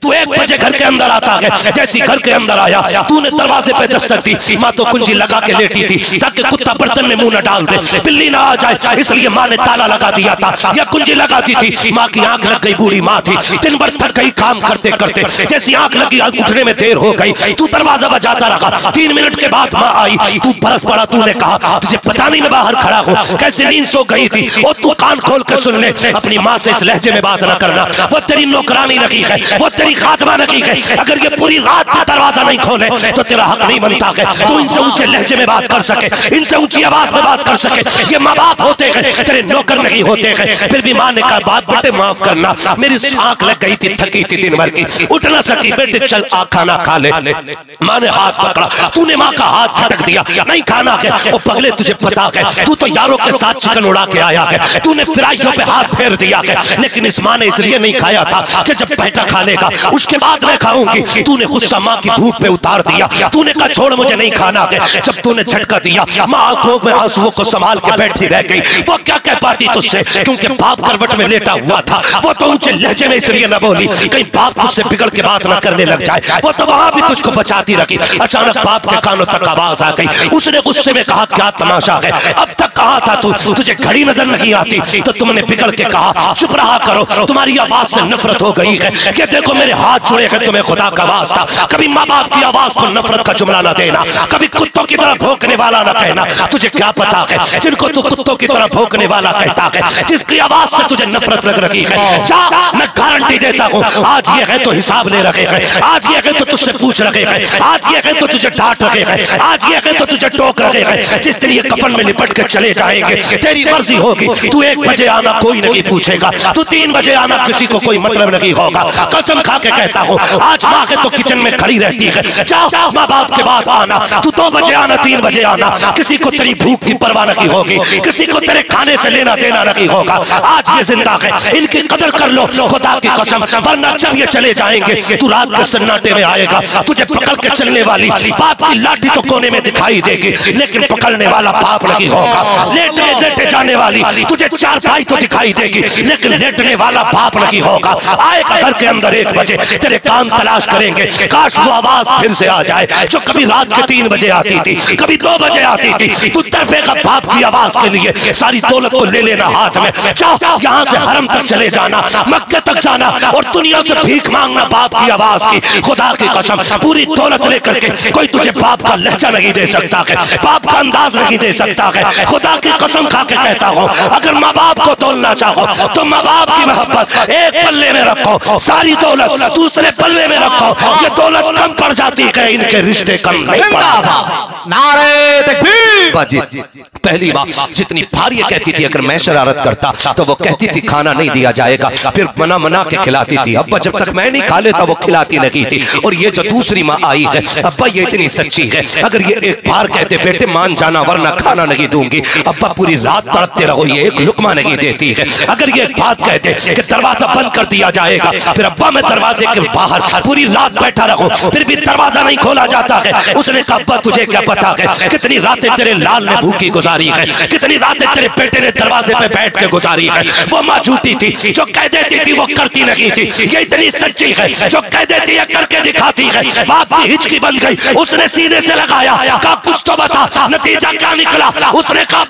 तू 1 बजे घर के अंदर आता है। जैसी घर के अंदर आया तूने दरवाजे पे दस्तक दी। माँ तो कुंजी लगा के लेटी थी ताकि कुत्ता बर्तन में मुंह न डाल दे, बिल्ली ना आ जाए, इसलिए माँ ने ताला लगा दिया था या कुंजी लगा दी थी। माँ की आंख लग गई, बूढ़ी माँ थी, दिन भर थक गई काम करते करते। जैसी आंख लगी उठने में देर हो गई, तू दरवाजा बजाता रहा। 3 मिनट के बाद माँ आई, तू बरस पड़ा। तूने कहा तुझे पता नहीं मैं बाहर खड़ा हूँ, कैसे नींद सो गई थी। और तू कान खोल कर सुन ले, अपनी माँ से इस लहजे में बात न करना। वो तेरी नौकरानी नहीं है, वो तेरी खादमा नहीं है। अगर ये पूरी रात का दरवाजा नहीं खोले तो तेरा हक नहीं बनता है तू इनसे ऊंचे लहजे में बात कर सके, इनसे ऊंची आवाज में बात कर सके। ये माँ बाप होते हैं, तेरे नौकर नहीं होते हैं। फिर भी माँ ने कहा बाप बेटे माफ करना, मेरी आंख लग गई थी, थकी थी दिन भर की, उठ ना सकी। बेटे चल आ खाना खा ले। माँ ने हाथ पकड़ा, तूने माँ का हाथ झटक दिया, नहीं खाना है। ओ पगले तुझे पता है तू तो यारों के साथ चिकन उड़ा के आया है, तूने फिराइयों पे हाथ फेर दिया है। लेकिन इस माँ ने इसलिए नहीं खाया था कि जब बेटा खा लेगा उसके बाद मैं खाऊंगी। तूने गुस्सा माँ की भूख पे उतार दिया, तूने कहा छोड़ मुझे नहीं खाना है। जब तूने झटका दिया माँ आंखों में आंसुओं को संभाल के बैठी रह गई। वो क्या कह पाती तुझसे, क्योंकि बाप करवट में लेटा हुआ था। वो तो ऊंचे लहजे में इसलिए न बोली कहीं बाप तुझसे बिगड़ के बात न करने लग जाए। वो तो वहां भी तुझको बचाती रखी। अचानक बाप के कानों तक आवाज आ गई। उसने गुस्से में कहा क्या तमाशा है, अब तक कहा था तू, तुझे घड़ी नजर नहीं आती। तो तुमने बिगड़ के कहा चुप रहा करो, तुम्हारी आवाज से नफरत हो गई है। ये देखो मेरे हाथ जुड़े हैं, तुम्हें खुदा का वास्ता कभी माँ बाप की आवाज को नफरत का जुमला न देना, कभी कुत्तों की तरह भौंकने वाला न कहना। तुझे क्या पता है जिनको तू कुत्तों की तरह भौंकने वाला कहता है, जिसकी आवाज से तुझे नफरत लग रही है, जा मैं गारंटी देता हूँ आज ये है तो हिसाब ले रहे हैं, आज ये है तो तुझसे पूछ रहे हैं, आज ये है तो तुझे डांट रहे हैं, आज ये है तो तुझे टोक रहे हैं। जिस दिन ये कफन में लिपट के चले जाएंगे तेरी मर्जी होगी। तू 1 बजे आना कोई नहीं पूछेगा, तू 3 बजे आना किसी को कोई मतलब नहीं होगा। कसम खा के कहता हूँ आज माँ के तो किचन में खड़ी रहती है, जाओ माँ बाप के बाद आना। तू 2 बजे आना 3 बजे आना, किसी को तेरी भूख की परवाह नहीं होगी, किसी को तेरे खाने से लेना देना नहीं होगा। आज ये जिंदा है, इनकी कदर कर लो खुदा की कसम, वरना जब ये चले जाएंगे तू रात के सन्नाटे में आएगा। तुझे पकड़ के चलने वाली बाप की लाठी तो कोने में दिखाई देगी, लेकिन पकड़ने वाला बाप नहीं होगा। लेटे लेटे जाने वाली तुझे 4 भाई तो दिखाई देगी, लेकिन लेटने वाला बाप नहीं होगा। आएगा घर के अंदर 1 बजे, तेरे कान तलाश करेंगे, काश वो आवाज फिर से आ जाए जो कभी रात के 3 बजे आती थी, कभी 2 बजे आती थी। तू तड़पेगा बाप की आवाज के लिए। सारी दौलत को ले लेना हाथ में, जाओ यहाँ से हरम तक चले जाना, मक्के तक जाना और दुनिया से भीख मांगना बाप की आवाज की। खुदा की कसम पूरी दौलत लेकर के कोई तुझे बाप का लहजा नहीं दे सकता है, बाप का अंदाज नहीं दे सकता है। खुदा की कसम खा के कहता हूँ अगर माँ बाप को तोलना चाहो तो माँ बाप की मोहब्बत एक पल्ले में रखो, सारी दौलत दूसरे पल्ले में रखो। ये दौलत कम पड़ जाती है, इनके रिश्ते कम नहीं पड़ते। नारे तकबीर। पहली बात जितनी भारी कहती थी अगर मैं शरारत करता तो वो कहती थी खाना नहीं दिया जाएगा, फिर मना मना के खिलाती थी। अब्बा जब तक मैं नहीं खा लेता वो खिलाती नहीं थी। और ये जो दूसरी माँ आई है अब्बा ये इतनी सच्ची है, अगर ये एक बार कहते बेटे मान जाना वरना खाना नहीं दूंगी, अब्बा पूरी रात तड़पते रहो ये एक लुकमा नहीं देती है। अगर ये एक बात कहते कि दरवाजा बंद कर दिया जाएगा, फिर अब्बा मैं दरवाजे के बाहर पूरी रात बैठा रहूं, फिर भी दरवाजा नहीं खोला जाता है। उसने कहा अब्बा तुझे क्या पता है कितनी रातें तेरे लाल ने भूखी गुजारी है, कितनी रातें तेरे बेटे ने दरवाजे पे बैठ के गुजारी है। वो माँ झूठी थी जो कह देती थी वो करती नहीं थी, ये इतनी सच्ची है जो कह देती है करके दिखाती है। बाप की हिचकी बन गई, उसने सीने से लगाया, कहा कुछ तो बता नतीजा क्या निकला। उसने कहा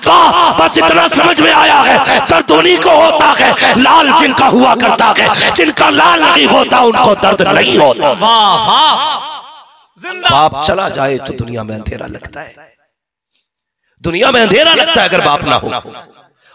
बस इतना समझ में आया है दर्द उन्हीं को होता है लाल जिनका हुआ करता है, जिनका लाल नहीं होता उनको दर्द नहीं होता। बाप चला जाए तो दुनिया में अंधेरा लगता है, दुनिया में अंधेरा लगता है अगर बाप ना हो,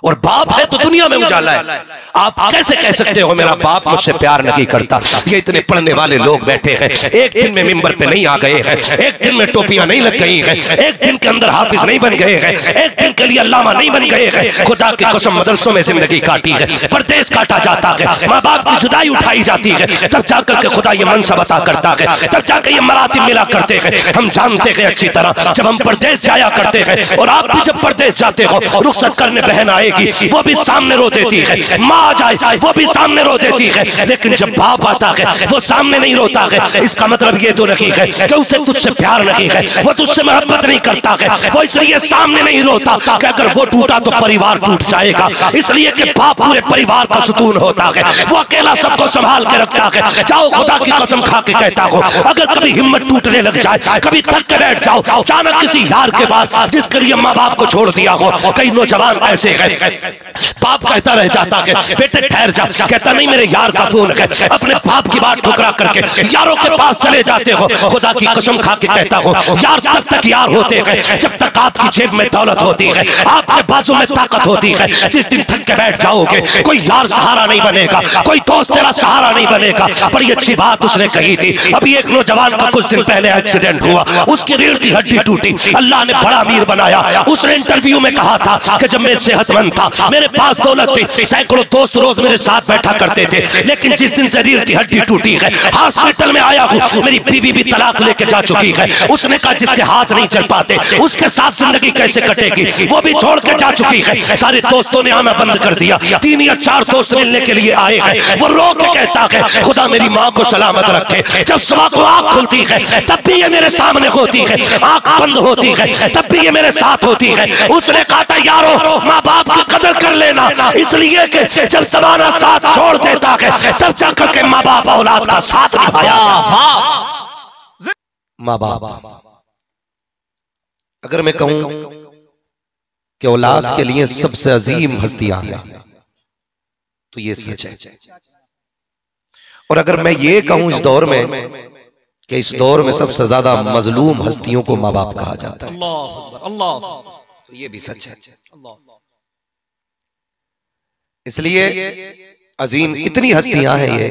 और बाप है तो दुनिया में उजाला है। आप कैसे कह सकते हो मेरा बाप मुझसे प्यार नहीं करता। ये इतने पढ़ने वाले लोग बैठे हैं, एक दिन में मिंबर पे नहीं आ गए हैं, एक दिन में टोपियां नहीं लग गई हैं, एक दिन के अंदर हाफिज नहीं बन गए हैं, एक दिन के लिए अल्लामा नहीं बन गए हैं। खुदा की कसम मदरसों में जिंदगी काटी है, परदेश काटा जाता है, माँ बाप की जुदाई उठाई जाती है, तब जाकर के खुदा ये मनसब अता करता है, तब जाकर ये मरातिब मिला करते हैं। हम जानते हैं अच्छी तरह जब हम परदेश जाया करते हैं, और आप भी जब परदेश जाते हो रुखसत करने बहन आए रहेगी वो भी सामने रो देती है, माँ आ जाए वो भी सामने रो देती है, लेकिन जब बाप आता है वो सामने नहीं रोता है। इसका मतलब ये तो नहीं है कि उसे तुझसे प्यार नहीं है, वो तुझसे मोहब्बत नहीं करता है, वो इसलिए सामने नहीं रोता कि अगर वो टूटा तो परिवार टूट जाएगा, इसलिए कि बाप पूरे परिवार का सुकून होता है, वो अकेला सबको संभाल के रखता है। जाओ खुदा की कसम खा के कहता हूं, अगर कभी हिम्मत टूटने लग जाए, कभी थक के बैठ जाओ अचानक किसी यार के बाद जिसके लिए माँ बाप को छोड़ दिया हो, कई नौजवान ऐसे हैं, बाप कहता रह जाता है बेटे ठहर जा, कहता नहीं मेरे यार का फोन है, अपने बाप की बात ठुकरा करके यारों के पास चले जाते हो। खुदा की कसम खा के कहता हूं, यार तब तक यार होते हैं जब तक आपकी जेब में दौलत होती है, आपके बाजू में ताकत होती है। जिस दिन थक के बैठ जाओगे कोई यार सहारा नहीं बनेगा, कोई दोस्त तेरा सहारा नहीं बनेगा। बड़ी अच्छी बात उसने कही थी। अभी एक नौजवान का कुछ दिन पहले एक्सीडेंट हुआ, उसकी रीढ़ की हड्डी टूटी, अल्लाह ने बड़ा अमीर बनाया। उसने इंटरव्यू में कहा था कि जब मैं सेहतमंद था, मेरे पास दौलत थी, सैकड़ों दोस्त रोज मेरे साथ बैठा करते थे, लेकिन जिस दिन से रीढ़ की हड्डी टूटी है, हॉस्पिटल में आया हूं, मेरी बीवी भी तलाक लेके जा चुकी है। उसने कहा जिसके हाथ नहीं चल पाते उसके साथ जिंदगी कैसे कटेगी, वो भी छोड़ के जा चुकी है। सारे दोस्तों ने आना बंद कर दिया, 3 या 4 दोस्त मिलने के लिए आए हैं। वो रो के कहता है खुदा मेरी माँ को सलामत रखे, जब सुबह को आंख खुलती है तब भी ये मेरे सामने होती है, आंख बंद होती है तब भी ये मेरे साथ होती है। उसने कहा था यारो माँ बाप की कदर कर लेना, इसलिए कि जब जमाना साथ छोड़ देता है तब जाकर के माँ बाप औलाद का साथ निभाया। माँ बाप, अगर मैं कहूं कि औलाद के लिए सबसे अजीम हस्तियां हैं तो ये सच है। और अगर मैं ये कहूं इस दौर में कि इस दौर में सबसे ज्यादा मजलूम हस्तियों को माँ बाप कहा जाता है, तो ये भी सच है। इसलिए अजीम इतनी हस्तियां हैं, ये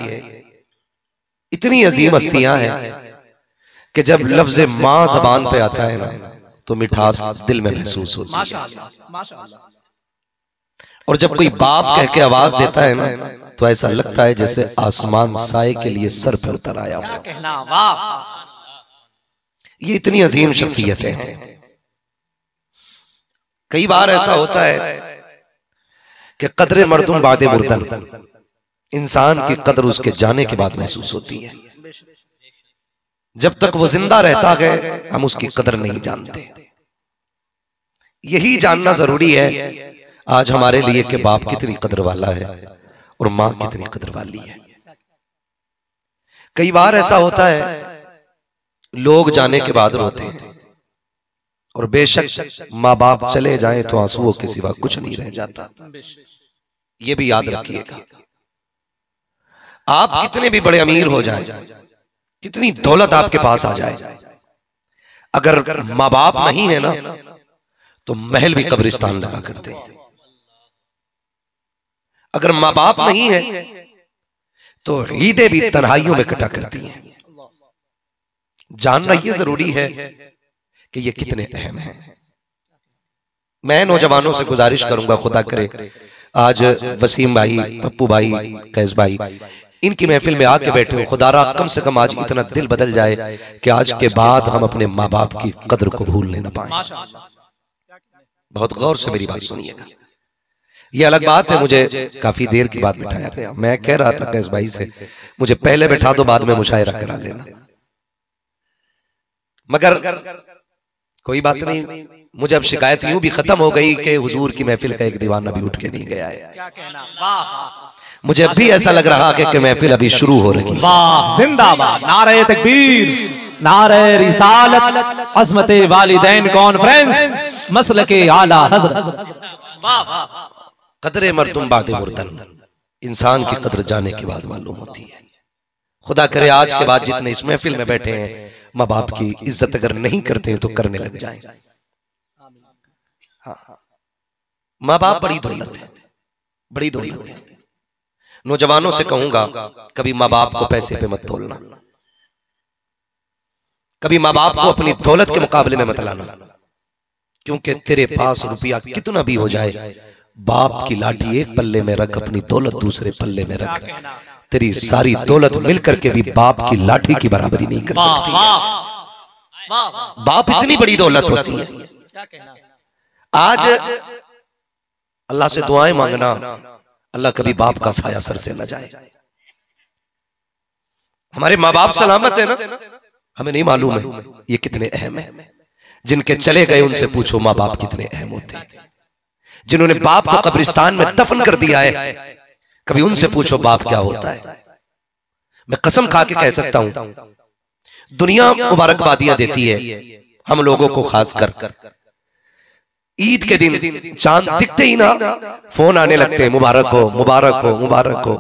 इतनी अजीम हस्तियां हैं कि जब लफ्ज मां जबान पे आता है ना तो मिठास दिल में महसूस होती है। और जब कोई बाप कह के आवाज देता है ना तो ऐसा लगता है जैसे आसमान साए के लिए सर पर उतर आया हो। ये इतनी अजीम शख्सियतें हैं। कई बार ऐसा होता है कि कदरे मर्दुम बादे मुर्दन, इंसान की कदर उसके जाने के बाद महसूस होती है। जब तक वो जिंदा रहता है हम उसकी कदर नहीं जानते। यही जानना जरूरी है आज हमारे लिए कि बाप कितनी कदर वाला है और मां कितनी कदर वाली है। कई बार ऐसा होता है लोग जाने के बाद रोते हैं और बेशक माँ बाप चले जाएं तो आंसुओं के सिवा कुछ नहीं रह जाता। ये भी याद रखिएगा, आप कितने भी बड़े अमीर हो जाएं, कितनी दौलत आपके पास आ जाए, अगर माँ बाप नहीं है ना तो महल भी कब्रिस्तान लगा करते हैं। अगर माँ बाप नहीं है तो ईदें भी तन्हाइयों में कटा करती हैं। जानना यह जरूरी है कि ये कितने अहम हैं। मैं नौजवानों से गुजारिश करूंगा, खुदा करे आज वसीम भाई, पप्पू भाई, कैस भाई इनकी महफिल में आके बैठे हो, खुदारा कम से कम आज इतना दिल बदल जाए कि आज के बाद हम अपने माँ बाप की कदर को भूलने न पाए। बहुत गौर से मेरी बात सुनिएगा। ये अलग बात है मुझे काफी देर की बाद बिठाया गया। मैं कह रहा था कैस भाई से मुझे पहले बैठा दो, बाद में मुशायरा करा लेना, मगर कोई बात नहीं। मुझे अब शिकायत यूं भी खत्म हो गई कि हुजूर की महफिल का एक दीवाना भी उठ के नहीं गया है। क्या कहना, वाह। मुझे अब भी ऐसा लग रहा है कि महफिल अभी शुरू हो रही है। वाह, जिंदाबाद, नारे तकबीर, नारे रिसालत, अज़मते वालिदैन कॉन्फ्रेंस, मसलके आला हज़रत। कदरे मर्दुम बादे मुर्दन, इंसान की कदर जाने के बाद मालूम होती है। खुदा करे आज के बाद जितने इस महफिल में बैठे हैं माँ बाप की इज्जत अगर नहीं करते हैं तो करने लग जाएं। हाँ, माँ बाप बड़ी दौलत है, बड़ी दौलत है। नौजवानों से कहूंगा कभी माँ बाप को पैसे पे मत तोलना, कभी माँ बाप को अपनी दौलत के मुकाबले में मत लाना, क्योंकि तेरे पास रुपया कितना भी हो जाए, बाप की लाठी एक पल्ले में रख, अपनी दौलत दूसरे पल्ले में रख, तेरी सारी दौलत मिलकर के भी बाप की लाठी की बराबरी नहीं कर सकती। बाप इतनी बड़ी दौलत होती है। आज अल्लाह से दुआएं मांगना, अल्लाह कभी बाप का साया सर से न जाए। हमारे माँ बाप सलामत है ना, हमें नहीं मालूम है ये कितने अहम है। जिनके चले गए उनसे पूछो माँ बाप कितने अहम होते हैं। जिन्होंने बाप को कब्रिस्तान में दफन कर दिया है, कभी उनसे पूछो बाप क्या होता है। मैं कसम खा के कह सकता हूं, दुनिया मुबारकबादियां देती है हम लोगों को, खासकर ईद के दिन चांद दिखते ही ना फोन आने लगते हैं, मुबारक हो मुबारक हो मुबारक हो।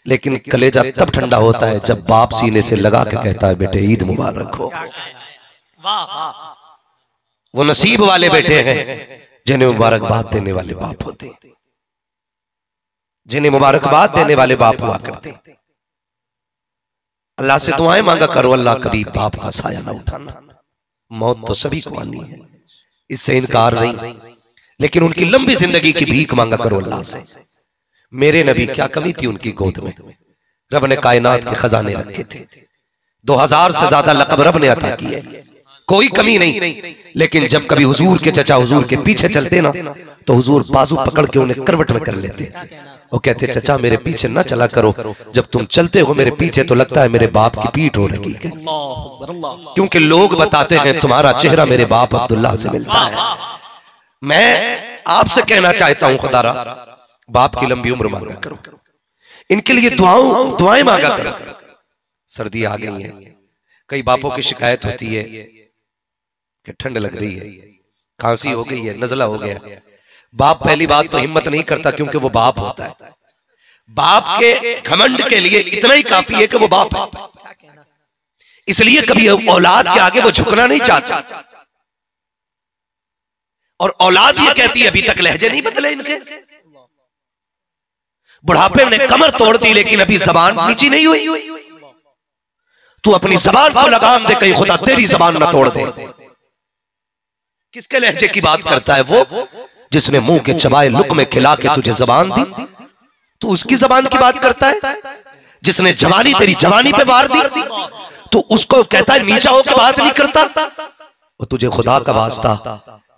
लेकिन कलेजा तब ठंडा होता है जब बाप सीने से लगा के कहता है बेटे ईद मुबारक हो। वो नसीब वाले बेटे हैं जिन्हें मुबारकबाद देने वाले बाप होते हैं, जिन्हें मुबारकबाद देने वाले बाप हुआ करते हैं। अल्लाह से दुआएं मांगा करो, अल्लाह कभी बाप का साया ना उठाना। मौत तो सभी को आनी है, इससे इनकार नहीं, लेकिन उनकी लंबी जिंदगी की भीख मांगा करो अल्लाह से। मेरे नबी क्या कमी थी उनकी गोद में, रब ने कायनात के खजाने रखे थे, 2000 से ज्यादा लक़ब रब ने अता किए, कोई कमी नहीं। लेकिन जब कभी हुजूर के चचा हुजूर के पीछे चलते ना, तो हुजूर बाजू पकड़ के उन्हें करवट में कर लेते। वो कहते चचा मेरे पीछे ना चला करो, जब तुम चलते हो मेरे पीछे तो लगता है मेरे बाप की पीठ हो रही है, क्योंकि लोग बताते हैं तुम्हारा चेहरा मेरे बाप अब्दुल्ला से मिलता है। मैं आपसे कहना चाहता हूं, खुदारा बाप की लंबी उम्र मांगा करो, इनके लिए दुआएं मांगा करो। सर्दी आ गई है, कई बापों की शिकायत होती है कि ठंड लग रही है, खांसी हो गई है, नजला हो गया। बाप पहली बात तो हिम्मत नहीं करता, क्योंकि वो बाप होता है। बाप के घमंड के लिए इतना ही काफी है कि वो बाप है, इसलिए कभी औलाद के आगे वो झुकना नहीं चाहता। और औलाद ये कहती है अभी तक लहजे नहीं बदले इनके, बुढ़ापे ने कमर तोड़ दी लेकिन अभी जबान नीची नहीं हुई। तू अपनी जबान को लगाम दे, कहीं खुदा तेरी जबान ना तोड़ दे। किसके लहजे की बात करता है? वो जिसने मुंह के चबाए लुक़्मे खिला के तुझे जबान दी, तू उसकी जबान की बात करता है। जिसने जवानी तेरी जवानी पे मार दी, तो उसको कहता है नीचा होकर बात नहीं करता। और तुझे खुदा का वास्ता,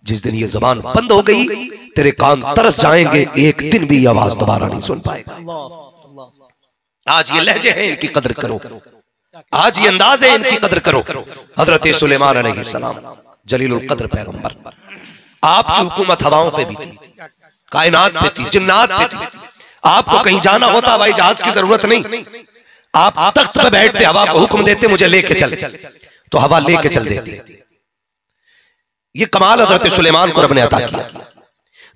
जिस दिन ये जबान बंद हो गई तेरे कान तरस जाएंगे, एक दिन भी आवाज दोबारा नहीं सुन पाएगा। आज ये लहजे हैं, इनकी कदर करो। आज ये अंदाज है, इनकी कदर करो। हजरत सुलेमान अलैहिस्सलाम जलीलुल कद्र पैगंबर, आपकी हुकूमत हवाओं पे भी थी, कायनात पे थी, जिन्नात पे थी। आपको कहीं जाना होता हवाई जहाज की जरूरत नहीं, आप तख्त पे बैठते, हवा को हुक्म देते मुझे लेके चल, तो हवा लेके चल देती। ये कमाल हजरत सुलेमान को रब ने अता किया।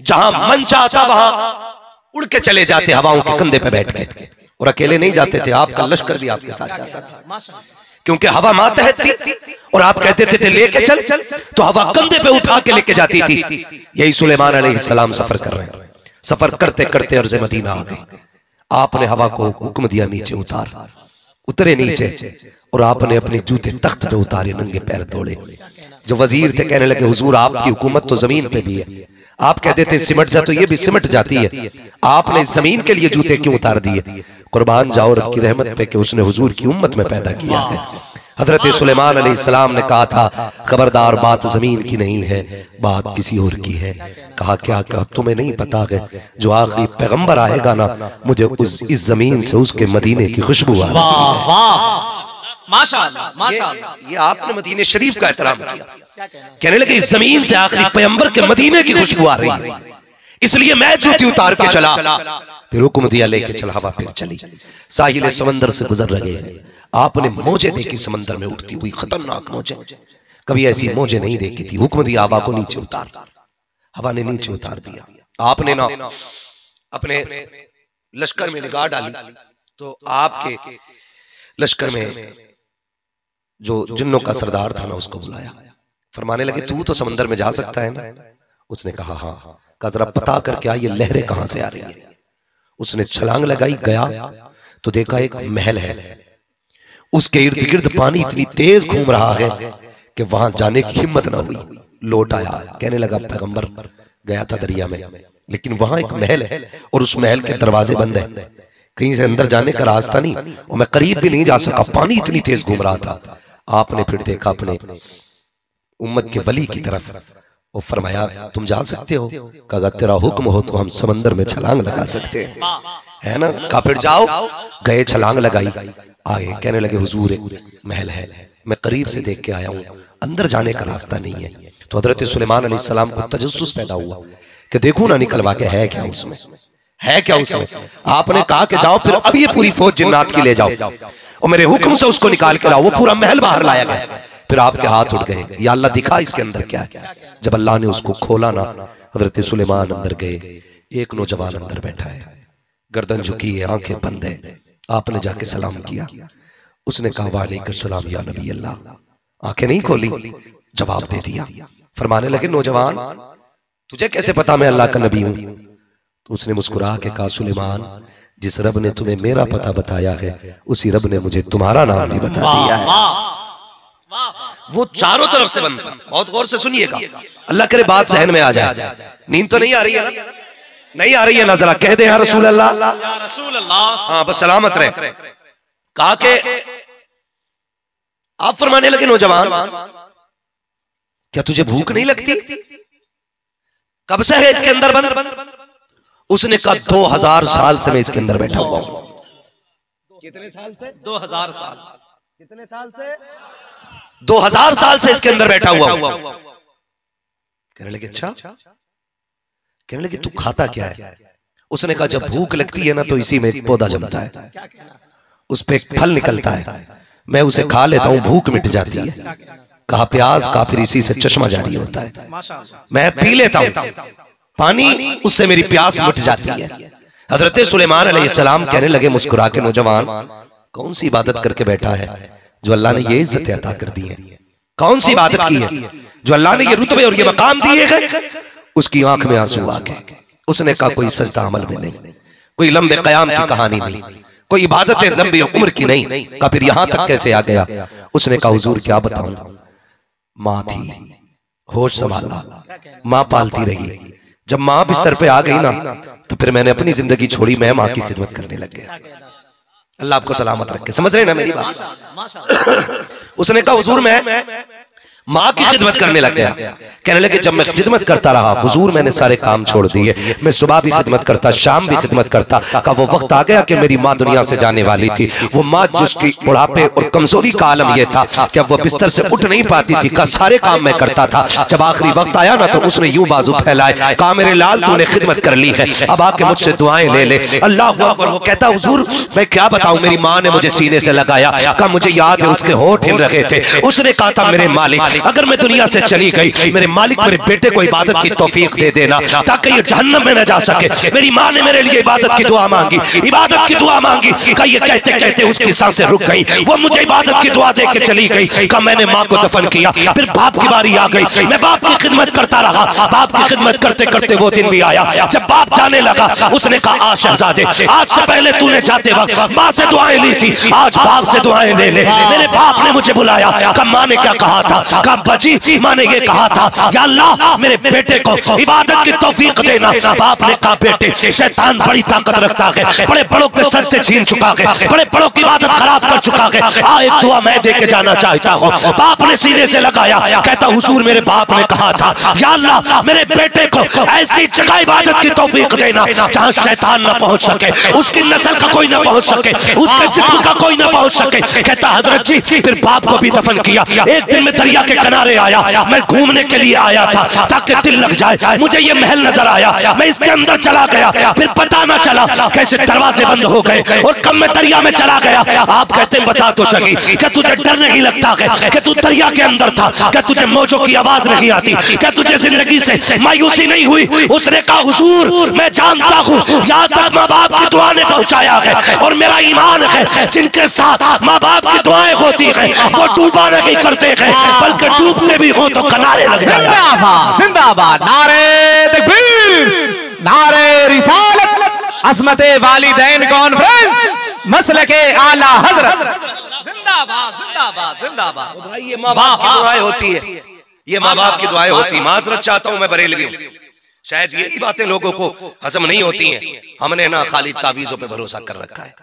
जहां मन चाहता वहां उड़ के चले जाते हवाओं के कंधे पे बैठ के, और अकेले नहीं जाते थे, आपका लश्कर भी आपके साथ जाता था, क्योंकि हवा मातहत थी। और आप कहते थे लेके चल, तो हवा कंधे पे उठा के लेके जाती थी। यही सुलेमान अलैहिस्सलाम सफर कर रहे हैं, सफर करते करते अर्ज़ मदीना आ गए। आपने हवा को हुक्म दिया नीचे उतार, उतरे नीचे, और आपने अपने जूते तख्त पे उतारे, नंगे पैर तोड़े। जो वजीर थे कहने लगे हुजूर आपकी हुकूमत तो जमीन पे भी है, आप कहते थे सिमट जा, तो ये भी सिमट जाती है, आपने जमीन के लिए जूते क्यों उतार दिए? कुर्बान जाओ रब की रहमत पे कि उसने हुजूर की उम्मत में पैदा किया है। हजरत सुलेमान अलैहिस्सलाम ने कहा था खबरदार बात जमीन की नहीं है, बात किसी और की है। कहा क्या क्या तुम्हें नहीं पता है, जो आखिरी पैगंबर आएगा ना, मुझे इस जमीन से उसके मदीने की खुशबू आ रही है। माशाअल्लाह, माशाअल्लाह। ये आपने मदीने शरीफ का एहतराम किया, कहने लगे इस जमीन से आखिरी पैगंबर के मदीने की खुशबू आ रही है, इसलिए मैं जूती उतार के चला। फिर हुक्म दिया लेके चल, हवा फिर चली, साहिल समंदर से गुजर रहे। आपने मौजें देखी समंदर में उठती हुई, खतरनाक मौजें, कभी ऐसी मौजें नहीं देखी थी। हुक्म दिया हवा को नीचे उतार, हवा ने नीचे उतार दिया। आपने ना अपने लश्कर में निगाह डाली, तो आपके लश्कर में जो जिन्नों का सरदार था ना, उसको बुलाया, फरमाने लगे तू तो समंदर में जा सकता है ना? उसने कहा हाँ। कहा जरा पता करके आ ये लहरें कहां से आ रही है। उसने छलांग लगाई, गया तो देखा एक महल है, उसके इर्द गिर्द पानी इतनी तेज घूम रहा है कि वहां जाने की हिम्मत ना हुई। लौट आया, कहने लगा पैगंबर गया था दरिया में, लेकिन वहां एक महल है और उस महल के दरवाजे बंद है, कहीं से अंदर जाने का रास्ता नहीं, और मैं करीब भी नहीं जा सका, पानी इतनी तेज घूम रहा था। आपने फिर देखा अपने उम्मत के वली की तरफ, वो फरमाया तुम जा सकते हो? कहा तेरा हुक्म हो तो हम समंदर में छलांग लगा सकते हैं, है ना? कहा फिर जाओ। गए, छलांग लगाई, आए, कहने लगे हुजूर एक महल है, मैं करीब से देख के आया हूँ, अंदर जाने का रास्ता नहीं है। तो हजरत सुलेमान अलैहिस्सलाम को तजस्सुस पैदा हुआ कि देखूं ना निकलवा के है क्या उसमें, है क्या उसमें। आपने कहा कि जाओ फिर अब ये पूरी फौज जिन्नात की ले जाओ और मेरे हुक्म से उसको निकाल के लाओ। वो पूरा महल बाहर लाया गया। फिर आपके हाथ उठ गए, या अल्लाह दिखा इसके अंदर क्या है। जब अल्लाह ने उसको खोला ना, हजरत सुलेमान अंदर गए, एक नौजवान अंदर बैठा है, गर्दन झुकी है, आंखें बंद है। आपने जाके सलाम किया, उसने कहा वालेकुम या नबी अल्लाह। आंखें नहीं खोली, जवाब दे दिया। फरमाने लगे नौजवान तुझे कैसे पता मैं अल्लाह का नबी हूं? तो उसने मुस्कुरा के कहा सुलेमान जिस रब ने तुम्हें मेरा पता बताया है उसी रब ने मुझे तुम्हारा नाम भी बता दिया है। वो चारों तरफ से बंद था। बहुत गौर से सुनिएगा, अल्लाह करे बात सहन में आ जाए। नींद तो नहीं आ रही है ना? नहीं आ रही है ना? जरा कह दे या रसूल अल्लाह। हाँ बस सलामत रहे। कहा के आप फरमाने लगे नौजवान क्या तुझे भूख नहीं लगती? कब से है इसके अंदर बंद? उसने कहा 2000 साल से मैं इसके अंदर बैठा हुआ हूं। कितने साल से? 2000 साल। कितने साल से? 2000 साल से इसके अंदर बैठा हुआ हूं। कहने लगे अच्छा? कहने लगे तू खाता क्या है? उसने कहा जब भूख लगती है ना तो इसी में एक पौधा जमता है, उस पे एक फल निकलता है, मैं उसे खा लेता हूं, भूख मिट जाती है। कहा प्याज? का फिर इसी से चश्मा जारी होता है, मैं पी लेता हूं पानी, उससे मेरी प्यास मिट जाती है। हजरत सुलेमान अलैहिस्सलाम कहने लगे मुस्कुरा के नौजवान कौन सी इबादत करके बैठा है जो अल्लाह ने ये इज्जत अता कर दी है? कौन सी इबादत की है जो अल्लाह ने ये रुतबे और ये मकाम दिए हैं? उसकी आंख में आंसू आ गए। उसने कहा कोई सजदा अमल में नहीं, कोई लंबे कयाम की कहानी नहीं, कोई इबादतें लंबी उम्र की नहीं। कहा फिर यहां तक कैसे आ गया? उसने कहा हुजूर क्या बताऊं, माँ थी, होश संभाला, माँ पालती रही। जब माँ बिस्तर पे आ गई ना तो फिर मैंने अपनी जिंदगी छोड़ी, मैं माँ की खिदमत करने लग गया। अल्लाह आपको सलामत रखे। समझ रहे ना मेरी बात? उसने कहा हुजूर मैं माँ की खिदमत करने लग गया। कहने लगे जब मैं खिदमत करता रहा हुजूर मैंने सारे काम छोड़ दिए, मैं सुबह भी खिदमत करता, शाम भी खिदमत करता। का वो वक्त आ गया कि मेरी माँ दुनिया से जाने वाली थी। वो माँ जिसकी बुढ़ापे और कमजोरी का आलम यह था कि अब वो बिस्तर से उठ नहीं पाती थी, का सारे काम मैं करता था। जब आखिरी वक्त आया ना तो उसने यूं बाजू फैलाए, कहा मेरे लाल तूने खिदमत कर ली है, अब आके मुझसे दुआएं ले ले। अल्लाह अकबर। वो कहता हुजूर मैं क्या बताऊं, मेरी माँ ने मुझे सीने से लगाया, कहा मुझे याद है उसके होठ हिल रहे थे। उसने कहा था मेरे मालिक अगर मैं दुनिया से चली गई, मेरे मालिक मेरे बेटे को इबादत की तौफीक दे देना ताकि ये जहन्नम में न जा सके। मेरी माँ ने मेरे लिए इबादत की दुआ मांगी, इबादत की दुआ मांगी। कहा ये कहते कहते उसकी सांसें रुक गई, वो मुझे इबादत की दुआ दे के चली गई। कहा मैंने माँ को दफन किया, फिर बाप की बारी आ गई, मैं बाप की खिदमत करता रहा। बाप की खिदमत करते करते वो दिन भी आया जब बाप जाने लगा। उसने कहा आज शहजादे आज से पहले तूने जाते वक्त माँ से दुआएं ली थी, आज बाप से दुआएं ले ले। मेरे बाप ने मुझे बुलाया, कहा माँ ने क्या कहा था? कहा बची माँ ने ये कहा था या अल्लाह मेरे बेटे को इबादत की तौफीक देना। बाप ने कहा बेटे शैतान बड़ी ताकत रखता है, बड़े बड़ों के सर से छीन चुका है, बड़े बड़ों की इबादत खराब कर चुका है, आ एक दुआ मैं दे के जाना चाहता हूँ। बाप ने सीने से लगाया, कहता हुजूर मेरे बाप ने कहा था या अल्लाह मेरे बेटे को ऐसी जगह इबादत की तौफीक देना जहाँ शैतान न पहुंच सके, उसकी नस्ल का कोई न पहुंच सके, उसके जिस्म का कोई न पहुंच सके। कहता हजरत जी फिर बाप को भी दफन किया। एक दिन में दरिया के किनारे आया, मैं घूमने के लिए आया था ताकि दिल लग जाए। मुझे ये महल नजर आया, मैं इसके अंदर चला गया, फिर पता ना चला कैसे दरवाजे बंद हो गए और कब मैं दरिया में चला गया। आप कहते हैं बता तो सही क्या तुझे डर नहीं लगता है कि तू दरिया के अंदर था? क्या तुझे मौजों की आवाज नहीं आती? क्या तुझे जिंदगी से मायूसी नहीं हुई? उसने कहा हुजूर मैं जानता हूँ यहाँ तक माँ बाप की दुआ ने पहुंचाया है और मेरा ईमान है जिनके साथ माँ बाप की दुआएं होती है वो डूबा नहीं करते हैं बल्कि डूबते भी हो तो किनारे लग जाए। जिंदाबाद जिंदाबाद, नारे तकबीर, नारे रिसालत, अस्मते वालिदैन कॉन्फ्रेंस, मसलके आला हजरत। जिंदाबाद जिंदाबाद जिंदाबाद। भाई ये माँ बाप की दुआएं होती है, ये माँ बाप की दुआएं होती। माजरत चाहता हूं मैं बरेलवी हूं, शायद यही बातें लोगों को हजम नहीं होती हैं। हमने ना खाली तावीजों पे भरोसा कर रखा है।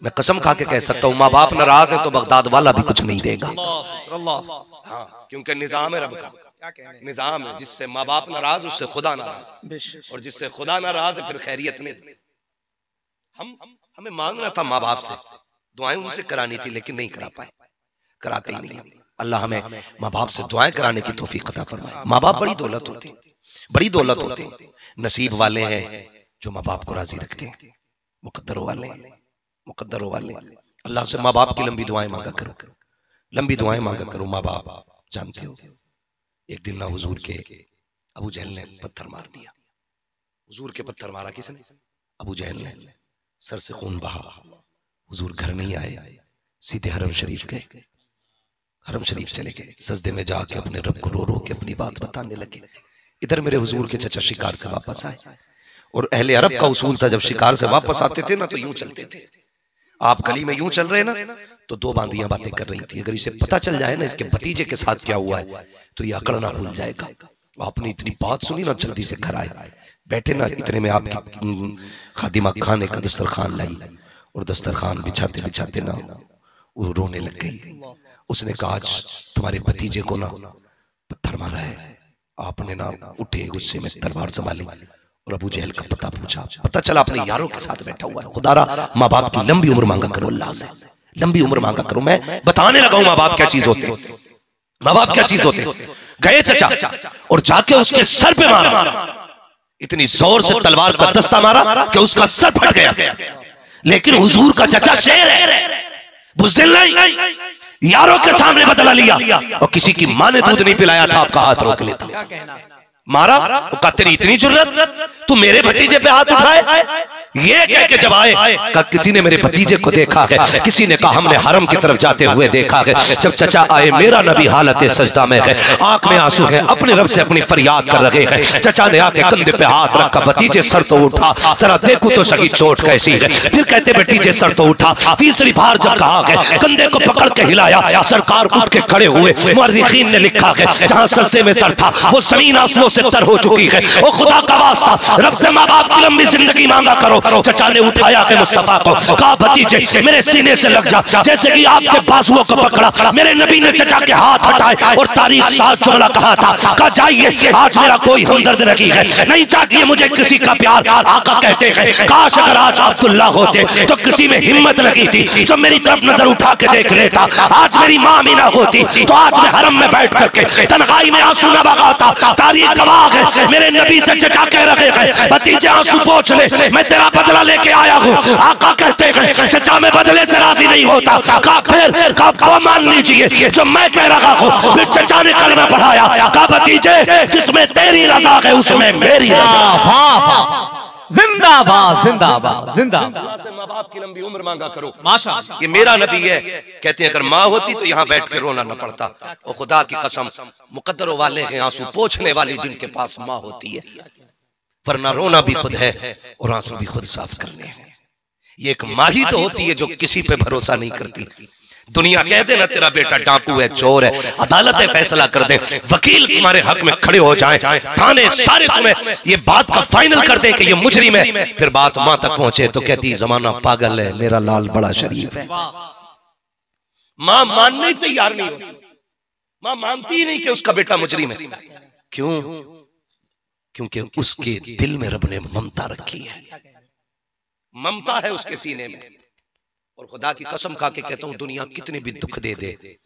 मैं कसम खा के कह सकता हूँ माँ बाप नाराज है तो बगदाद वाला भी कुछ नहीं देगा। हाँ, क्योंकि निजाम है रब का। निजाम है, जिससे माँ बाप नाराज उससे खुदा नाराज, और जिससे खुदा नाराज है फिर खैरियत नहीं। हमें मांगना था माँ बाप से, दुआएं उनसे करानी थी, लेकिन नहीं करा पाए, कराते ही नहीं। अल्लाह हमें माँ बाप से दुआएं कराने की तौफीक अता फरमाए। माँ बाप बड़ी दौलत होती, बड़ी दौलत होती। नसीब वाले हैं जो माँ बाप को राजी रखते हैं, मुकद्दरों वाले, मुकद्दरों वाले। अल्लाह से माँ बाप की लंबी दुआएं मांगा करो, लंबी दुआएं मांगा करो। माँ बाप जानते हो, एक दिन ना हुजूर के अबू जहल ने पत्थर मार दिया। हुजूर के पत्थर मारा किसने? अबू जहल ने। सर से खून बहा। हुजूर घर नहीं आए, सीधे हरम शरीफ गए, हरम शरीफ चले गए। सजदे में जाके अपने रब को रो रो के अपनी बात बताने लगे। इधर मेरे हुजूर के चचा शिकार से वापस आए, और अहले अरब का उसूल था, जब शिकार से वापस आते थे ना तो यूं चलते थे। आप गली में यूं चल रहे ना तो दो बांदियां बातें कर रही थी। अगर इसे पता चल जाए ना इसके भतीजे के साथ क्या हुआ है तो ये अकड़ना भूल जाएगा। आपने इतनी बात सुनी ना, जल्दी से घर आए। बैठे ना, इतने में आपकी खादिमा खाने का दस्तरखान लाई, और दस्तरखान बिछाते बिछाते ना वो रोने लग गई। उसने कहा आज तुम्हारे भतीजे को ना पत्थर मारा है। आपने ना उठे, गुस्से में तलवार संभाली और अबू जहल का पता पूछा। पता चला अपने यारों के साथ बैठा हुआ है। खुदारा माँ बाप की लंबी उम्र मांगा करो, अल्लाह से लंबी उम्र मांगा करो। मैं बताने लगा हूं माँ बाप क्या चीज होते, माँ बाप क्या चीज होते। गए चचा और जाके उसके सर पे मारा, इतनी जोर से तलवार का दस्ता मारा कि उसका सर फट गया। लेकिन हुजूर का चचा शेर है, बुज़दिल नहीं। यारों के सामने बदला लिया, और किसी की मां ने दूध नहीं पिलाया था आपका हाथ रोक लेता। मारा, कहा तेरी इतनी जुर्रत, तू मेरे भतीजे पे हाथ उठाए। ये कह के जब आए, कहा किसी ने मेरे भतीजे को देखा है, किसी ने कहा हमने हरम की तरफ जाते हुए देखा है। जब चचा आए, मेरा नबी हालत सजदा में है, आंख में आंसू है, अपने रब से अपनी फरियाद कर रहे हैं। चचा ने आके कंधे पे हाथ रखा, भतीजे सर तो उठा, जरा देखो तो सही चोट कैसी है। फिर कहते भतीजे सर तो उठा। तीसरी बार जब कहा है, कंधे को पकड़ के हिलाया, सरकार उठ के खड़े हुए। मुअर्रिखीन ने लिखा है जहां सजदे में सर था वो जमीन आंसुओं से तर हो चुकी है। ओ खुदा का वास्ता, रब से माँ बाप की लंबी जिंदगी मांगा करो। चचा ने उठाया के मुस्तफा को, कहा भतीजे मेरे सीने से लग जा। जैसे कि आपके बाजुओं को पकड़ा, मेरे नबी ने चचा के हाथ हटाए और तारीख साथ जुमला कहा था, कहा जाइए आज मेरा कोई हमदर्द नहीं है, नहीं चाहिए मुझे किसी का प्यार। आका कहते हैं काश अगर आज अब्दुल्ला होते तो किसी में हिम्मत लगी थी जो मेरी तरफ नजर उठा के देख लेता। आज मेरी माँ मीना होती तो आज मैं हरम में बैठ करके तन्हाई में आंसू न बगाता। तारीख गवाह है, मेरे नबी से चचा कह रहे हैं भतीजे आंसू पोंछ ले, मैं तेरा बदला लेके आया हूँ। आका कहते हैं चचा मैं बदले से राजी नहीं होता। कहा फिर कहा मान लीजिए जो मैं कह रहा हूँ। फिर चचा ने कलमा पढ़ाया, कहा भतीजे जिसमें तेरी रजा है उसमें मेरी रजा। जिंदाबाद जिंदाबाद जिंदाबाद। से माँ बाप की लंबी उम्र मांगा करो। माशाअल्लाह, ये मेरा नबी है। कहते हैं अगर माँ होती तो यहाँ बैठ के रोना न पड़ता। और खुदा की कसम, मुकद्दरों वाले हैं आंसू पोंछने वाली जिनके पास माँ होती है, वरना रोना भी खुद है और आंसू भी खुद साफ करने हैं। ये एक माँ ही तो होती है जो किसी पे भरोसा नहीं करती। दुनिया कह दे ना तेरा बेटा डाकू है, चोर है, अदालतें फैसला कर दे, वकील तुम्हारे हक में खड़े हो जाएं, थाने सारे तुम्हें ये बात का फाइनल कर दे कि ये मुजरिम है, फिर बात मां तक पहुंचे तो कहती जमाना पागल है, मेरा लाल बड़ा शरीफ है। मां मानने तैयार नहीं होती, मां मानती ही नहीं कि उसका बेटा मुजरिम है। क्यों? क्योंकि उसके दिल में रब ने ममता रखी है, ममता है उसके सीने में। और खुदा की कसम खा के कहता हूं दुनिया कितने भी दुख दे दे,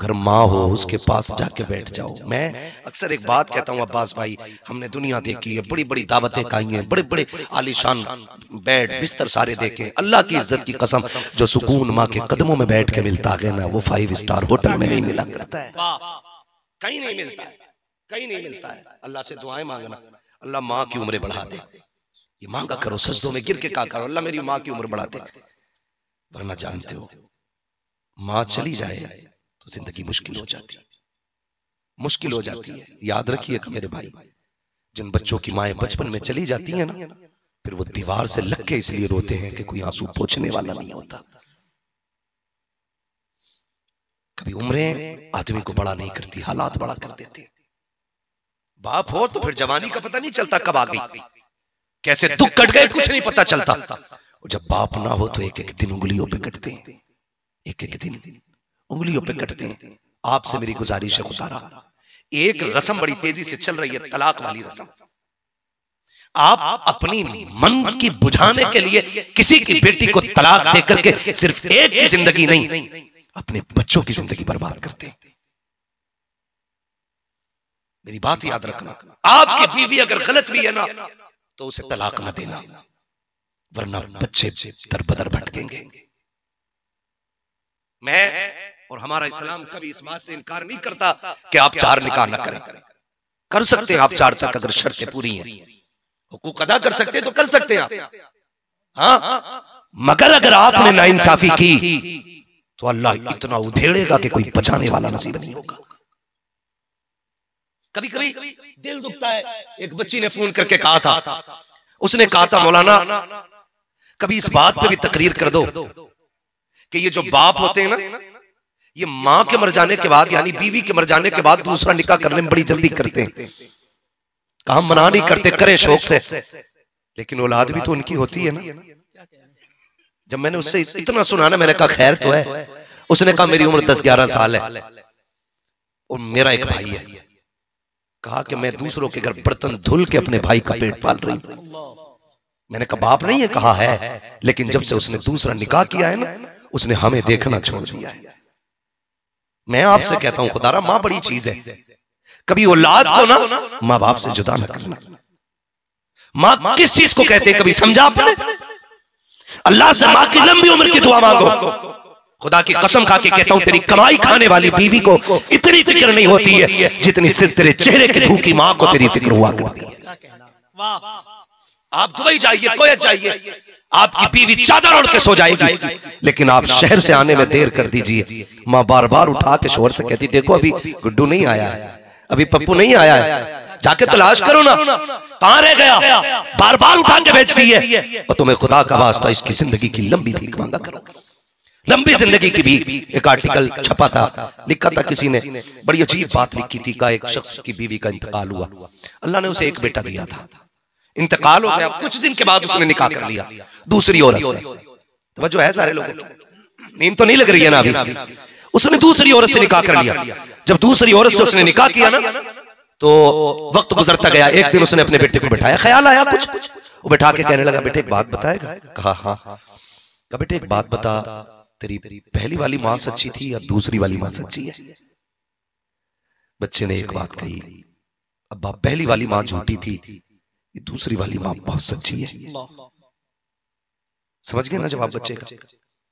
घर माँ हो उसके पास जाके बैठ जाओ। मैं अक्सर एक बात कहता हूँ अब्बास भाई, हमने दुनिया देखी है, बड़ी बड़ी दावतें खाई हैं, बड़े बड़े आलीशान बेड बिस्तर सारे देखे। अल्लाह की इज्जत की कसम, जो सुकून माँ के कदमों में बैठ के मिलता है ना, वो 5 स्टार होटल में नहीं मिला करता है, कहीं नहीं मिलता है, कहीं नहीं मिलता है। अल्लाह से दुआएं मांगना, अल्लाह माँ की उम्र बढ़ा दे, ये मांगा करो, सजदों में गिर के कहा करो अल्लाह मेरी माँ की उम्र बढ़ा दे। वरना जानते हो माँ चली जाए तो जिंदगी मुश्किल हो जाती है, मुश्किल हो जाती है। याद रखिएगा मेरे भाई, जिन बच्चों की माएं बचपन में चली जाती हैं ना, फिर वो दीवार से लग के इसलिए रोते हैं कि कोई आंसू पोंछने वाला नहीं होता। कभी उम्रें आदमी को बड़ा नहीं करती, हालात बड़ा कर देते। बाप हो तो फिर जवानी का पता नहीं चलता कब आ गई, कैसे दुख कट गए कुछ नहीं पता चलता। और जब बाप ना हो तो एक एक दिन उंगलियों पे कटते हैं, एक एक दिन उंगलियों पे कटते हैं। आपसे मेरी गुजारिश है खुदारा, एक रस्म बड़ी तेजी से चल रही है, तलाक वाली रस्म। आप अपनी मन की बुझाने के लिए किसी की बेटी को तलाक देकर के सिर्फ एक की जिंदगी नहीं, अपने बच्चों की जिंदगी बर्बाद करते हैं। मेरी बात याद रखना, आपकी बीवी अगर गलत भी है ना तो उसे तलाक न देना, वरना बच्चे दर-बदर भटकेंगे। मैं और हमारा इस्लाम कभी इस बात से इनकार नहीं करता कि आप 4 निकाह न करें। कर सकते हैं आप 4 तक, अगर शर्तें पूरी हैं, हुकूक अदा कर सकते हैं तो कर सकते हैं आप। हाँ, मगर अगर आपने नाइंसाफी की तो अल्लाह इतना उधेड़ेगा कि कोई बचाने वाला नसीब नहीं होगा। कभी कभी दिल दुखता है। एक बच्ची ने फोन करके कहा था, उसने कहा था मौलाना कभी इस बात पे भी तकरीर कर दो कि ये जो बाप होते हैं ना, ये मां के मर जाने के बाद, यानी बीवी के मर जाने के बाद दूसरा निकाह करने में बड़ी जल्दी करते हैं। काम मना नहीं करते, करे शौक से, लेकिन औलाद भी तो उनकी होती है ना। जब मैंने उससे इतना सुना ना, मैंने कहा खैर तो है। उसने कहा मेरी उम्र 10-11 साल है और मेरा एक भाई है। कहा कि मैं दूसरों के घर बर्तन धुल के अपने भाई का पेट पाल रही हूं। मैंने कहा बाप नहीं है? कहा है, लेकिन जब से उसने दूसरा निकाह किया है ना, उसने हमें देखना छोड़ दिया है। मैं आपसे कहता हूं खुदारा, मां बड़ी चीज है। कभी औलाद को ना मां बाप से जुदा न करना। मां किस चीज को कहते हैं, कभी समझा आपने? अल्लाह से मां की लंबी उम्र की दुआ मांगो। खुदा की कसम खा के कहता हूं, तेरी कमाई खाने वाली बीवी को इतनी फिक्र नहीं होती है जितनी सिर्फ तेरे चेहरे की भूखी मां को तेरी फिक्र हुआ करती है। आप दुबई जाइए, कोयत जाइए, आपकी बीवी चादर ओढ़ के सो जाएगी, लेकिन आप शहर से आने में देर कर दीजिए, मां बार बार उठा के शोर से कहती देखो अभी गुड्डू नहीं आया है, अभी पप्पू नहीं आया है, जाके तलाश करो ना, कहां रह गया। बार बार उठा के भेजती है। और तुम्हें खुदा का वास्ता इसकी जिंदगी की लंबी भीख मांगा करो। लंबी जिंदगी की भी एक आर्टिकल छपा था, लिखा था किसी ने, बड़ी अजीब बात लिखी थी। का एक शख्स की बीवी का इंतकाल हुआ, अल्लाह ने उसे एक बेटा दिया था, इंतकाल हो गया, कुछ दिन के बाद उसने निकाह कर लिया दूसरी औरत से। तो जो है सारे लोगों को नींद तो नहीं लग रही है ना अभी। उसने दूसरी औरत से निकाह कर लिया। जब दूसरी औरत से उसने निकाह किया ना, तो वक्त गुजरता गया। एक दिन उसने अपने बेटे को बिठाया, ख्याल आया कुछ, वो बैठा के कहने लगा बेटे एक बात बताएगा? कहा हाँ। कहा बेटे एक बात बता, तेरी पहली वाली मां सच्ची थी या दूसरी वाली मां सच्ची है? बच्चे ने एक बात कही, अब्बा पहली वाली मां झूठी थी, ये दूसरी वाली मां बहुत सच्ची है। समझ गए ना जवाब बच्चे का?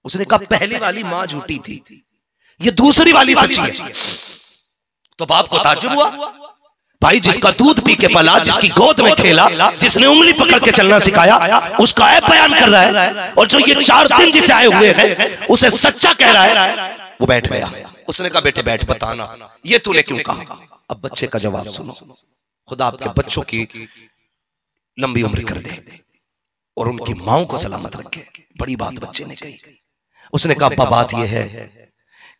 उसने कहा पहली वाली मां झूठी थी, ये दूसरी वाली सच्ची है। तो बाप को ताज्जुब हुआ, भाई जिसका दूध पी के पला, जिसकी गोद में खेला, जिसने उंगली पकड़ के चलना सिखाया, उसका ऐप बयान कर रहा है, और जो ये 4 दिन जिसे आए हुए हैं उसे सच्चा कह रहा है। वो बैठ गया। उसने कहा बेटे बैठ, बताना ये तूने क्यों कहा? अब बच्चे का जवाब सुनो। खुदा आपके बच्चों की लंबी उम्र कर दे और उनकी माओं को सलामत रखे। बड़ी बात बच्चे ने कही। उसने कहा अब्बा बात यह है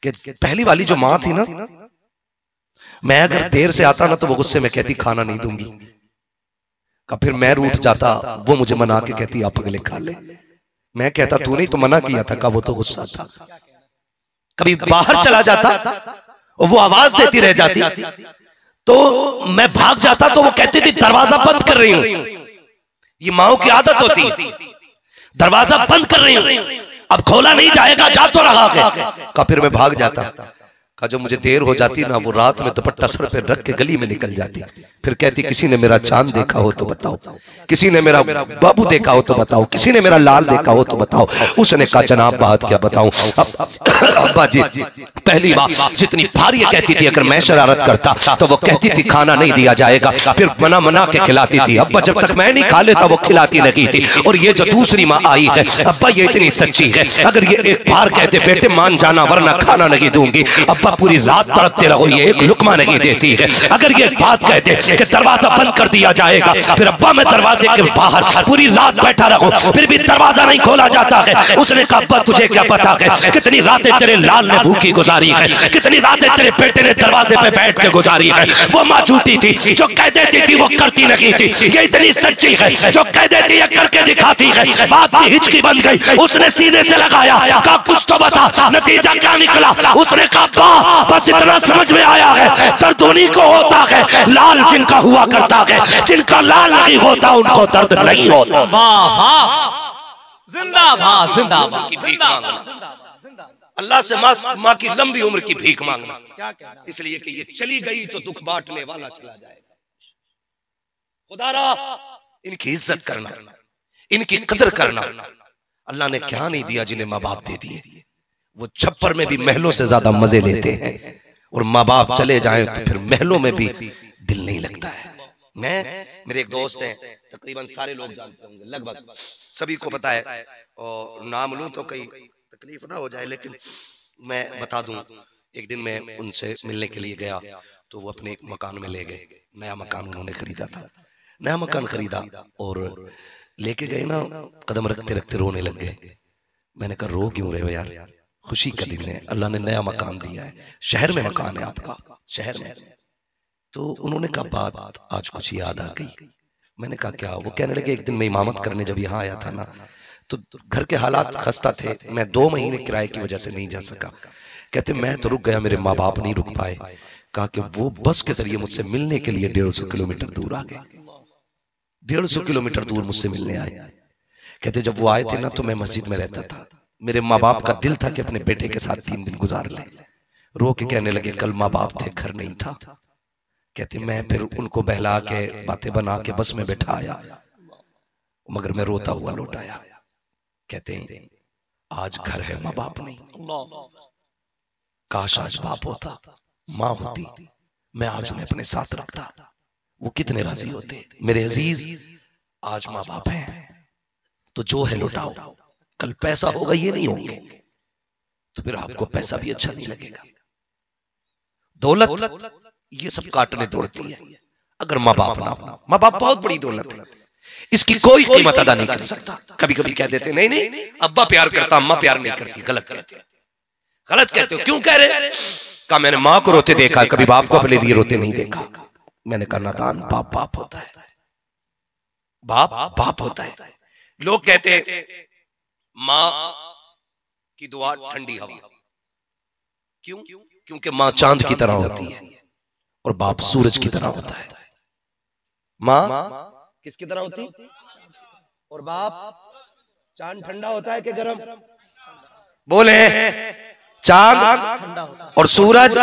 कि पहली वाली जो मां थी ना, मैं अगर देर से आता ना तो वो गुस्से में कहती खाना नहीं दूंगी, का फिर मैं रूठ जाता, वो मुझे मना के कहती आप अगले खा ले। मैं कहता तू नहीं तो मना किया था, का वो तो गुस्सा था। कभी बाहर चला जाता और वो आवाज देती रह जाती, तो मैं भाग जाता, तो वो कहती थी दरवाजा बंद कर रही हूं। ये माओ की आदत होती, दरवाजा बंद कर रही हूं, अब खोला नहीं जाएगा, जा तो रहा है। का फिर मैं भाग जाता। का जो मुझे देर हो जाती ना, वो रात में दुपट्टा सर पे रख के गली में निकल जाती, फिर कहती किसी ने मेरा चांद देखा हो तो बताओ, किसी ने मेरा बाबू देखा हो तो बताओ, किसी ने मेरा लाल देखा हो तो बताओ। उसने कहा जनाब बात क्या बताऊं अब्बा जी, पहली बार जितनी भारी कहती थी अगर मैं शरारत करता तो वो कहती थी खाना नहीं दिया जाएगा, फिर मना के खिलाती थी। अब्बा जब तक मैं नहीं खा लेता वो खिलाती नहीं थी। और ये जो दूसरी माँ आई है अब्बा, ये इतनी सच्ची है, अगर ये एक बार कहते बेटे मान जाना वरना खाना नहीं दूंगी, अब्बा पूरी रात तड़पते रहो, ये एक लुकमा नहीं देती है। अगर ये बात कहते कि दरवाजा बंद कर दिया जाएगा, फिर अब्बा मैं दरवाजे के बाहर पूरी रात बैठा रहूं, फिर भी दरवाजा नहीं खोला जाता है। उसने कहा अब्बा तुझे क्या पता है कितनी रातें तेरे लाल ने भूखी गुजारी है, कितनी रातें तेरे बेटे ने दरवाजे पे बैठ के गुजारी है। वो माँ झूठी थी, जो कह देती थी वो करती नहीं थी, ये इतनी सच्ची है, जो कह देती है करके दिखाती है। बात की हिचकी बन गई, उसने सीने से लगाया, कहा कुछ तो बता, नतीजा क्या निकला? उसने कहा बस इतना समझ में आया है, दर्द उन्हीं को होता है लाल जिनका हुआ करता है, जिनका लाल नहीं होता उनको दर्द नहीं होता। वाह वाह, जिंदाबाद जिंदाबाद जिंदाबाद। अल्लाह से माँ की लंबी उम्र की भीख मांगना, इसलिए कि ये चली गई तो दुख बांटने वाला चला जाएगा। खुदारा इनकी इज्जत करना, इनकी कदर करना। अल्लाह ने क्या नहीं दिया जिन्हें माँ बाप दे दिए। वो छप्पर में भी महलों से ज्यादा मजे लेते हैं, और माँ बाप चले जाएं तो फिर महलों में भी दिल नहीं लगता है। मेरे एक दोस्त हैं, तकरीबन सारे लोग जानते होंगे, लगभग सभी को पता है, और नाम लूं तो कहीं तकलीफ ना हो जाए, लेकिन मैं बता दूं। एक दिन मैं उनसे मिलने के लिए गया तो वो अपने एक मकान में ले गए। नया मकान उन्होंने खरीदा था, नया मकान खरीदा और लेके गए ना, कदम रखते रखते रोने लग गए। मैंने कहा रो क्यों रहे हो यार, खुशी का दिन है, अल्लाह ने नया मकान दिया है, शहर में मकान है आपका, शहर में। तो उन्होंने कहा बात आज कुछ याद आ गई। मैंने कहा क्या? वो कहने लगे एक दिन मैं इमामत करने जब यहाँ आया था ना, तो घर के हालात खस्ता थे, मैं 2 महीने किराए की वजह से नहीं जा सका। कहते मैं तो रुक गया, मेरे माँ बाप नहीं रुक पाए। कहा कि वो बस के जरिए मुझसे मिलने के लिए 150 किलोमीटर दूर आ गए, 150 किलोमीटर दूर मुझसे मिलने आए। कहते जब वो आए थे ना तो मैं मस्जिद में रहता था, मेरे माँ बाप का दिल था कि अपने बेटे के साथ 3 दिन गुजार ले। रो के कहने लगे कल माँ बाप थे, घर नहीं था। कहते मैं फिर उनको बहला के बातें बना के बस में बैठाया, मगर मैं रोता हुआ लौट आया। कहते हैं आज घर है, माँ बाप नहीं। काश आज बाप होता, माँ होती, मैं आज उन्हें अपने साथ रखता, वो कितने राजी होते। मेरे अजीज आज माँ बाप हैं तो जो है लौटाओ, कल पैसा होगा ये नहीं होंगे तो फिर आपको पैसा भी अच्छा नहीं लगेगा। दौलत ये सब काटने दौड़ती है, अगर माँ बाप ना हो। माँ बाप बहुत बड़ी दौलत है, इसकी कोई कीमत अदा नहीं कर सकता। कभी कभी कह देते नहीं नहीं अब्बा प्यार करता, अम्मा प्यार नहीं करती। गलत कहते, गलत कहते हो। क्यों कह रहे? कहा मैंने माँ को रोते देखा, कभी बाप को अपने लिए रोते नहीं देखा। मैंने कहा नादान, बाप बाप होता है, बाप बाप होता है। लोग कहते हैं माँ की दुआ ठंडी हवा, क्यों? क्योंकि माँ चांद की तरह होती है और बाप सूरज की तरह होता है। माँ किसकी तरह होती और बाप? चांद ठंडा होता है कि गर्म? बोले चांद और सूरज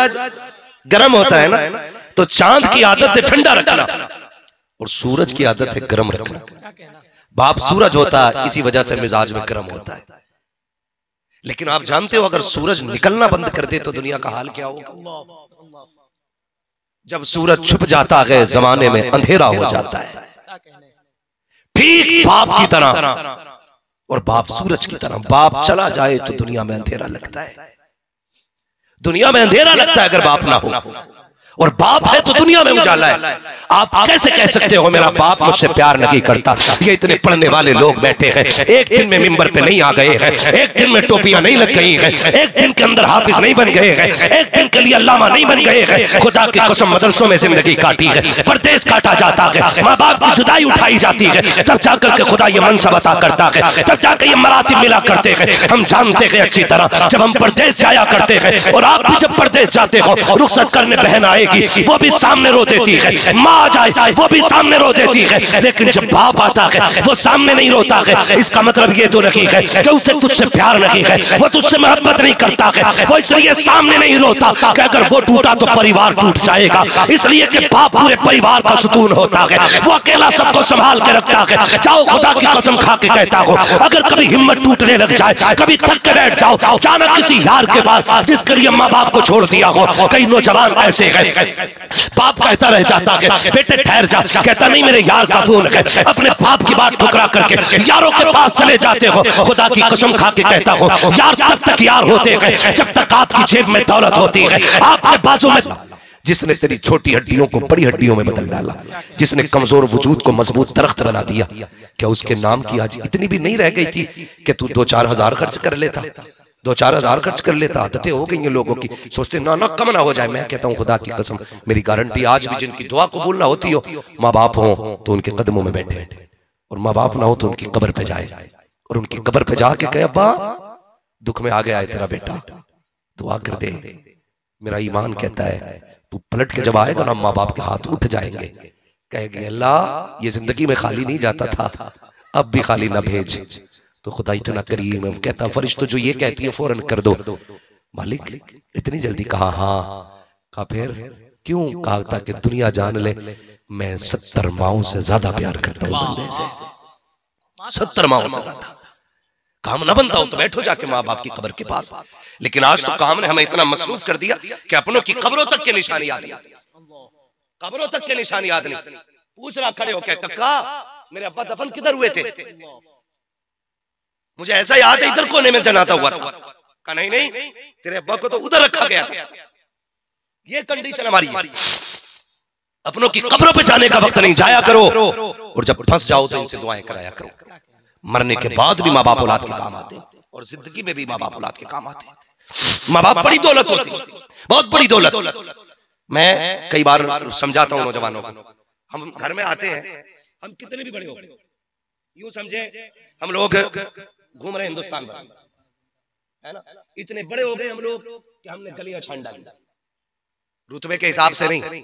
गर्म होता है ना, तो चांद की आदत है ठंडा रखना और सूरज की आदत है गर्म रखना। बाप सूरज होता है, इसी वजह से मिजाज में गर्म होता है। लेकिन आप जानते हो अगर सूरज निकलना बंद कर दे तो दुनिया का हाल क्या होगा? जब सूरज छुप जाता है जमाने में अंधेरा हो जाता है, ठीक बाप की तरह। और बाप सूरज की तरह, बाप चला जाए तो दुनिया में अंधेरा लगता है, दुनिया में अंधेरा लगता है अगर बाप ना हो। और बाप है तो दुनिया में उजाला है। आप कैसे कह सकते हो मेरा बाप मुझसे प्यार नहीं करता? ये इतने पढ़ने वाले लोग बैठे हैं, एक दिन में मिंबर पे नहीं आ गए हैं, एक दिन में टोपियां नहीं लग गई हैं, एक दिन के अंदर हाफिज नहीं बन गए हैं, एक दिन के लिए अल्लामा नहीं बन गए हैं। खुदा की कसम मदरसों में जिंदगी काटी है, परदेश काटा जाता है, माँ बाप की जुदाई उठाई जाती है, तब जाकर के खुदा ये मनसब अता करता है, तब जाकर ये मरातिब मिला करते हैं। हम जानते हैं अच्छी तरह जब हम परदेश जाया करते हैं, और आप भी जब परदेश जाते हो, रुखसत करने बहन आएगी वो भी सामने रो देती है, माँ आ जाए वो भी सामने रो देती है, लेकिन जब बाप आता है वो सामने नहीं रोता है। इसका मतलब ये तो नहीं है कि उसे तुझसे प्यार नहीं है, वो तुझसे मोहब्बत नहीं करता है, वो इसलिए सामने नहीं रोता कि अगर वो टूटा तो परिवार टूट जाएगा, इसलिए कि बाप पूरे परिवार का सुकून होता है, वो अकेला सबको संभाल के रखता है। जाओ खुदा की कसम खा के कहता हूँ, अगर कभी हिम्मत टूटने लग जाए, कभी थक के बैठ जाओ अचानक किसी यार के पास जिसके लिए माँ बाप को छोड़ दिया हो। कई नौजवान ऐसे हैं, बाप कहता रह जाता है बेटे ठहर जा, कहता नहीं मेरे यार का फोन है, अपने बाप की बात ठुकरा करके यारों के पास चले जाते हो। खुदा की कसम खा के कहता हूँ यार तब तक यार होते हैं जब तक आपकी जेब में दौलत होती है, आपके बाजू में। जिसने तेरी छोटी हड्डियों को बड़ी हड्डियों में बदल डाला, जिसने कमजोर वजूद को मजबूत दरख्त बना दिया, क्या उसके नाम की आज इतनी भी नहीं रह गई थी कि तू 2-4 हजार खर्च कर लेता? 2-4 हजार खर्च कर लेता। आदतें हो गई हैं लोगों की, सोचते ना कम ना हो जाए। मैं कहता हूँ खुदा की कसम मेरी गारंटी, आज भी जिनकी दुआ कबूल ना होती हो, माँ बाप हो तो उनके कदमों में बैठे, और माँ बाप ना हो तो उनकी कब्र पे जाए, और उनकी कब्र पे जाके कहे अब्बा दुख में आ गया है तेरा बेटा, दुआ कर दे, मेरा ईमान कहता है तू पलट के जब आएगा ना माँ बाप के हाथ उठ जाएंगे, कहेंगे अल्लाह ये जिंदगी में खाली नहीं जाता था, अब भी खाली ना भेज। तो खुदा इतना करीम है, कहता फरिश्तों जो ये कहती है फौरन कर दो। मालिक इतनी जल्दी कहा? हाँ। कहा फिर क्यों? कहा ताकि दुनिया जान ले मैं 70 माओं से ज्यादा प्यार करता हूं बंदे से, 70 माओं से ज्यादा। काम ना बनता हो तो बैठो जाके माँ बाप की कब्र के पास, लेकिन आज तो काम ने हमें इतना मसरूफ कर दिया कि अपनों की कब्रों तक के निशानी याद नहीं, कब्रों तक के निशानी याद नहीं। पूछ रहा खड़े हो क्या, कक्का मेरे अब्बा दफन किधर हुए थे? मुझे ऐसा याद है इधर कोने में जनाजा हुआ था। कहा नहीं नहीं, तेरे अब्बा को तो उधर रखा गया था। ये कंडीशन हमारी है। अपनों की कब्रों पे जाने का वक्त नहीं, जाया करो, और जब फंस जाओ तो इनसे दुआएं कराया करो। मरने के बाद भी माँ बाप औलाद के काम आते हैं, और जिंदगी में भी माँ बाप औलाद के काम आते हैं। माँ बाप बड़ी दौलत होती है, बहुत बड़ी दौलत। मैं कई बार समझाता हूँ नौजवानों को, हम घर में आते हैं, हम कितने भी बड़े हो, यूं समझे हम लोग घूम रहे हिंदुस्तान भर, है ना, इतने बड़े हो गए हम लोग कि हमने गलियां छान डाली। रुतबे के हिसाब से नहीं,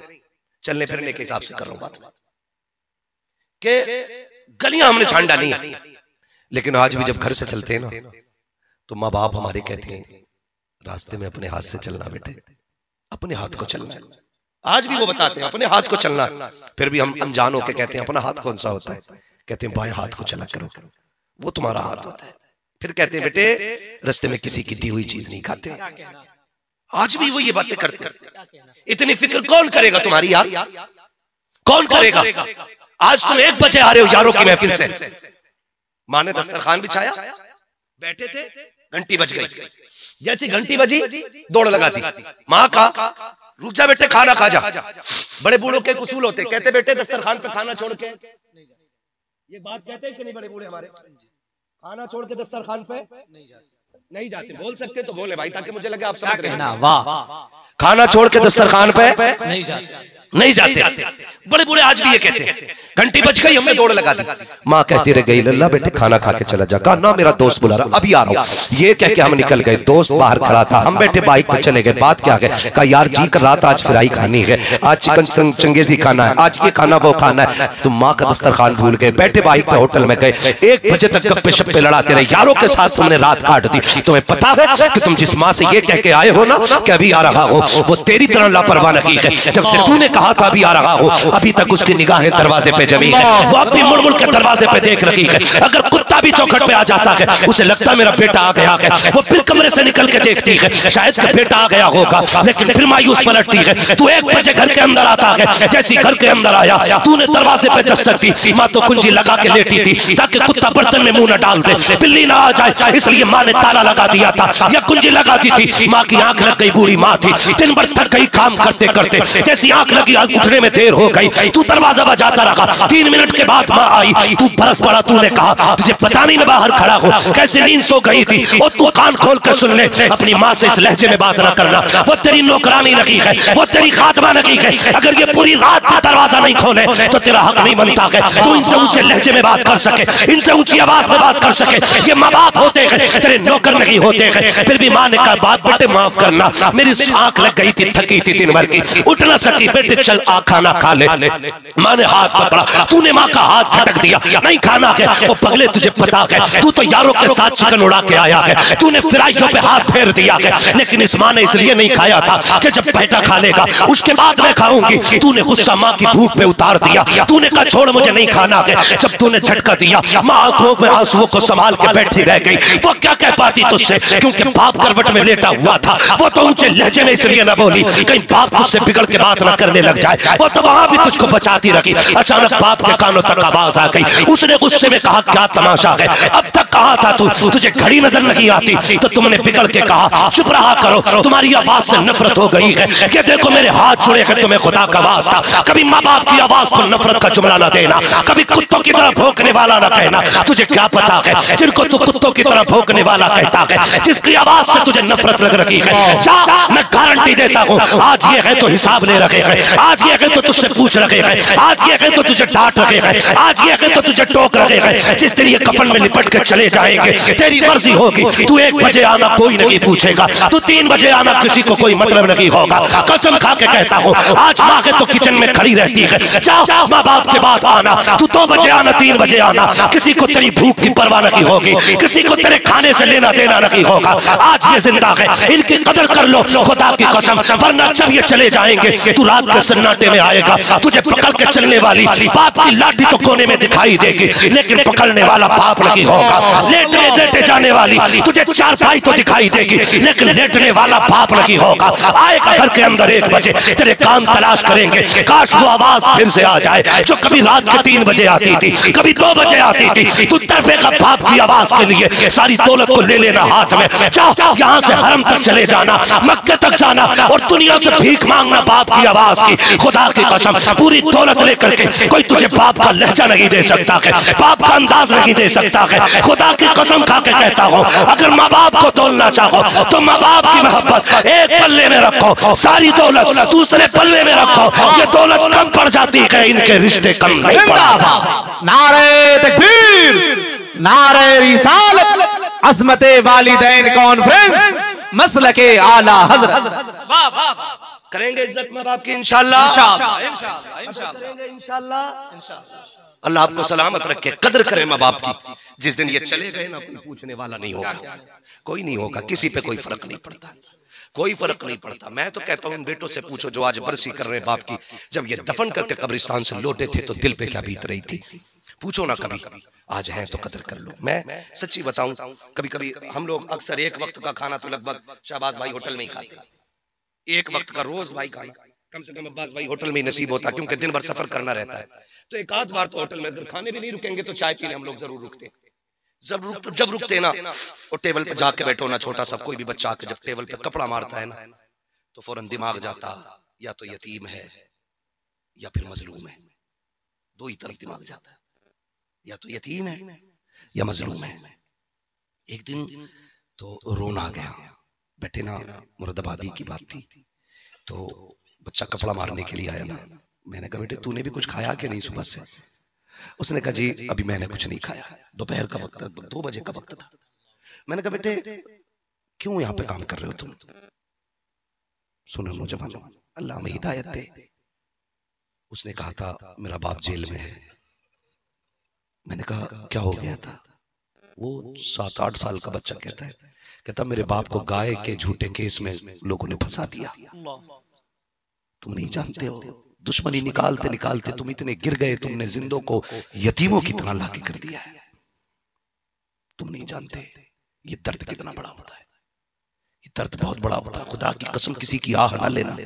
चलने फिरने के हिसाब से कर रहा हूं बात, कि गलियां हमने छान डाली हैं। लेकिन आज भी जब घर से चलते हैं ना तो माँ बाप हमारे कहते हैं रास्ते में अपने हाथ से चलना बेटे, अपने हाथ को चलना है। आज भी वो बताते हैं अपने हाथ को चलना, फिर भी हम अनजान होके कहते हैं अपना हाथ कौन सा होता है? कहते हैं बाएं हाथ को चला करो, वो तुम्हारा हाथ होता है। फिर कहते हैं बेटे रास्ते में किसी की दी हुई चीज नहीं खाते। आज भी वो ये बातें करते हैं। इतनी फिक्र कौन करेगा तुम्हारी यार, कौन करेगा? आज तुम 1 बजे आ रहे हो यारों की महफिल से, माँ ने दस्तरखान बिछाया, बैठे थे, घंटी बज गई। जैसी घंटी बजी दौड़ लगा दी, माँ का रुक जा बेटे खाना खा जा। बड़े बूढ़ों के उसूल होते, कहते बेटे दस्तरखान पे खाना छोड़ के, ये बात कहते हैं कि नहीं बड़े बूढ़े हमारे, खाना छोड़ के दस्तरखान पे नहीं जाते। बोल सकते तो बोले भाई, ताकि मुझे लगे आप समझ रहे हैं। वाह, खाना छोड़ के दस्तरखान पे नहीं जाते। बड़े बूढ़े आज भी ये कहते हैं। घंटी बज गई, हमने दौड़ लगा दी, माँ कहती रह गई लल्ला बेटे खाना खा के चला जा। कहा ना मेरा दोस्त बुला रहा, अभी आ रहा हूँ। ये कह के हम निकल गए, दोस्त बाहर खड़ा था, हम बैठे बाइक पे चले गए। बात क्या है? कहा यार जी कर रहा था आज फ्राई खानी है, आज चिकन चंगेजी खाना है, आज ये खाना वो खाना है। तुम माँ का दस्तरखान भूल गए, बैठे बाइक पे होटल में गए, 1 बजे तक गप्पे शप्पे लड़ाते रहे, यारों के साथ तुमने रात काट दी। तुम्हें पता है कि तुम जिस माँ से ये कह के आए हो ना कि अभी आ रहा हो, वो तेरी तरह लापरवाह नहीं है। जब से तूने कहा था अभी आ रहा हो, अभी तक उसकी निगाहें दरवाजे पे जमी है, वो अब भी मुड़ मुड़ के दरवाजे पे देख रही है। अगर कुत्ता भी चौखट पे आ जाता है, उसे लगता मेरा बेटा आ गया है, वो फिर कमरे से निकल के देखती है, शायद कि बेटा आ गया होगा, लेकिन फिर मायूस पलटती है। तू 1 बजे घर के अंदर आता है, जैसी घर के अंदर आया तूने दरवाजे पे दस्तक दी, माँ तो कुंजी लगा के लेटी थी ताकि कुत्ता बर्तन में मुंह न डाल दे, बिल्ली ना आ जाए, इसलिए माँ ने ताला लगा दिया था या कुंजी लगा दी थी। माँ की आंख लग गई, बूढ़ी माँ थी, दिन भर थक गई काम करते करते, जैसी आंख लगी उठने में देर हो गई, तू दरवाजा बजाता रहा। 3 मिनट के बाद माँ आई, तू बरस पड़ा, तूने कहा तुझे पता नहीं मैं बाहर खड़ा हूँ, कैसे नींद सो गई थी। और तू कान खोल कर सुन ले, अपनी माँ से इस लहजे में बात न करना, वो तेरी नौकरानी नहीं है, वो तेरी खातमा नहीं है। अगर ये पूरी रात में दरवाजा नहीं खोले तो तेरा हक नहीं बनता है तू इनसे ऊंचे लहजे में बात कर सके, इनसे ऊंची आवाज में बात कर सके। ये माँ बाप होते हैं, तेरे नौकर नहीं होते हैं। फिर भी माँ ने कहा बाप बेटे माफ करना, मेरी आंख लग गई थी, थकी थी दिन भर की, उठ ना सकी, बेटे चल आ खाना खा ले। माँ ने हाथ पकड़ा, तूने माँ का हाथ झटक दिया, नहीं खाना है। वो पगले तुझे पता है, तू तो यारों के साथ चिकन उड़ा के आया है, तूने फिराइयों पे हाथ फेर दिया है। लेकिन इस माँ ने इसलिए नहीं खाया था कि जब बेटा खा लेगा उसके बाद मैं खाऊंगी। तूने गुस्सा माँ की भूख पे उतार दिया, तूने कहा छोड़ मुझे नहीं खाना है। जब तूने झटका दिया, माँ आंखों में आंसुओं को संभाल के बैठी रह गई। वो क्या कह पाती तुझसे, क्योंकि बाप करवट में लेटा हुआ था। वो तो ऊंचे लहजे में इसलिए ना बोली कहीं बाप तुझसे बिगड़ के बात ना करने लग जाए, वो तो वहां भी तुझको बचाती रखी। अचानक बाप के कानों तक आवाज आ गई, उसने गुस्से में कहा क्या तमाशा है, अब तक कहा था तू, तुझे घड़ी नजर नहीं आती, तो तुमने बिगड़ के कहा चुप रहा करो, तुम्हारी आवाज से नफरत हो गई है। ये देखो मेरे हाथ जुड़े हैं, तुम्हें खुदा का वास्ता कभी माँ बाप की आवाज को नफरत का जुमला ना देना, कभी कुत्तों की तरह भौंकने वाला ना कहना। तुझे क्या पता है जिनको तू कुत्तों की तरह भौंकने वाला कहता है, जिसकी आवाज से तुझे नफरत लग रही है, जा मैं गारंटी देता हूँ आज ये है तो हिसाब ले रखे हैं, आज ये है तो तुझसे पूछ रखे हैं, आज ये है तो तुझे डांट रखे हैं, आज ये है तो तुझे टोक रखे हैं। जिस दिन ये कफन में लिपट के चले जाएंगे तेरी मर्जी होगी, तू 1 बजे आना कोई नहीं पूछेगा, तू 3 बजे आना किसी को कोई मतलब नहीं होगा। कसम खा के कहता हूँ आज माँ के तो किचन में खड़ी रहती है, जाओ माँ बाप के बाद आना, तू 2 बजे आना 3 बजे आना, किसी को तेरी भूख की परवाह नहीं होगी, किसी को तेरे खाने से लेना देना नहीं होगा। आज ये जिंदा है, इनकी कदर कर लो खुदा की कसम, वरना जब ये चले जाएंगे तू रात के सन्नाटे में आएगा, तुझे पकड़ के चलने वाली बाप की लाठी तो कोने में दिखाई देगी लेकिन पकड़ने वाला बाप नहीं होगा। लेटे लेटे जाने वाली तुझे चारपाई तो दिखाई देगी लेकिन लेटने वाला बाप नहीं होगा। आएगा घर के अंदर 1 बजे, तेरे कान तलाश करेंगे, काश वो आवाज फिर से आ जाए जो कभी रात के 3 बजे आती थी, कभी 2 बजे आती थी। तू तड़पेगा बाप की आवाज के लिए, सारी दौलत को ले लेना हाथ में, जाओ यहाँ से हरम तक चले जाना, मक्के तक जाना और दुनिया से भीख मांगना बाप की आवाज की। खुदा की कसम पूरी दौलत लेकर के कोई तुझे बाप का लहजा नहीं दे सकता है, बाप का अंदाज नहीं दे सकता है। खुदा की कसम खा के कहता हूँ अगर माँ बाप को तोलना चाहो तो माँ बाप की मोहब्बत एक पल्ले में रखो, सारी दौलत दूसरे पल्ले में रखो, ये दौलत कम पड़ जाती है, इनके रिश्ते कम नहीं पड़ते। नारे तकबीर, नारे रिसालत, अज़मते वालिदैन कॉन्फ्रेंस, मसलके आला हज़रत। वाह वाह, करेंगे इज्जत माँ बाप की इंशाअल्लाह, करेंगे इंशाअल्लाह। अल्लाह आपको सलामत रखे, कदर करें माँ बाप की। जिस दिन ये चले गए ना कोई पूछने वाला नहीं होगा, कोई नहीं होगा, किसी पे कोई फर्क नहीं पड़ता, कोई फर्क नहीं पड़ता। मैं तो कहता हूँ इन बेटों से पूछो जो आज बरसी कर रहे बाप की, जब ये दफन करके कब्रिस्तान से लौटे थे तो दिल पे क्या बीत रही थी, पूछो ना कभी। आज है तो कदर कर लो। मैं सच्ची बताऊं, कभी कभी हम लोग अक्सर 1 वक्त का खाना तो लगभग शहबाज भाई होटल में ही खाते, 1 वक्त का रोज भाई खाना कम से कम अब्बास भाई होटल में ही नसीब होता, क्योंकि दिन भर सफर करना रहता है। तो 1 आध बार तो होटल में अगर खाने भी नहीं रुकेंगे तो चाय पीने हम लोग जरूर रुकते हैं। जब रुकते ना और टेबल पे जाके बैठो ना, छोटा सा कोई भी बच्चा आके जब टेबल पे कपड़ा मारता है ना तो फौरन दिमाग जाता या तो यतीम है या फिर मजलूम है, 2 ही तरफ दिमाग जाता है, या तो यतीम है या मजलूम है। एक दिन तो रोना आ गया, बैठे ना मुरादाबादी की बात थी, तो बच्चा कपड़ा मारने के लिए आया ना, मैंने कहा बेटे तूने भी कुछ खाया कि नहीं सुबह से? उसने कहा जी अभी मैंने कुछ नहीं खाया, दोपहर का वक्त, 2 बजे का वक्त था। मैंने कहा बेटे क्यों यहाँ पे काम कर रहे हो तुम? सुनो नौजवानों, अल्लाह में हिदायत दे। उसने कहा था मेरा बाप जेल में है। मैंने कहा क्या हो गया था? वो 7-8 साल का बच्चा कहता मेरे बाप को गाय के झूठे केस में लोगों ने फंसा दिया। तुम नहीं जानते हो, दुश्मनी निकालते निकालते तुम इतने गिर गए, तुमने जिंदों को यतीमों की तरह लाके कर दिया है। तुम नहीं जानते ये दर्द कितना बड़ा होता है, ये दर्द बहुत बड़ा होता है। खुदा की कसम किसी की आह ना लेना,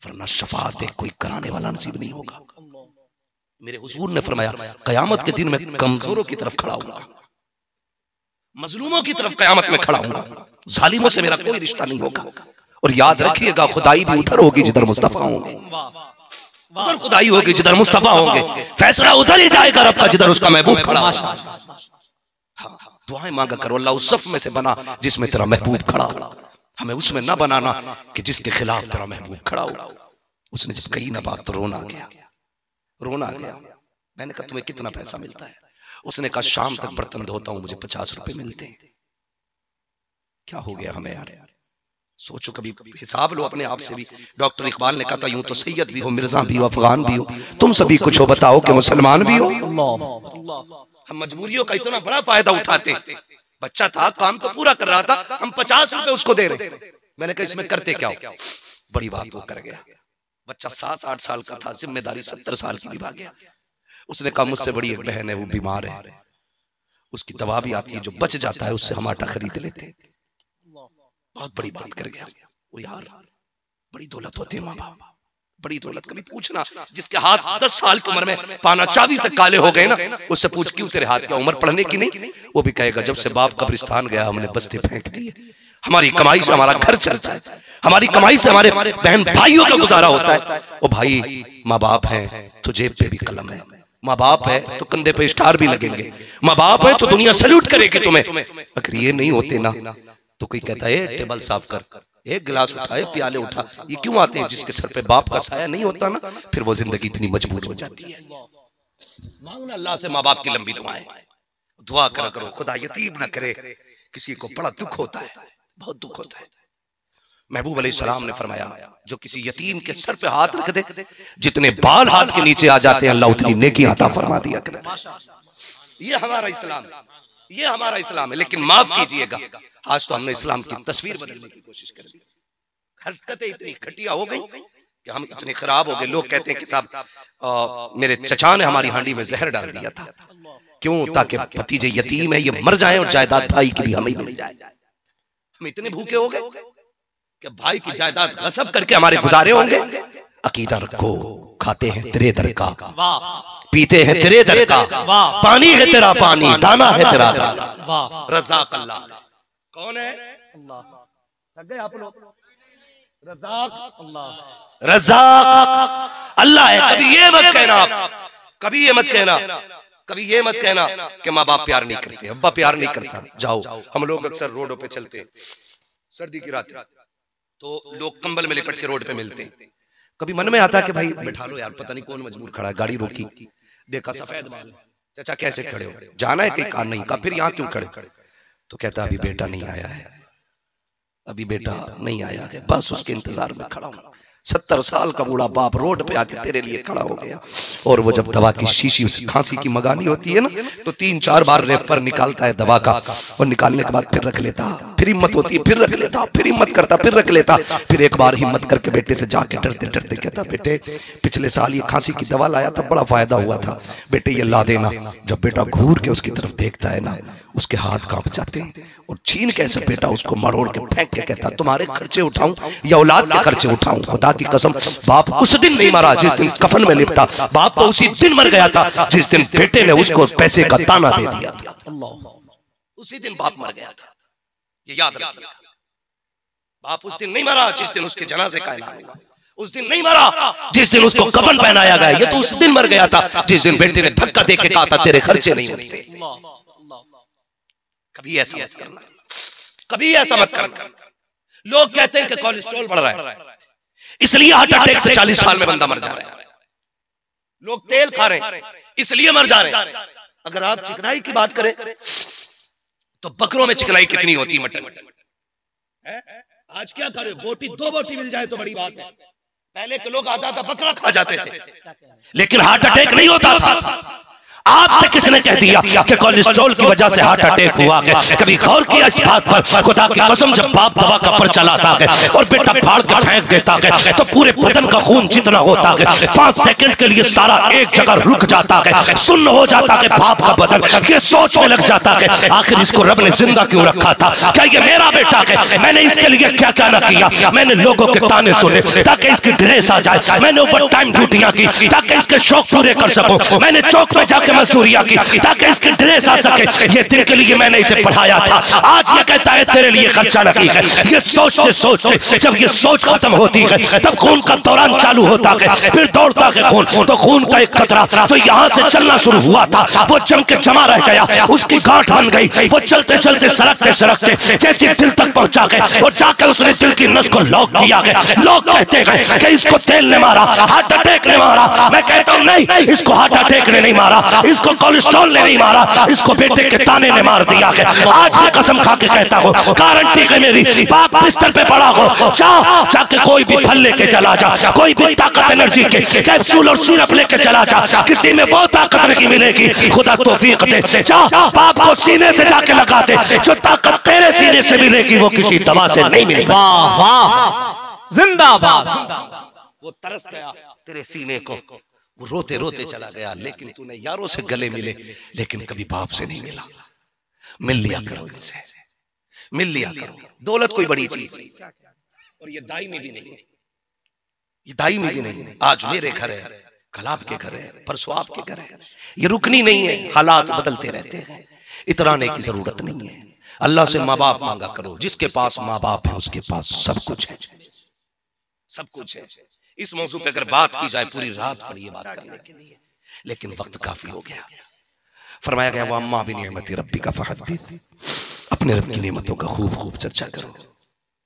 वरना शफाअत कोई कराने वाला नसीब नहीं होगा। मेरे हुजूर ने फरमाया कयामत के दिन में कमजोरों की तरफ खड़ा होऊंगा, मजलूमों की तरफ कयामत में खड़ा होऊंगा, जालिमों से मेरा कोई रिश्ता नहीं होगा। और याद रखिएगा खुदाई भी उधर होगी जिधर मुस्तफा होंगे, उधर खुदाई होगी जिधर मुस्तफा होंगे, फैसला उधर ही जाएगा रब का जिधर उसका महबूब खड़ा होगा। हाँ, दुआएं मांगा करो अल्लाह उस सफ में से बना जिसमें तेरा महबूब खड़ा हो, हमें उसमें ना बनाना कि जिसके खिलाफ तेरा महबूब खड़ा हो। उसने जब कही ना बात तो रोना आ गया, रोना आ गया। मैंने कहा तुम्हें कितना पैसा मिलता है? उसने कहा शाम तक बर्तन धोता हूं, मुझे 50 रुपए मिलते हैं। क्या हो गया हमें यार? सोचो, कभी हिसाब लो अपने आप से भी। डॉक्टर इकबाल ने कहा था यूं तो सैयद भी हो, मिर्जा भी हो, अफगान भी हो, तुम सभी कुछ हो, बताओ कि मुसलमान भी हो। हम मजबूरियों का इतना बड़ा फायदा उठाते। बच्चा था, काम तो पूरा कर रहा था, हम 50 रुपए उसको दे रहे। मैंने कहा इसमें करते क्या हो? बड़ी बात वो कर गया। बच्चा 7-8 साल का था, जिम्मेदारी 70 साल की निभा गया। उसने कहा मुझसे बड़ी एक बहन है, वो बीमार है, उसकी दवा भी आती है, जो बच जाता है उससे हम आटा खरीद लेते। बहुत बड़ी बात कर गया वो यार। बड़ी दौलत होती है माँ बाप, बड़ी दौलत। कभी पूछना जिसके हाथ 10 साल की उम्र में पाना चाबी से काले हो गए ना, उससे पूछ क्यों तेरे हाथ क्या उम्र पढ़ने की नहीं? वो भी कहेगा जब से बाप कब्रिस्तान गया हमने बस्ते फेंक दिए, हमारी कमाई से हमारा घर चलता है, हमारी कमाई से हमारे बहन भाइयों का गुजारा होता है। ओ भाई, माँ बाप है तो जेब पे भी कलम है, माँ बाप है तो कंधे पे स्टार भी लगेंगे, माँ बाप है तो दुनिया सैल्यूट करेगी तुम्हें। अगर ये नहीं होते ना तो कोई कहता है टेबल साफ कर, एक गिलास उठाए, प्याले उठा, ये क्यों आते हैं? जिसके सर पे बाप का साया नहीं होता ना, फिर वो जिंदगी इतनी मजबूत हो जाती है। मांगना अल्लाह से माँ बाप की लंबी दुआएं, दुआ करा करो खुदा यतीम ना करे। किसी को बड़ा दुख होता है, बहुत दुख होता है। महबूब अलैहिस्सलाम ने फरमाया, जो किसी यतीम के सर पे हाथ रख दे, जितने बाल हाथ के नीचे आ जाते हैं अल्लाह उतनी नेकी अता फरमा दिया करता है। ये हमारा इस्लाम है, ये हमारा इस्लाम है। लेकिन माफ कीजिएगा, आज तो हमने इस्लाम की तस्वीर बदलने की कोशिश कर दी। हरकतें इतनी घटिया हो गई कि हम इतने खराब हो गए। लोग कहते हैं कि साहब मेरे चचा ने हमारी हांडी में जहर डाल दिया था। क्यों? ताकि भतीजे यतीम है, ये मर जाए और जायदाद भाई की भी हमें मिल जाए। हम इतने भूखे हो गए कि भाई की जायदाद गसब करके हमारे गुजारे होंगे। अकीदा रखो, खाते हैं तेरे दर का, पीते हैं तेरे दर का, पानी है तेरा पानी, दाना है तेरा दाना। रज़ाक अल्लाह। कौन है? थक गए आप लोग? रज़ाक अल्लाह, रज़ाक अल्लाह है। कभी ये मत कहना, कभी ये मत कहना, कभी ये मत कहना कि माँ बाप प्यार नहीं करते, अब्बा प्यार नहीं करता। जाओ, हम लोग अक्सर रोडों पे चलते, सर्दी की रात, तो लोग कंबल में लिपट के रोड पे मिलते हैं। कभी मन में आता है कि भाई बैठा लो यार, पता नहीं कौन मजबूर खड़ा है। गाड़ी रोकी, देखा सफेद बाल, चाचा कैसे खड़े हो? जाना है कहीं? कहा नहीं। कहा फिर यहाँ क्यों खड़े? तो कहता अभी बेटा नहीं आया है, अभी बेटा नहीं आया है, बस उसके इंतजार में खड़ा हूँ। 70 साल का बूढ़ा बाप रोड पे आके तेरे लिए खड़ा हो गया। और वो जब दवा की शीशी उसे खांसी की मंगानी होती है ना, तो 3-4 बार रेफर निकालता है दवा का, और निकालने के बाद फिर रख लेता, फिर हिम्मत होती है फिर रख लेता, फिर हिम्मत करता फिर रख लेता, फिर एक बार हिम्मत करके बेटे से जाके डरते डरते कहता, बेटे पिछले साल ये खांसी की दवा लाया था, बड़ा फायदा हुआ था, बेटे ये ला देना। जब बेटा घूर के उसकी तरफ देखता है ना, उसके हाथ कांप जाते हैं, और छीन कैसे बेटा उसको मरोड़ के फेंक के कहता, तुम्हारे खर्चे उठाऊं या औलाद के खर्चे उठाऊं? खुदा की कसम, बाप उस दिन नहीं मरा जिस दिन कफन में लिपटा, बाप तो उसी दिन मर गया था जिस दिन बेटे ने उसको पैसे का ताना दे दिया था। उसी दिन बाप मर गया था, ये याद रखिएगा। बाप उस दिन नहीं मरा जिस दिन उसके जनाजे का ऐलान हुआ, उस दिन नहीं मरा जिस दिन उसको कफन पहनाया गया, ये तो उस दिन मर गया था जिस दिन बेटे ने धक्का दे के कहा था तेरे खर्चे नहीं उठते। कभी ऐसा मत करना, कभी ऐसा मत करना। लोग कहते हैं कि कोलेस्ट्रॉल बढ़ रहा है, इसलिए हार्ट अटैक से 40 साल में बंदा मर जा रहा है। लोग तेल खा रहे हैं इसलिए मर जा रहे हैं। अगर आप चिकनाई की बात करें तो बकरों में चिकनाई कितनी होती है? मटन है? आज क्या करे, बोटी 2 बोटी मिल जाए तो बड़ी बात है। पहले के लोग आधा बकरा खा जाते थे, लेकिन हार्ट अटैक नहीं होता था। आपसे किसने कह दिया कि कोलेस्ट्रॉल की वजह से हार्ट अटैक हुआ? कभी गौर किया इस बात पर? खुदा की कसम, जब बाप दवा का पर्चा लाता है और बेटा फाड़ के फेंक देता है तो पूरे बदन का खून जितना होता है 5 सेकंड के लिए सारा एक जगह रुक जाता है, सुन्न हो जाता है बाप का बदन। ये सोच में लग जाता है आखिर इसको रब ने जिंदा क्यों रखा था? क्या ये मेरा बेटा है? मैंने इसके लिए क्या क्या ना किया? मैंने लोगों के ताने सुने ताकि इसकी ड्रेस आ जाए, मैंने ओवर टाइम ड्यूटियां की ताकि इसके शौक पूरे कर सकूं, मैंने चौक में जाके मजदूरियां की ताकि इसकी ड्रेस आ सके। ये दिन के लिए मैंने इसे पढ़ाया था, आज ये कहता है तेरे लिए खर्चा नहीं है। ये सोचते सोचते जब ये सोच खत्म होती है तब खून का दौरान चालू होता है, फिर दौड़ता है खून। तो खून का एक कतरा जो यहाँ से चलना शुरू हुआ था वो जम के जमा रह गया, उसकी गांठ बन गई। वो चलते चलते सरकते सरकते जैसे दिल तक पहुंचा गए और जाकर उसने दिल की नस को लॉक किया गया। लोग कहते हैं कि इसको तेल ने मारा, हार्ट अटैक ने मारा। मैं कहता हूं नहीं, इसको हार्ट अटैक ने नहीं मारा, इसको कोलेस्ट्रॉल ने नहीं मारा, इसको बेटे के ताने ने मार दिया है। आज मैं कसम खा के कहता हूँ, गारंटी है मेरी, बाप बिस्तर पे पड़ा हो, जाके कोई भी फल लेके चला जा, कोई भी ताकत एनर्जी के कैप्सूल और सिरप लेके चला जा, किसी में वो ताकत नहीं मिलेगी। खुदा तौफीक दे, जा बाप को सीने से जाके लगा दे, जो ताकत तेरे सीने से मिलेगी वो किसी दवा से नहीं मिलेगी। वाह वाह, जिंदाबाद। वो तरस गया तेरे सीने को, वो रोते रोते चला गया, लेकिन तूने यारों से गले मिले लेकिन कभी बाप से नहीं मिला। मिल लिया करो इनसे, मिल लिया करो। दौलत कोई बड़ी चीज नहीं, और ये दायमी भी नहीं है, ये दायमी भी नहीं है। आज मेरे घर है, कल आपके घर है, परसों आपके घर है, ये रुकनी नहीं है। हालात बदलते रहते हैं, इतराने की जरूरत नहीं है। अल्लाह से माँ बाप मांगा करो, जिसके पास माँ बाप है उसके पास सब कुछ है, सब कुछ है। इस मौजू पे अगर बात की जाए पूरी रात पड़ी है बात करने के लिए, लेकिन वक्त काफी हो गया। फरमाया गया वअम्मा बिनिअमति रब्बिका फहद्दिस, अपने रब की नेमतों का खूब खूब चर्चा करो।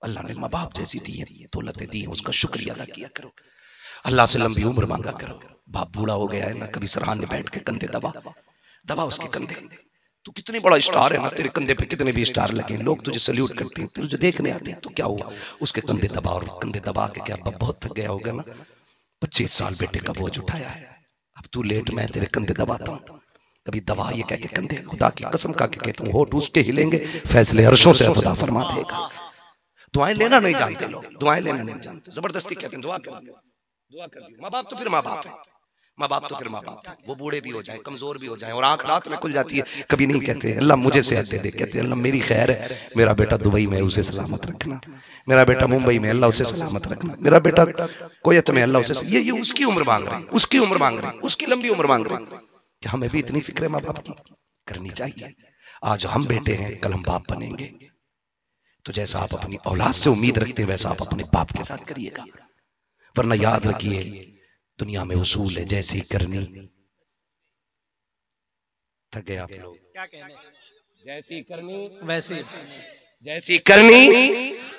अल्लाह ने माँ बाप जैसी दी है, दौलतें दी हैं, उसका शुक्रिया अदा किया करो। अल्लाह से लंबी उम्र मांगा करो। बाप बूढ़ा हो गया है ना, कभी सरहान में बैठ के कंधे दबा दबा उसके कंधे। तू कितनी बड़ा स्टार है ना, तेरे कंधे पे कितने भी स्टार लगे, लोग तुझे सल्यूट करते हैं, तुझे देखने आते हैं, तो क्या हुआ, उसके कंधे दबा, और कंधे दबा के क्या बहुत थक गया होगा ना, 25 साल बेटे का बोझ उठाया है, अब तू लेट, मैं तेरे कंधे दबाता हूँ, कभी दबा ये कह के कंधे, खुदा की कसम खा के कहता हूँ होठ उसके हिलेंगे, फैसले अर्शों से खुदा फरमा देगा। दुआएं लेना नहीं जानते लोग, दुआएं लेना नहीं जानते, जबरदस्ती कहते हैं दुआ कर दियो, दुआ कर दियो। माँ बाप तो फिर माँ बाप है, माँ बाप तो फिर माँ बाप है, वो बूढ़े भी हो जाए, कमजोर भी हो जाए, और आंख रात में खुल जाती है, कभी नहीं कहते अल्लाह मुझे सेहत दे दे, कहते अल्लाह मेरी खैर है, मेरा बेटा दुबई में उसे सलामत रखना, मेरा बेटा मुंबई में अल्लाह उसे सलामत रखना, मेरा बेटा कोयत में अल्लाह उसे, ये उसकी उम्र मांग रहे हैं, उसकी उम्र मांग रहे हैं, उसकी लंबी उम्र मांग रहे हैं। क्या हमें भी इतनी फिक्र है माँ बाप की? करनी चाहिए। आज हम बेटे हैं, कल हम बाप बनेंगे, तो जैसा आप अपनी औलाद से उम्मीद रखते हैं वैसा आप अपने बाप के साथ करिएगा, वरना याद रखिए दुनिया में उसूल है, जैसी करनी, थक गए आप लोग, क्या कहने, जैसी करनी वैसे, जैसी करनी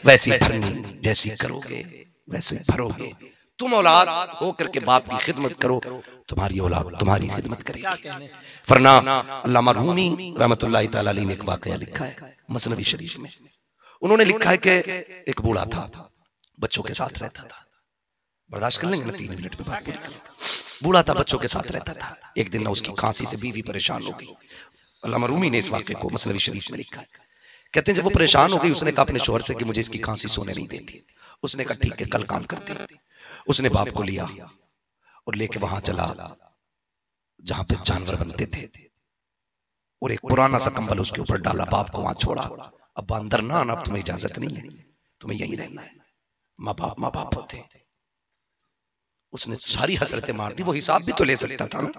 वैसी भरनी, जैसी करोगे वैसे भरोगे। तुम औलाद हो करके बाप की खिदमत करो, तुम्हारी औलाद तुम्हारी खिदमत करेगी। क्या कहने, वरना अल्लामा रूमी रहमतुल्लाह तआला अलैहि ने एक वाकया लिखा है मसनवी शरीफ में, उन्होंने लिखा है कि एक बूढ़ा था, बच्चों के साथ रहता था, बर्दाश्त कर लेंगे ना, 3 मिनट में बात पूरी करूंगा। बूढ़ा था, बच्चों के साथ रहता था, एक दिन ना उसकी खांसी से बीवी परेशान हो गई। अल्लामा रूमी ने इस वाकये को मसनवी शरीफ में लिखा है, कहते हैं जब वो परेशान हो गई, उसने कहा अपने शौहर से कि मुझे इसकी खांसी सोने नहीं देती। उसने कहा ठीक है कल काम करते। उसने बाप को लिया और लेके वहां चला जहां पे जानवर बनते थे, और एक पुराना सा कंबल उसके ऊपर डाला, बाप को वहां छोड़ा, अब अंदर ना आना, अब तुम्हें इजाजत नहीं है, तुम्हें यहीं रहना है, माँ बाप होते हैं। उसने सारी हसरतें मार दी, वो हिसाब भी तो ले सकता था ना,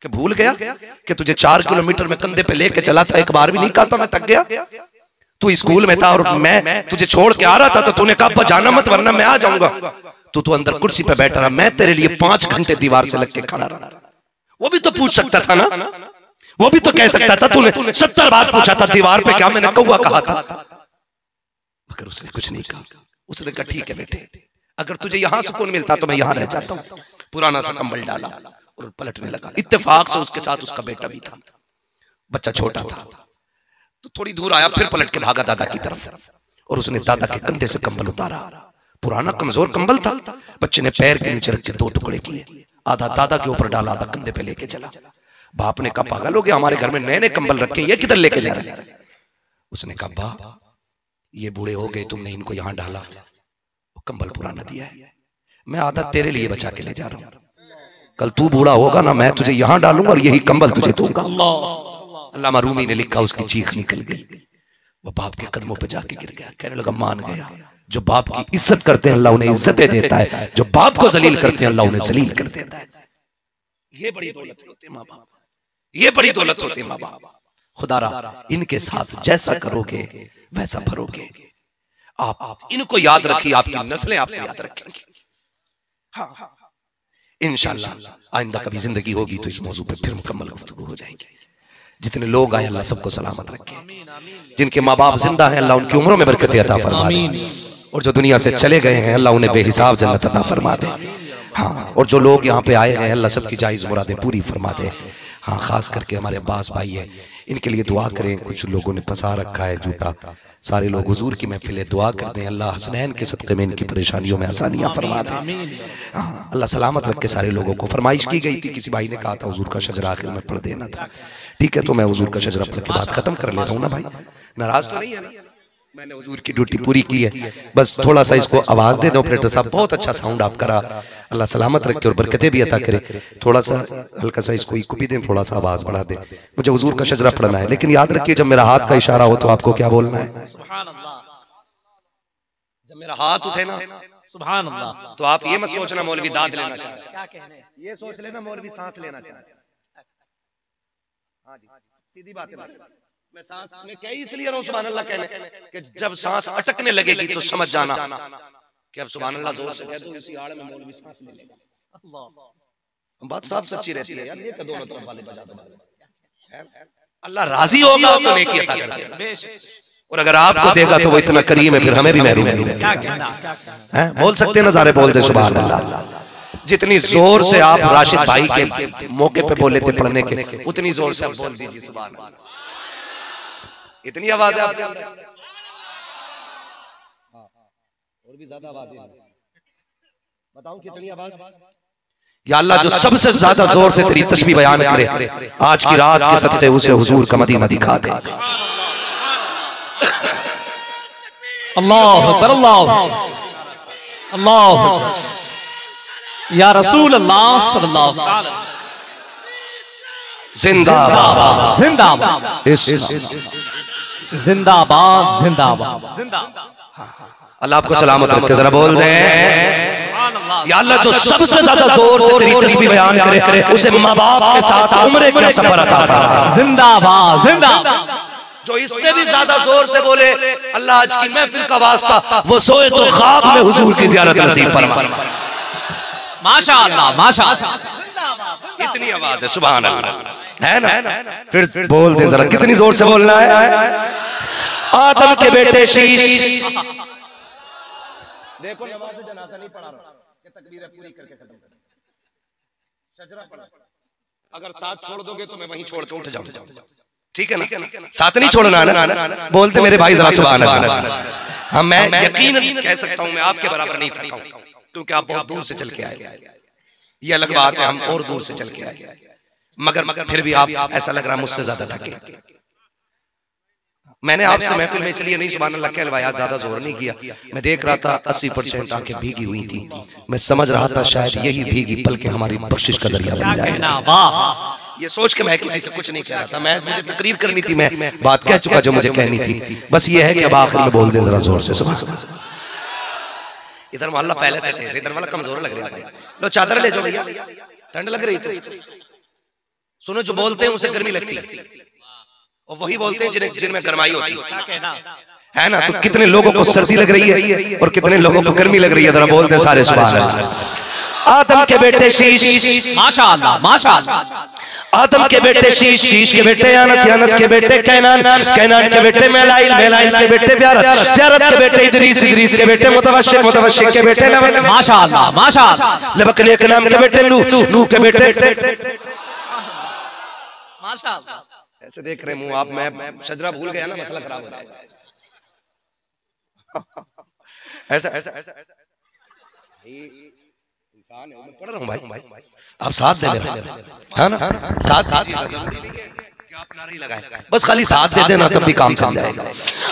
कि भूल गया कि तुझे 4 किलोमीटर में कंधे पे लेके चला था, एक बार भी नहीं कहा था मैं थक गया, तू स्कूल में था और मैं तुझे छोड़ के आ रहा था, तो तूने कहा जाना मत वरना मैं आ जाऊंगा, तू अंदर कुर्सी पे बैठा रहा, मैं तेरे लिए 5 घंटे दीवार से लग के खड़ा रहा। वो भी तो पूछ सकता था ना, वो भी तो कह सकता था, तूने 70 बार पूछा था दीवार पे क्या मैंने कौवा कहा था, मगर उसने कुछ नहीं कहा। उसने कहा ठीक है बेटे, अगर तुझे यहां सुकून मिलता तो मैं यहां रह जाता हूं। पुराना सा कंबल डाला और पलटने लगा। इत्तेफाक से उसके साथ उसका बेटा भी था, बच्चा छोटा था, तो थोड़ी दूर आया, फिर पलट के भागा दादा की तरफ, और उसने दादा के कंधे से कंबल उतारा। पुराना कमजोर कंबल था, बच्चे ने पैर के नीचे रख के 2 टुकड़े किए, आधा दादा के ऊपर डाला, आधा कंधे पे लेके चला। बाप ने कहा पागल हो गया, हमारे घर में नए नए कंबल रखे, ये किधर लेके जा रहे हैं? उसने कहा बा ये बूढ़े हो गए, तुमने इनको यहां डाला, वो कंबल पुराना दिया है, मैं आधा तेरे लिए बचा के ले जा रहा हूं, कल तू बूढ़ा होगा ना, मैं तुझे यहां डालूंगा और यही कंबल तुझे दूंगा। अल्लामा रूमी ने लिखा, उसकी चीख निकल गई, वो बाप के कदमों पे जाके गिर गया, कहने लगा मान गया, जो बाप की इज्जत करते हैं अल्लाह उन्हें इज्जतें देता है, जो बाप को जलील करते हैं अल्लाह उन्हें जलील कर देता है। ये बड़ी दौलत होती है माँ बाप, ये बड़ी दौलत होती है माँ बाप। खुदारा इनके साथ जैसा करोगे वैसा भरोगे। आप इनको याद रखिए, आपकी नस्लें आपको याद रखेंगी। हाँ इंशाअल्लाह आइंदा कभी जिंदगी होगी तो इस मौजू पे फिर मुकम्मल गुफ्तगू हो जाएगी। जितने लोग आए अल्लाह सबको सलामत रखे, जिनके माँ बाप जिंदा हैं अल्लाह उनकी उम्रों में बरकत अता फरमा दे, और जो दुनिया से चले गए हैं अल्लाह उन्हें बेहिसाब जन्नत अता फरमा दे। हाँ, और जो लोग यहाँ पे आए हैं अल्लाह सबकी जायज़ मुरादें पूरी फरमा दे। हाँ, खास करके हमारे अब्बास भाई है, इनके लिए दुआ करें। कुछ लोगों ने फंसा रखा है झूठा, सारे लोग हुजूर की महफिल दुआ करते हैं, अल्लाह हसनैन के सदक़े में इनकी परेशानियों में आसानियाँ फरमा दे। हाँ, अल्लाह सलामत रख के सारे लोगों को। फरमाइश की गई थी, किसी भाई ने कहा था हुजूर का शजरा आखिर में पढ़ देना था, ठीक है तो मैं हुजूर का शजरा पढ़ के बात खत्म कर ले रहा हूँ ना भाई, नाराज तो नहीं है ना? मैंने हुजूर की ड्यूटी पूरी की है, बस थोड़ा सा इसको आवाज दे दो ऑपरेटर साहब, बहुत अच्छा साउंड आप करा, अल्लाह सलामत रखे और बरकतें भी अता करे। थोड़ा सा हल्का सा इसको इको भी दें, थोड़ा सा आवाज बढ़ा दे, मुझे हुजूर का शजरा पढ़ना है। लेकिन याद रखिए जब मेरा हाथ का इशारा हो तो आपको क्या बोलना है? सुभान अल्लाह। जब मेरा हाथ उठे ना सुभान अल्लाह, तो आप ये मत सोचना मौलवी दाद लेना चाहते हैं, क्या कहने, ये सोच लेना मौलवी सांस लेना चाहते हैं। हाँ जी, सीधी बात है। मैं सांस में क्या इसलिए रहा हूँ सुभान अल्लाह कहने कि जब सांस अटकने लगेगी तो समझ जाना कि अब सुभान अल्लाह जोर से कह दो, इसी आड़ में मौलवी सांस ले लेगा। अल्लाह बात साफ सच्ची रहती है यार, ये क्या दोनों तरफ वाले बजा दो, अल्लाह राजी होगा तो नेकी अता कर देगा। और अगर आपको देगा तो वो इतना करीम है, फिर हमें भी महरूम नहीं रखेगा। बोल सकते हैं नज़ारे, बोल दे सुभान अल्लाह। जितनी जोर से आप राशिद भाई के मौके पे बोले थे पढ़ने के, उतनी जोर से आप बोल दीजिए सुभान अल्लाह। इतनी आवाज है आपके अंदर, और भी ज्यादा आवाज है। बताऊं कितनी आवाज? या अल्लाह जो सबसे ज्यादा जोर से तेरी तस्बीह बयान करे, आज की रात के सदक़े उसे हुजूर का मदीना दिखा दे। अल्लाह अकबर, अल्लाह अल्लाह या रसूल अल्लाह सल्लल्लाहु अलैहि वसल्लम। जिंदाबाद जिंदाबाद जिंदाबाद जिंदाबाद जिंदाबाद। अल्लाह आपको सलामत रखे, जरा बोल दे या अल्लाह जो सबसे ज्यादा जोर से तेरी तस्बीह बयान करे, उसे माँ बाप के साथ उम्रे का सफर अता फरमा। जिंदाबाद जिंदाबाद। जो इससे भी ज्यादा जोर से बोले अल्लाह आज की महफिल का वास्ता, वो सोए तो ख्वाब में हुजूर की ज़ियारत नसीब फरमा। माशाअल्लाह माशाअल्लाह। इतनी आवाज है सुभान अल्लाह, है ना? फिर बोल दे जरा, कितनी जोर से बोलना है? आदम के बेटे शीश। देखो नमाज जनाजा नहीं पढ़ा रहा, ये तकबीरें पूरी करके खत्म कर। शजरा पढ़ा, अगर साथ छोड़ दोगे तो मैं वहीं छोड़ के उठ जाऊंगा, ठीक है ना? साथ नहीं छोड़ना है ना? बोलते मेरे भाई जरा सुभान अल्लाह। हाँ, मैं यकीनन कह सकता हूं मैं आपके बराबर नहीं थका हूं, क्योंकि आप बहुत दूर से चल के आए। ये अलग बात है, हम और दूर से चल के आए, मगर फिर भी आप ऐसा लग रहा मुझसे ज्यादा थके। मैंने आपसे महफिल में इसलिए नहीं सुभान अल्लाह कह लवाया, ज्यादा जोर नहीं किया। मैं देख रहा था 80% आंखें भीगी हुई थी। मैं समझ रहा था शायद यही भीगी पल के हमारी बख्शिश का जरिया बन जाए। ये सोच के मैं किसी से कुछ नहीं कह रहा था, मुझे तकरीर करनी थी, मैं बात कह चुका जो मुझे कहनी थी। बस ये है कि अब आखिर में बोल दे जरा जोर से सुभान। इधर वाला पहले से थे, इधर वाला कमजोर लग रहा है। लो चादर ले जाओ भैया, ठंड लग रही तो। सुनो, जो बोलते हैं उसे गर्मी लगती है, और वही बोलते हैं जिनमें गरमाई होती है ना? तो कितने लोगों को सर्दी लग रही है और कितने लोगों को गर्मी लग रही है, जरा बोल दे सारे सुभान अल्लाह। आदम के बेटे शीश, माशाअल्लाह माशाअल्लाह। आदम के बेटे शीश, शीश के बेटे अनस, अनस के बेटे कैनान, कैनान के बेटे मेलाइल, मेलाइल के बेटे प्यारत, प्यारत के बेटे इदरीस, इदरीस के बेटे मुतवश्शिक, मुतवश्शिक के बेटे लबक, माशाअल्लाह माशाअल्लाह। लबक ने के नाम के बेटे नूह, नूह के बेटे माशाअल्लाह। ऐसे देख रहे मुंह आप, मैं शजरा भूल गया ना, मसला खराब हो जाएगा। ऐसा ऐसा ऐसा इंसान है, मैं पढ़ रहा हूँ भाई, आप साथ दे मेरा, है ना? साथ आप नारे लगाए, बस खाली साथ दे देना तब भी काम चल जाएगा।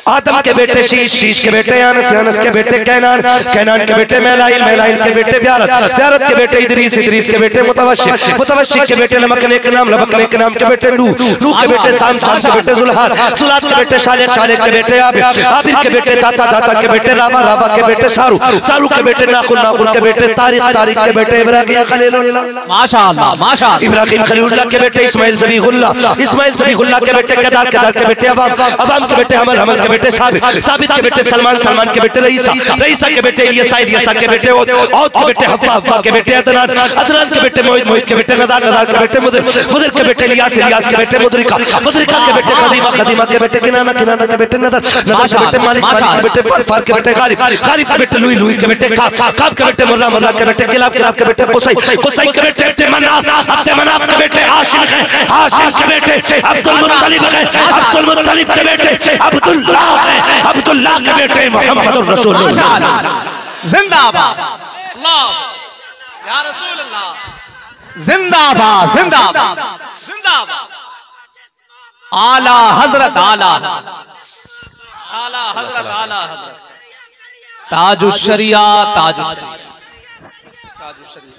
आदम के बेटे शीश, शीश के बेटे अनस, अनस के बेटे कैनान, कैनान के बेटे मेलाइल, मेलाइल के बेटे प्यारत, प्यारत के बेटे इदरीस, इदरीस के बेटे मुतवश्शिक, मुतवश्शिक के बेटे लबकने के नाम, लबकने के नाम के बेटे नूह, नूह के बेटे साम, साम के बेटे जुल्हात, जुल्हात के बेटे शालेक, शालेक के बेटे आबिर, आबिर के बेटे दाता, दाता के बेटे रावा, रावा के बेटे सारू, सारू के बेटे नाखुन, नाखुन के बेटे तारिक, तारिक के बेटे इब्राहीम खलीलुल्लाह, माशाअल्लाह माशाअल्लाह। इब्राहीम खलीलुल्लाह के बेटे इस्माइल ज़बीहुल्लाह, इस्माइल ज़बीहुल्लाह के बेटे केदार, केदार के बेटे अवाम, अवाम के बेटे हमल, हमल के बेटे साबित, साबित के बेटे सलमान, सलमान के बेटे रईसा, रईसा के बेटे इलियासा, इलियासा के बेटे औद, औद के बेटे हफ्फा, हफ्फा के बेटे अदनान, अदनान के बेटे मोहित, मोहित के बेटे नदार, नदार के बेटे मुदर, मुदर के बेटे इलियास, इलियास के बेटे मुदरिका, मुदरिका के बेटे खदीमा, खदीमा के बेटे किनाना, किनाना के बेटे नदर, नदर के बेटे मालिक, मालिक के बेटे फार, फार के बेटे गालिब, गालिब के बेटे लुई, लुई के बेटे काब, काब के बेटे मुर्रा, मुर्रा के बेटे किलाब, किलाब के बेटे कुसै, कुसै के बेटे अब्दे मनाफ, अब्दे मनाफ के बेटे हाशिम है, हाशिम के बेटे अब्दुल मुत्तलिब है, अब्दुल मुत्तलिब के बेटे अब्दुल्लाह है, अब्दुल्लाह के बेटे मोहम्मदुर रसूलुल्लाह। जिंदाबाद अल्लाह या रसूल अल्लाह। जिंदाबाद जिंदाबाद जिंदाबाद। आला हजरत, आला आला हजरत, आला हजरत ताजुश शरिया, ताजुश शरिया, ताजुश शरिया।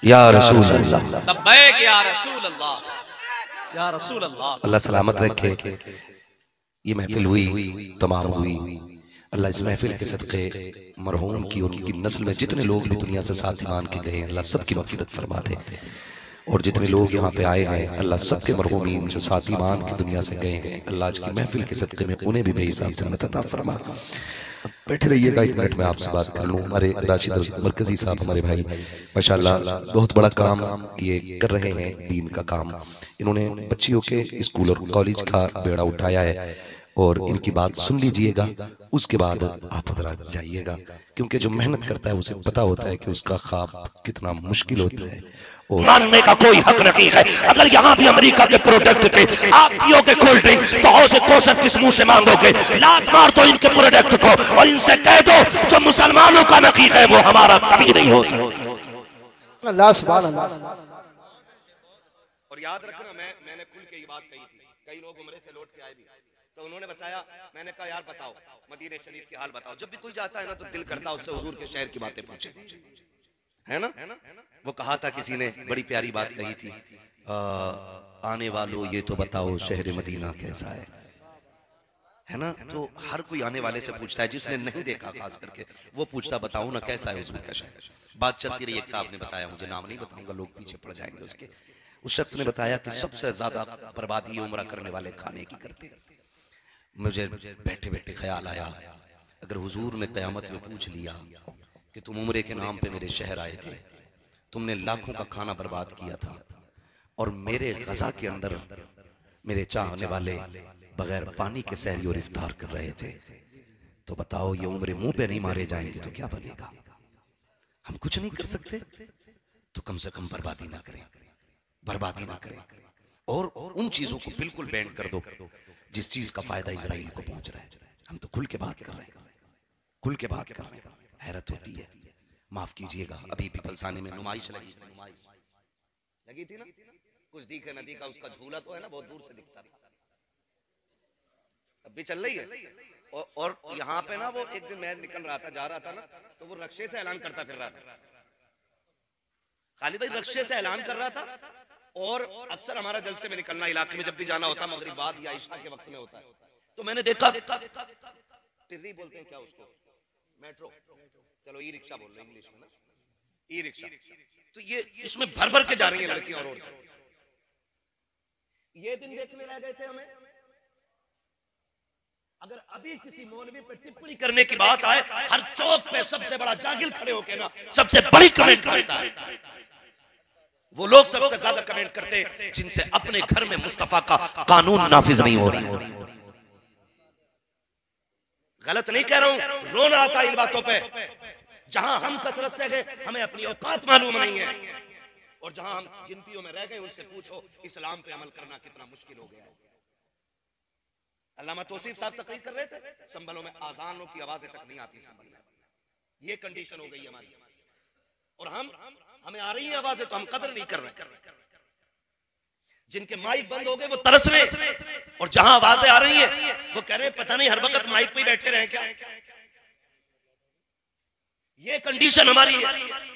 या रसूल अल्लाह, लब्बैक या रसूल अल्लाह, या रसूल अल्लाह। अल्लाह सलामत रखे। ये महफिल हुई, तमाम हुई, अल्लाह इस महफिल के सदक़े मरहूम की, उनकी नस्ल में जितने लोग भी दुनिया से साथ ईमान के गए, अल्लाह सबकी मग़फ़िरत फरमा दे। और जितने लोग यहाँ पे आए हैं अल्लाह सबके मरहूमीन जो साथ ईमान की दुनिया से गए हैं अल्लाह आज की महफिल के सदक़े में उन्हें भी बेहिसाब जन्नत अता फरमा। बैठे रहिएगा, 1 मिनट में आपसे बात कर लूँ। हमारे राशिद मरकजी साहब हमारे भाई माशाल्लाह बहुत बड़ा काम ये कर रहे हैं, दीन का काम। इन्होंने बच्चियों के स्कूल और कॉलेज का बेड़ा उठाया है और इनकी बात सुन लीजिएगा, उसके बाद आप जरा जाइएगा, क्योंकि जो मेहनत करता है उसे पता होता है कि उसका ख्वाब कितना मुश्किल होता है। और मानने का कोई हक नहीं है। अगर यहाँ भी अमेरिका के प्रोडक्ट थे, आप पियोगे कोल्ड ड्रिंक तो हौसे कोसर किस मुंह से मांगोगे? लात मार दो इनके प्रोडक्ट को और इनसे कह दो जो मुसलमानों का नकीक है वो हमारा कभी नहीं हो सकता। अल्लाह सुभान अल्लाह। और याद रखना, मैंने खुल के ये बात कही थी, कई लोग उम्रे से लौट के आए भी तो उन्होंने बताया, मैंने कहा यार बताओ मदीने शरीफ की हाल बताओ। जब भी कोई जाता है ना तो दिल करता है उससे हुजूर के शहर की बातें पूछे, है ना। वो कहा था किसी ने, बड़ी प्यारी बात कही थी, आने वालों ये तो बताओ शहर मदीना कैसा है ना। तो हर कोई आने वाले से पूछता है, जिसने नहीं देखा खास करके वो पूछता बताओ ना कैसा है हुजूर का शहर। बात चलती रही, एक साहब ने बताया, मुझे नाम नहीं बताऊंगा लोग पीछे पड़ जाएंगे उसके। उस शख्स ने बताया कि सबसे ज्यादा बर्बादी उम्रा करने वाले खाने की करते। मुझे बैठे बैठे ख्याल आया, अगर हुजूर ने क़यामत में पूछ लिया कि तुम उम्रे के नाम पे मेरे शहर आए थे, तुमने लाखों का खाना बर्बाद किया था और मेरे गज़ा के अंदर मेरे चाहने वाले बगैर पानी के सहरी और इफ्तार कर रहे थे, तो बताओ ये उम्रे मुंह पे नहीं मारे जाएंगे तो क्या बनेगा? हम कुछ नहीं कर सकते तो कम से कम बर्बादी ना करें, बर्बादी ना करें। और उन चीजों को बिल्कुल बैन कर दो जिस चीज का फायदा इजराइल को पहुंच रहा है। हम तो खुल के बात कर रहे हैं, खुल के बात कर रहे हैं। हैरत होती है, माफ कीजिएगा, अभी पीपलसाने में नुमाइश लगी थी, नुमाइश लगी थी ना, कुछ दिखे न दिखा, उसका झूला तो है ना बहुत दूर से दिखता था, अब भी चल रही है। और यहाँ पे ना वो एक दिन मैं निकल रहा था, जा रहा था ना, तो वो रक्शे से ऐलान करता फिर रहा था, खालिद भाई रक्शे से ऐलान कर रहा था। और अक्सर हमारा जलसे में निकलना इलाके में जब भी जाना होता मगरिब बाद या इशा के वक्त में होता है, तो मैंने देखा, टिर्री बोलते हैं क्या उसको, मेट्रो, चलो ई रिक्शा बोल रहे हैं इंग्लिश में ना, ई रिक्शा, तो ये इसमें भर भर के जा रही है लड़कियां और औरतें। ये दिन देखने रह गए थे हमें। अगर अभी किसी मौलवी पे टिप्पणी करने की बात आए, हर चौक पे सबसे बड़ा जागिल खड़े होके ना सबसे बड़ी कमेंट करता है। वो लोग सबसे ज्यादा कमेंट करते जिनसे अपने घर में मुस्तफा का कानून नाफिज नहीं हो रहा। गलत नहीं कह रहा हूं, रो रहा था इन बातों पे। जहां हम कसरत से गए, हमें अपनी औकात मालूम नहीं है, और जहां हम गिनतियों में रह गए उनसे पूछो इस्लाम पे अमल करना कितना मुश्किल हो गया है। अल्लामा तौसीफ साहब तकरीर कर रहे थे, संभलों में आजानों की आवाजें तक नहीं आती संभल में। ये कंडीशन हो गई हमारी, और हमें आ रही है आवाजें तो हम कदर नहीं कर रहे। जिनके माइक बंद हो गए वो तरस रहे, और जहां आवाजें आ रही है वो कह रहे हैं पता नहीं हर वक्त माइक पे बैठे रहे क्या। ये कंडीशन हमारी है।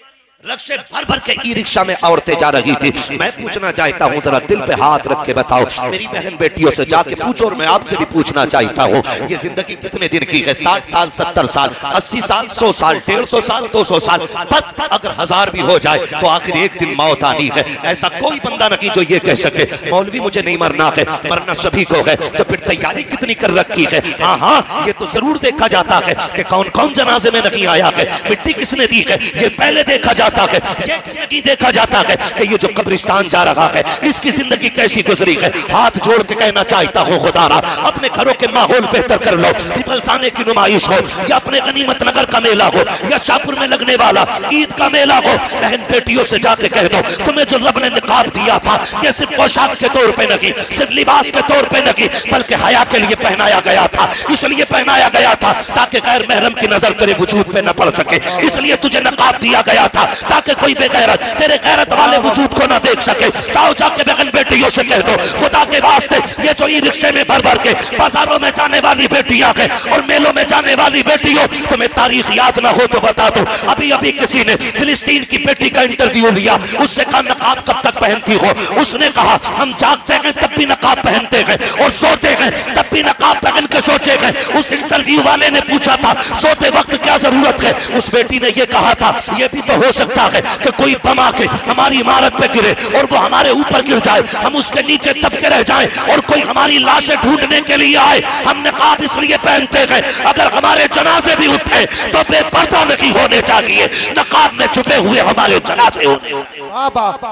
रक्शे भर भर के ई रिक्शा में औरतें जा रही थी। मैं पूछना चाहता हूँ, जरा दिल पे हाथ रख के बताओ, मेरी बहन बेटियों से जाके पूछो, और मैं आपसे भी पूछना चाहता हूँ, ये जिंदगी कितने दिन की है? 60 साल, 70 साल, 80 साल, 100 साल, 150 साल, 200 साल, बस अगर 1000 भी हो जाए तो आखिर एक दिन मौत आनी है। ऐसा कोई बंदा नहीं जो ये कह सके मौलवी मुझे नहीं मरना है, मरना सभी को है। तो फिर तैयारी कितनी कर रखी है? हाँ, ये तो जरूर देखा जाता है कि कौन कौन जनाजे में नहीं आया है, मिट्टी किसने दी है, ये पहले देखा जाता है। ये नहीं देखा जाता है कि ये जो कब्रिस्तान जा रहा है इसकी जिंदगी कैसी गुजरी है। हाथ जोड़ के कहना चाहता हूँ, खुदारा अपने घरों के माहौल बेहतर कर लो। पीपलसाने की नुमाइश हो, या अपने गनीमत नगर का मेला हो, या शाहपुर में लगने वाला ईद का मेला हो, बहन बेटियों से जाके कह दो, तुम्हें जो रब ने निकाब दिया था ये सिर्फ पोशाक के तौर पे नहीं, सिर्फ लिबास के तौर पे नहीं, बल्कि हया के लिए पहनाया गया था। इसलिए पहनाया गया था ताकि गैर महरम की नजर तेरे वजूद पे न पड़ सके। इसलिए तुझे नकाब दिया गया था ताकि कोई बेगैरत तेरे गैरत वाले वजूद को ना देख सके। जाओ जाके बहन बेटियों से कह दो, खुदा के वास्ते ये जो ई रिक्शे में भर भर के बाजारों में जाने वाली बेटियां हैं और मेलों में जाने वाली बेटियों, तुम्हें तारीख याद ना हो तो बता दो। अभी अभी किसी ने फिलिस्तीन की बेटी का इंटरव्यू लिया, उससे कहा नकाब कब तक पहनती हो? उसने कहा हम जागते हैं तब भी नकाब पहनते हैं, और सोते हैं तब भी नकाब पहन के सोचे हैं। उस इंटरव्यू वाले ने पूछा था सोते वक्त क्या जरूरत है? उस बेटी ने यह कहा था ये भी तो हो सकता लगता है कि कोई बम आके हमारी इमारत पे गिरे और वो हमारे ऊपर गिर जाए, हम उसके नीचे दबके रह जाएं, और कोई हमारी लाशें ढूंढने के लिए आए। हम निकाब इसलिए पहनते हैं, अगर हमारे जनाजे भी उठे तो बेपर्दा नहीं होने चाहिए, नकाब में छुपे हुए हमारे जनाजे होने।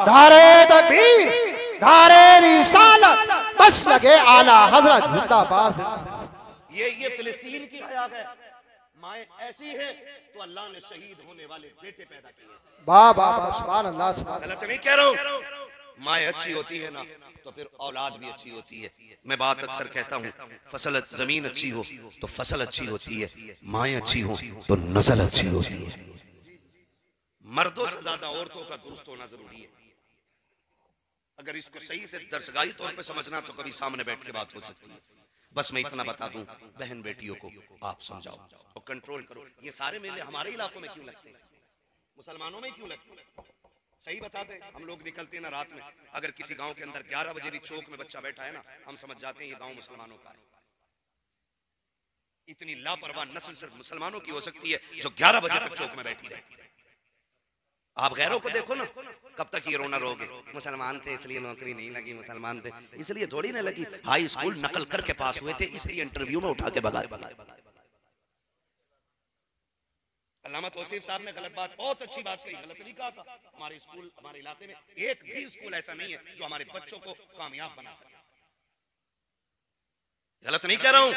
धारे तकबीर, धारे रिसालत, बस लगे आला हजरत जिंदाबाद। ये फिलिस्तीन की हयात है। माए ऐसी है तो अल्लाह ने शहीद होने वाले बेटे पैदा किए। वाह वाह वाह, सुभान अल्लाह, सुभान अल्लाह। गलत नहीं कह रहा हूँ। माए अच्छी होती है ना तो फिर औलाद भी अच्छी होती है। मैं बात अक्सर कहता हूँ, फसल जमीन अच्छी हो तो फसल अच्छी होती है, माए अच्छी हो तो नस्ल अच्छी होती है। मर्दों से ज्यादा औरतों का दुरुस्त होना जरूरी है। अगर इसको सही से दरसगाही तौर पे समझना तो कभी सामने बैठ के बात हो सकती है। बस मैं इतना बता दूं, बहन बेटियों को आप समझाओ और कंट्रोल करो। ये सारे मेले हमारे इलाकों में क्यों लगते हैं, मुसलमानों में क्यों लगते हैं? सही बताते हैं। हम लोग निकलते हैं ना रात में, अगर किसी गांव के अंदर 11 बजे भी चौक में बच्चा बैठा है ना, हम समझ जाते हैं ये गांव मुसलमानों का है। इतनी लापरवाह नस्ल सिर्फ मुसलमानों की हो सकती है जो 11 बजे तक चौक में बैठी रहे। आप गैरों को देखो ना, कब तक ये रोना रोगे, मुसलमान थे इसलिए नौकरी नहीं लगी, मुसलमान थे इसलिए थोड़ी ना लगी। हाई स्कूल नकल करके पास हुए थे इसलिए इंटरव्यू में उठा के भगा दिया। अल्लामा तौसीफ साहब ने गलत बात, बहुत अच्छी बात कही, गलत नहीं कहा था। हमारे स्कूल, हमारे इलाके में एक भी स्कूल ऐसा नहीं है जो हमारे बच्चों को कामयाब बना सके। गलत नहीं कह रहा हूं।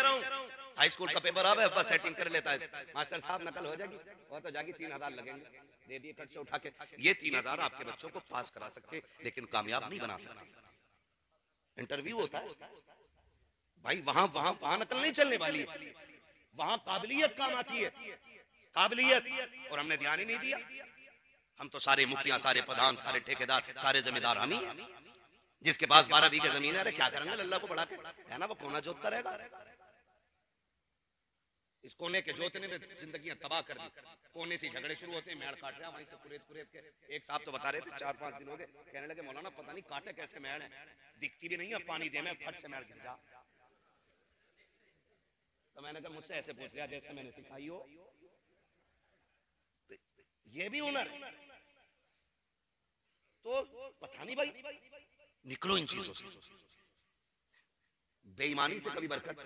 हाई स्कूल का पेपर आ बस सेटिंग कर लेता है, मास्टर साहब नकल हो जाएगी, वो तो जाएगी 3000 लगेंगे, दे दिए कट से उठा के। ये 3000 आपके बच्चों को पास करा सकते लेकिन कामयाब नहीं बना सकते। इंटरव्यू होता है भाई, वहां वहां वहां नकल नहीं चलने वाली है, वहां काबिलियत काम आती है, काबिलियत। और हमने ध्यान ही नहीं दिया। हम तो सारे मुखिया, सारे प्रधान, सारे ठेकेदार, सारे जमींदार हम ही हैं। जिसके पास 12 बीघे जमीन है, अरे क्या करेंगे अल्लाह को बढ़ा के, है ना, वो कोना जोतता रहेगा। इस कोने के जोतने में जिंदगियां तबाह कर दी। कोने से झगड़े शुरू होते हैं, मेड़ काट रहे हैं, वहीं से कुरेद के। एक साहब तो बता रहे थे 4-5 दिन हो गए, कहने लगे मौलाना पता नहीं काटे कैसे मेड़ है, दिखती भी नहीं है, पानी दे में फट से मेड़ गिर जा। तो मैंने कहा मुझसे ऐसे पूछ लिया जैसे मैंने सिखाई हो। ये भी हुनर है। तो पता नहीं भाई, निकलो इन चीजों से। बेईमानी से कभी बरकत,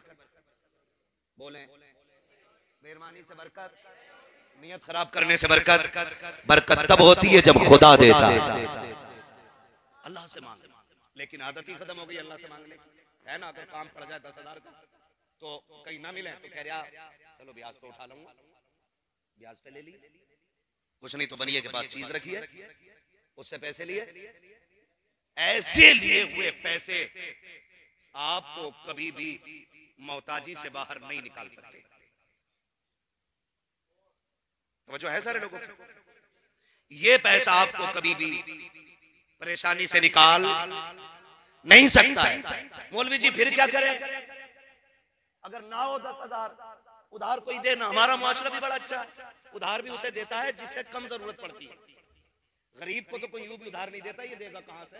बोले बेईमानी से बरकत, नियत खराब करने से बरकत। बरकत तब होती है जब खुदा देता है। अल्लाह से मांग, लेकिन आदत ही खत्म हो गई अल्लाह से मांगने की, है ना। अगर काम पड़ जाए 10,000 का तो कहीं ना मिले तो कह रहा चलो ब्याज पे उठा लूंगा, ब्याज पे ले लिए, कुछ नहीं तो बनिए के पास चीज रखी है, उससे पैसे लिए। ऐसे लिए हुए पैसे आपको कभी भी मोहताजी से बाहर नहीं निकाल सकते। तो है सारे लोगों को, ये पैसा आपको कभी भी परेशानी से निकाल नहीं सकता है। मौलवी जी फिर क्या करें, अगर ना हो 10,000 उधार कोई दे ना। हमारा मुआशरा भी बड़ा अच्छा है, उधार भी उसे देता है जिसे कम जरूरत पड़ती है। गरीब को तो कोई यूं भी उधार नहीं देता, ये देगा कहां से?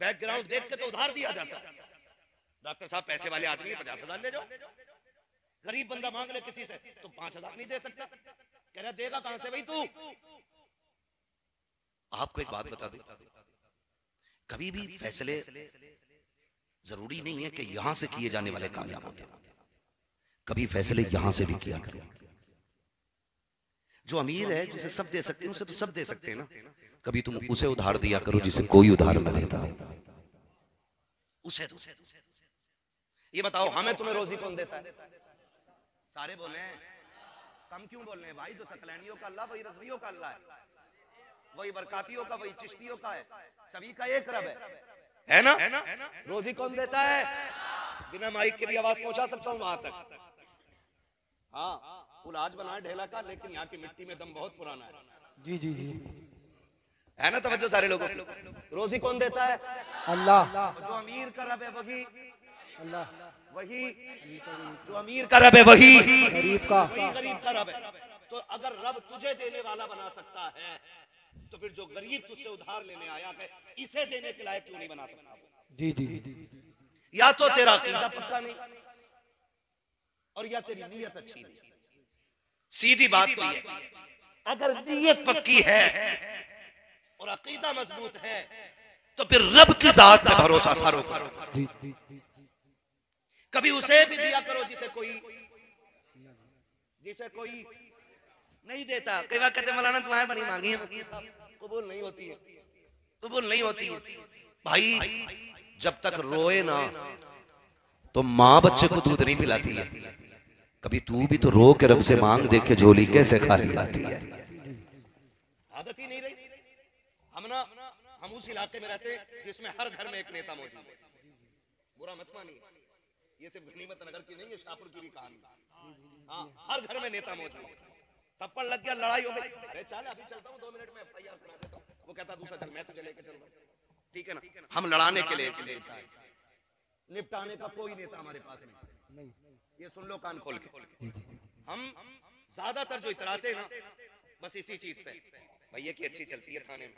बैकग्राउंड देख के तो उधार दिया जाता है। डॉक्टर साहब पैसे वाले आदमी 50,000 ले जाओ, गरीब बंदा मांग ले किसी से तो 5,000 नहीं दे सकता, कह रहा देगा कहां से भाई तू? आपको एक बात बता दूं, कभी भी फैसले जरूरी नहीं है कि यहां से किए जाने वाले कामयाब होते हैं। कभी फैसले यहां से भी किया करो। जो अमीर है जिसे सब दे सकते हैं उसे तो सब दे सकते हैं ना, कभी तुम उसे उधार दिया करो जिसे कोई उधार न देता उसे। ये बताओ हमें तुम्हें रोजी कौन देता है? सारे बोले कम क्यों बोल रहे हैं भाई? जो सकलैनियों का अल्लाह वही रज़वियों का अल्लाह है, वही बरकातियों का, वही चिश्तियों का है, सभी का एक रब है ना। रोजी कौन देता है? बिना माइक के भी आवाज पहुंचा सकता हूं वहां तक। हाँ पुल आज बना है ढेला का, लेकिन यहाँ की मिट्टी में दम बहुत पुराना है। जी जी जी, है ना तवज्जो सारे लोगों। रोजी कौन देता है? अल्लाह। जो अमीर का रब है वही अल्लाह, वही जो अमीर का रब है वही गरीब का, वही गरीब का रब है। तो अगर रब तुझे देने वाला बना सकता है तो फिर जो गरीब तुझसे उधार लेने आया है इसे देने के लायक क्यों नहीं बना सकता? जी जी, या तो तेरा अकीदा पक्का नहीं और या तेरी नीयत अच्छी नहीं। सीधी बात तो ये, अगर नीयत पक्की है और अकीदा मजबूत है तो फिर रब की जात पे भरोसा सारो करो। कभी उसे भी दिया करो जिसे कोई नहीं देता। कई बार कहते मौलाना दुआएं बनी मांगी है कबूल नहीं होती है, कबूल नहीं होती है। भाई जब तक रोए ना तो माँ बच्चे को दूध नहीं पिलाती है। कभी तू भी तो रो के रब से मांग देख के झोली कैसे खाली आती है। आदत ही नहीं रही। हम उस इलाके में रहते हैं जिसमें हर घर में एक नेता मौजूद है। बुरा मत मानिए, ये सिर्फ गनीमत नगर की नहीं है, शाहपुर की भी कहानी। हाँ, हर घर में नेता मौजूद है। थप्पड़ लग गया, लड़ाई हो गई, अरे चल अभी चलता हूँ 2 मिनट में FIR करा देता हूँ। वो कहता दूसरा चल मैं तुझे लेके चल रहा हूँ, ठीक है ना। हम लड़ाने के लिए निपटाने का कोई नेता हमारे पास नहीं। ये सुन लो कान खोल के। हम ज्यादातर जो इतराते हैं ना बस इसी चीज पे, भैया की अच्छी चलती है थाने में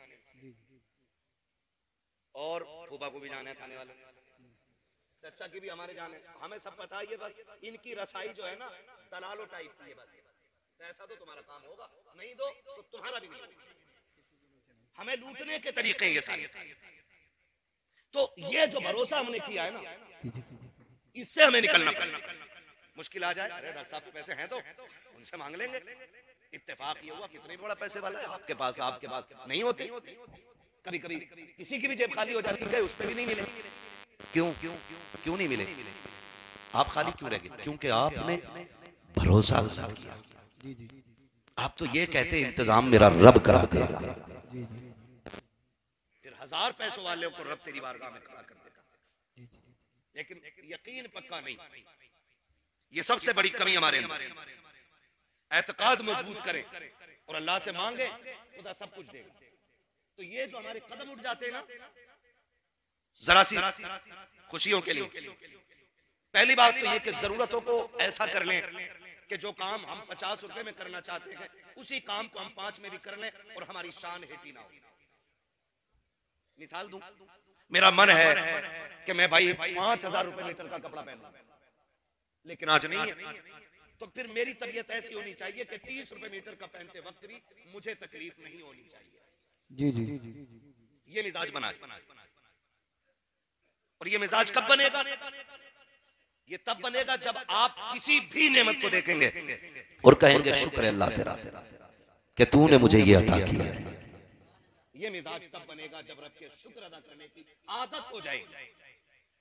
और फूफा को भी जाना है थाने वाले, चचा की भी हमारे जाने, हमें सब पता है। बस इनकी रसाई जो है ना दलालो टाइप की है। बस पैसा दो तुम्हारा काम होगा, नहीं दो तो तुम्हारा भी नहीं होगा। हमें लूटने के तरीके ये सारे। तो ये जो भरोसा हमने किया है ना, इससे हमें निकलना पड़ेगा। मुश्किल आ जाए, अरे डॉक्टर साहब के पैसे हैं तो उनसे मांग लेंगे। इत्तेफाक ये हुआ कितने बड़ा पैसे वाला है आपके पास नहीं होते। कभी कभी किसी की भी जेब खाली हो जाती है, उस पर भी नहीं मिले। क्यों नहीं मिले? आप खाली क्यों रह गए? क्योंकि आपने भरोसा गलत किया। आप तो ये कहते इंतजाम मेरा रब करा देगा, फिर 1000 पैसों वाले को रब तेरी बारगाह में खड़ा कर देगा, लेकिन यकीन पक्का नहीं। ये सबसे बड़ी कमी हमारे अंदर। एतकाद मजबूत करें और अल्लाह से मांगे, खुदा सब कुछ देगा। तो ये जो हमारे कदम उठ जाते हैं ना जरा सी खुशियों के लिए, पहली बात तो ये कि जरूरतों को ऐसा कर लें कि जो काम हम 50 रुपए में करना चाहते हैं उसी काम को हम 5 में भी कर लें और हमारी शान हेटी ना हो। मिसाल दूं, मेरा मन है कि मैं भाई 5000 रुपए मीटर का कपड़ा पहनूं, लेकिन आज नहीं है। तो फिर मेरी तबीयत ऐसी होनी चाहिए कि 30 रुपए मीटर का पहनते वक्त भी मुझे तकलीफ नहीं होनी चाहिए। ये मिजाज बना। और ये मिजाज कब बनेगा? ये तब बनेगा जब आप किसी भी नेमत को देखेंगे और कहेंगे शुक्र है अल्लाह तेरा कि तूने मुझे ये अता किया है। ये मिजाज तब बनेगा जब रब के शुक्र अदा करने की आदत हो जाएगी।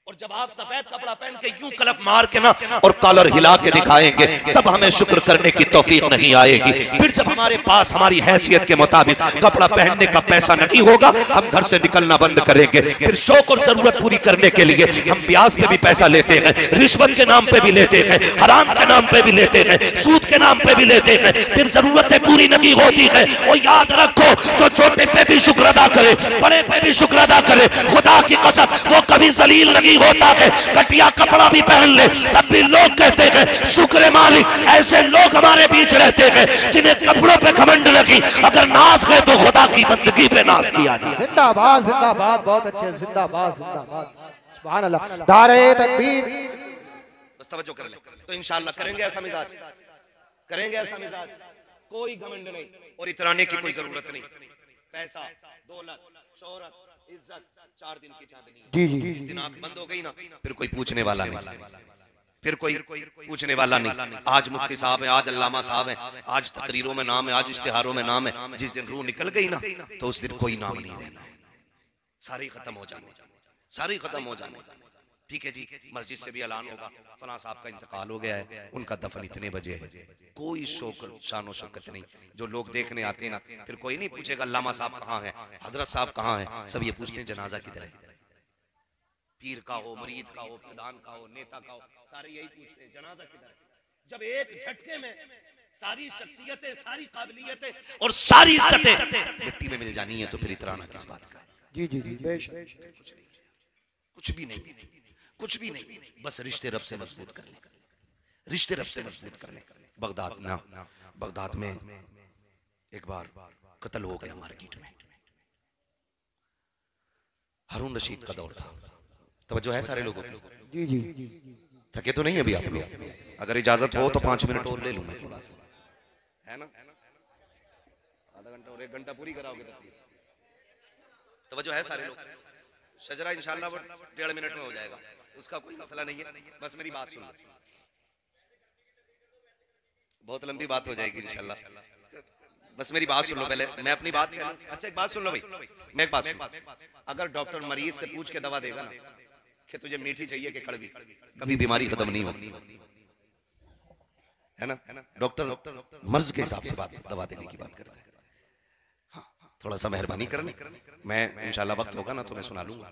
और जब आप सफेद कपड़ा पहन के यूं कलफ मार के ना और कॉलर हिला के दिखाएंगे तब हमें शुक्र करने की तौफीक नहीं आएगी। फिर जब हमारे पास हमारी हैसियत के मुताबिक कपड़ा पहनने का पैसा नहीं होगा हम घर से निकलना बंद करेंगे। फिर शौक और जरूरत पूरी करने के लिए हम ब्याज पे भी पैसा लेते हैं, रिश्वत के नाम पे भी लेते हैं, हराम के नाम पे भी लेते हैं, सूद के नाम पे भी लेते हैं। फिर जरूरतें पूरी नहीं होती है। और याद रखो जो छोटे पे भी शुक्र अदा करे, बड़े पे भी शुक्र अदा करे, खुदा की कसम वो कभी जलील नहीं होता है। घटिया कपड़ा भी पहन ले तब भी लोग कहते हैं शुक्र मालिक। ऐसे लोग हमारे बीच रहते हैं जिन्हें कपड़ों पे घमंड नहीं, अगर नाज है तो खुदा की बंदगी पे नाज किया जाए। जिंदाबाद जिंदाबाद, बहुत अच्छे, जिंदाबाद जिंदाबाद, सुभान अल्लाह, नारे तकबीर। बस तवज्जो कर ले तो इंशाअल्लाह करेंगे ऐसा मिजाज, करेंगे ऐसा मिजाज। कोई घमंड नहीं और इतराने की कोई जरूरत नहीं। पैसा, दौलत, शोहरत, इज्जत 4 दिन की चांदनी। जिस दिन आंख बंद हो गई ना फिर कोई पूछने वाला नहीं, फिर कोई पूछने वाला नहीं। आज मुफ्ती साहब है, आज अल्लामा साहब है, आज तकरीरों में नाम है, आज इश्तिहारों में नाम है। जिस दिन रूह निकल गई ना तो उस दिन कोई नाम नहीं रहना, सारी खत्म हो जाने, सारी खत्म हो जाने। ठीक है जी, मस्जिद से भी ऐलान होगा फलां साहब का इंतकाल हो गया है, उनका दफन इतने बजे है। कोई शानो शौकत नहीं। जो लोग देखने आते हैं ना फिर कोई नहीं पूछेगा अल्लामा साहब कहाँ है, हजरत साहब कहाँ है, सब ये पूछते हैं जनाजा किधर है। पीर का हो, मरीद का हो, प्रधान का हो, नेता का हो, सारे यही पूछते हैं जनाजा किधर है। जब एक झटके में सारी शख्सियतें, सारी काबिलियतें और सारी इज्जतें मिट्टी में मिल जानी है तो फिर इतराना किस बात का? जी जी जी, बेशक कुछ भी नहीं, कुछ भी नहीं। बस रिश्ते रब से मजबूत कर ले, रिश्ते रब से मजबूत कर ले। बगदाद में एक बार कत्ल हो गया मार्केट में। हारून रशीद का दौर था। तवज्जो है सारे लोगों की? जी जी, थके तो नहीं अभी आप लोग? अगर इजाजत हो तो 5 मिनट और ले लूं मैं थोड़ा सा, है ना? 1 घंटा पूरी कराओगे तकलीफ। तवज्जो है सारे लोग। शजरा इंशाल्लाह वो 1.5 मिनट में हो जाएगा, उसका कोई मसला नहीं है। बस मेरी बात सुन लो, बहुत लंबी बात हो जाएगी इंशाल्लाह। बस मेरी बात सुन लो पहले, मैं अपनी बात कह लूं। अच्छा एक बात सुन लो भाई, मैं एक बात सुन, अगर डॉक्टर मरीज से पूछ के दवा देगा ना कि तुझे मीठी चाहिए कि कड़वी, कभी बीमारी खत्म नहीं होगी, है ना। डॉक्टर मर्ज के हिसाब से दवा देने की बात करता है। हाँ, थोड़ा सा मेहरबानी करना, मैं इंशाल्लाह वक्त होगा ना तो मैं सुना लूंगा।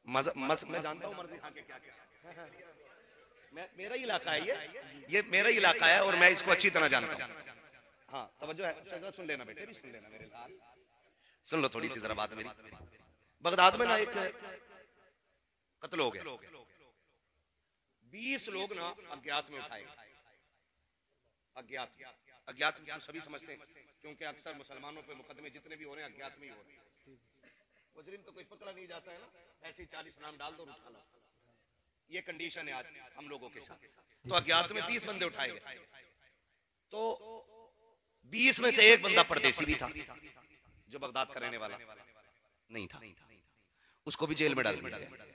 मैं जानता हूँ मर्ज यहाँ के क्या क्या, मेरा इलाका है ये मेरा इलाका है और मैं इसको अच्छी तरह जानता हूँ। हाँ तवज्जो है, शजरा सुन लेना बेटे, भी सुन लेना मेरे लाल, सुन लो थोड़ी सी जरा बात मेरी। बगदाद में ना एक कत्ल हो गया, 20 लोग ना अज्ञात में उठाए। अज्ञात तो सभी समझते हैं, क्योंकि अक्सर मुसलमानों पे मुकदमे जितने भी हो रहे हैं अज्ञात में ही हो रहे हैं। मुजरिम तो कोई पकड़ा नहीं जाता है ना, ऐसे 40 नाम डाल दो और उठा लो। ये कंडीशन है आज हम लोगों के साथ। तो अज्ञात में 20 बंदे उठाए गए, तो 20 में से एक बंदा परदेसी भी था जो बगदाद का रहने वाला नहीं था, उसको भी जेल में डाल दिया गया।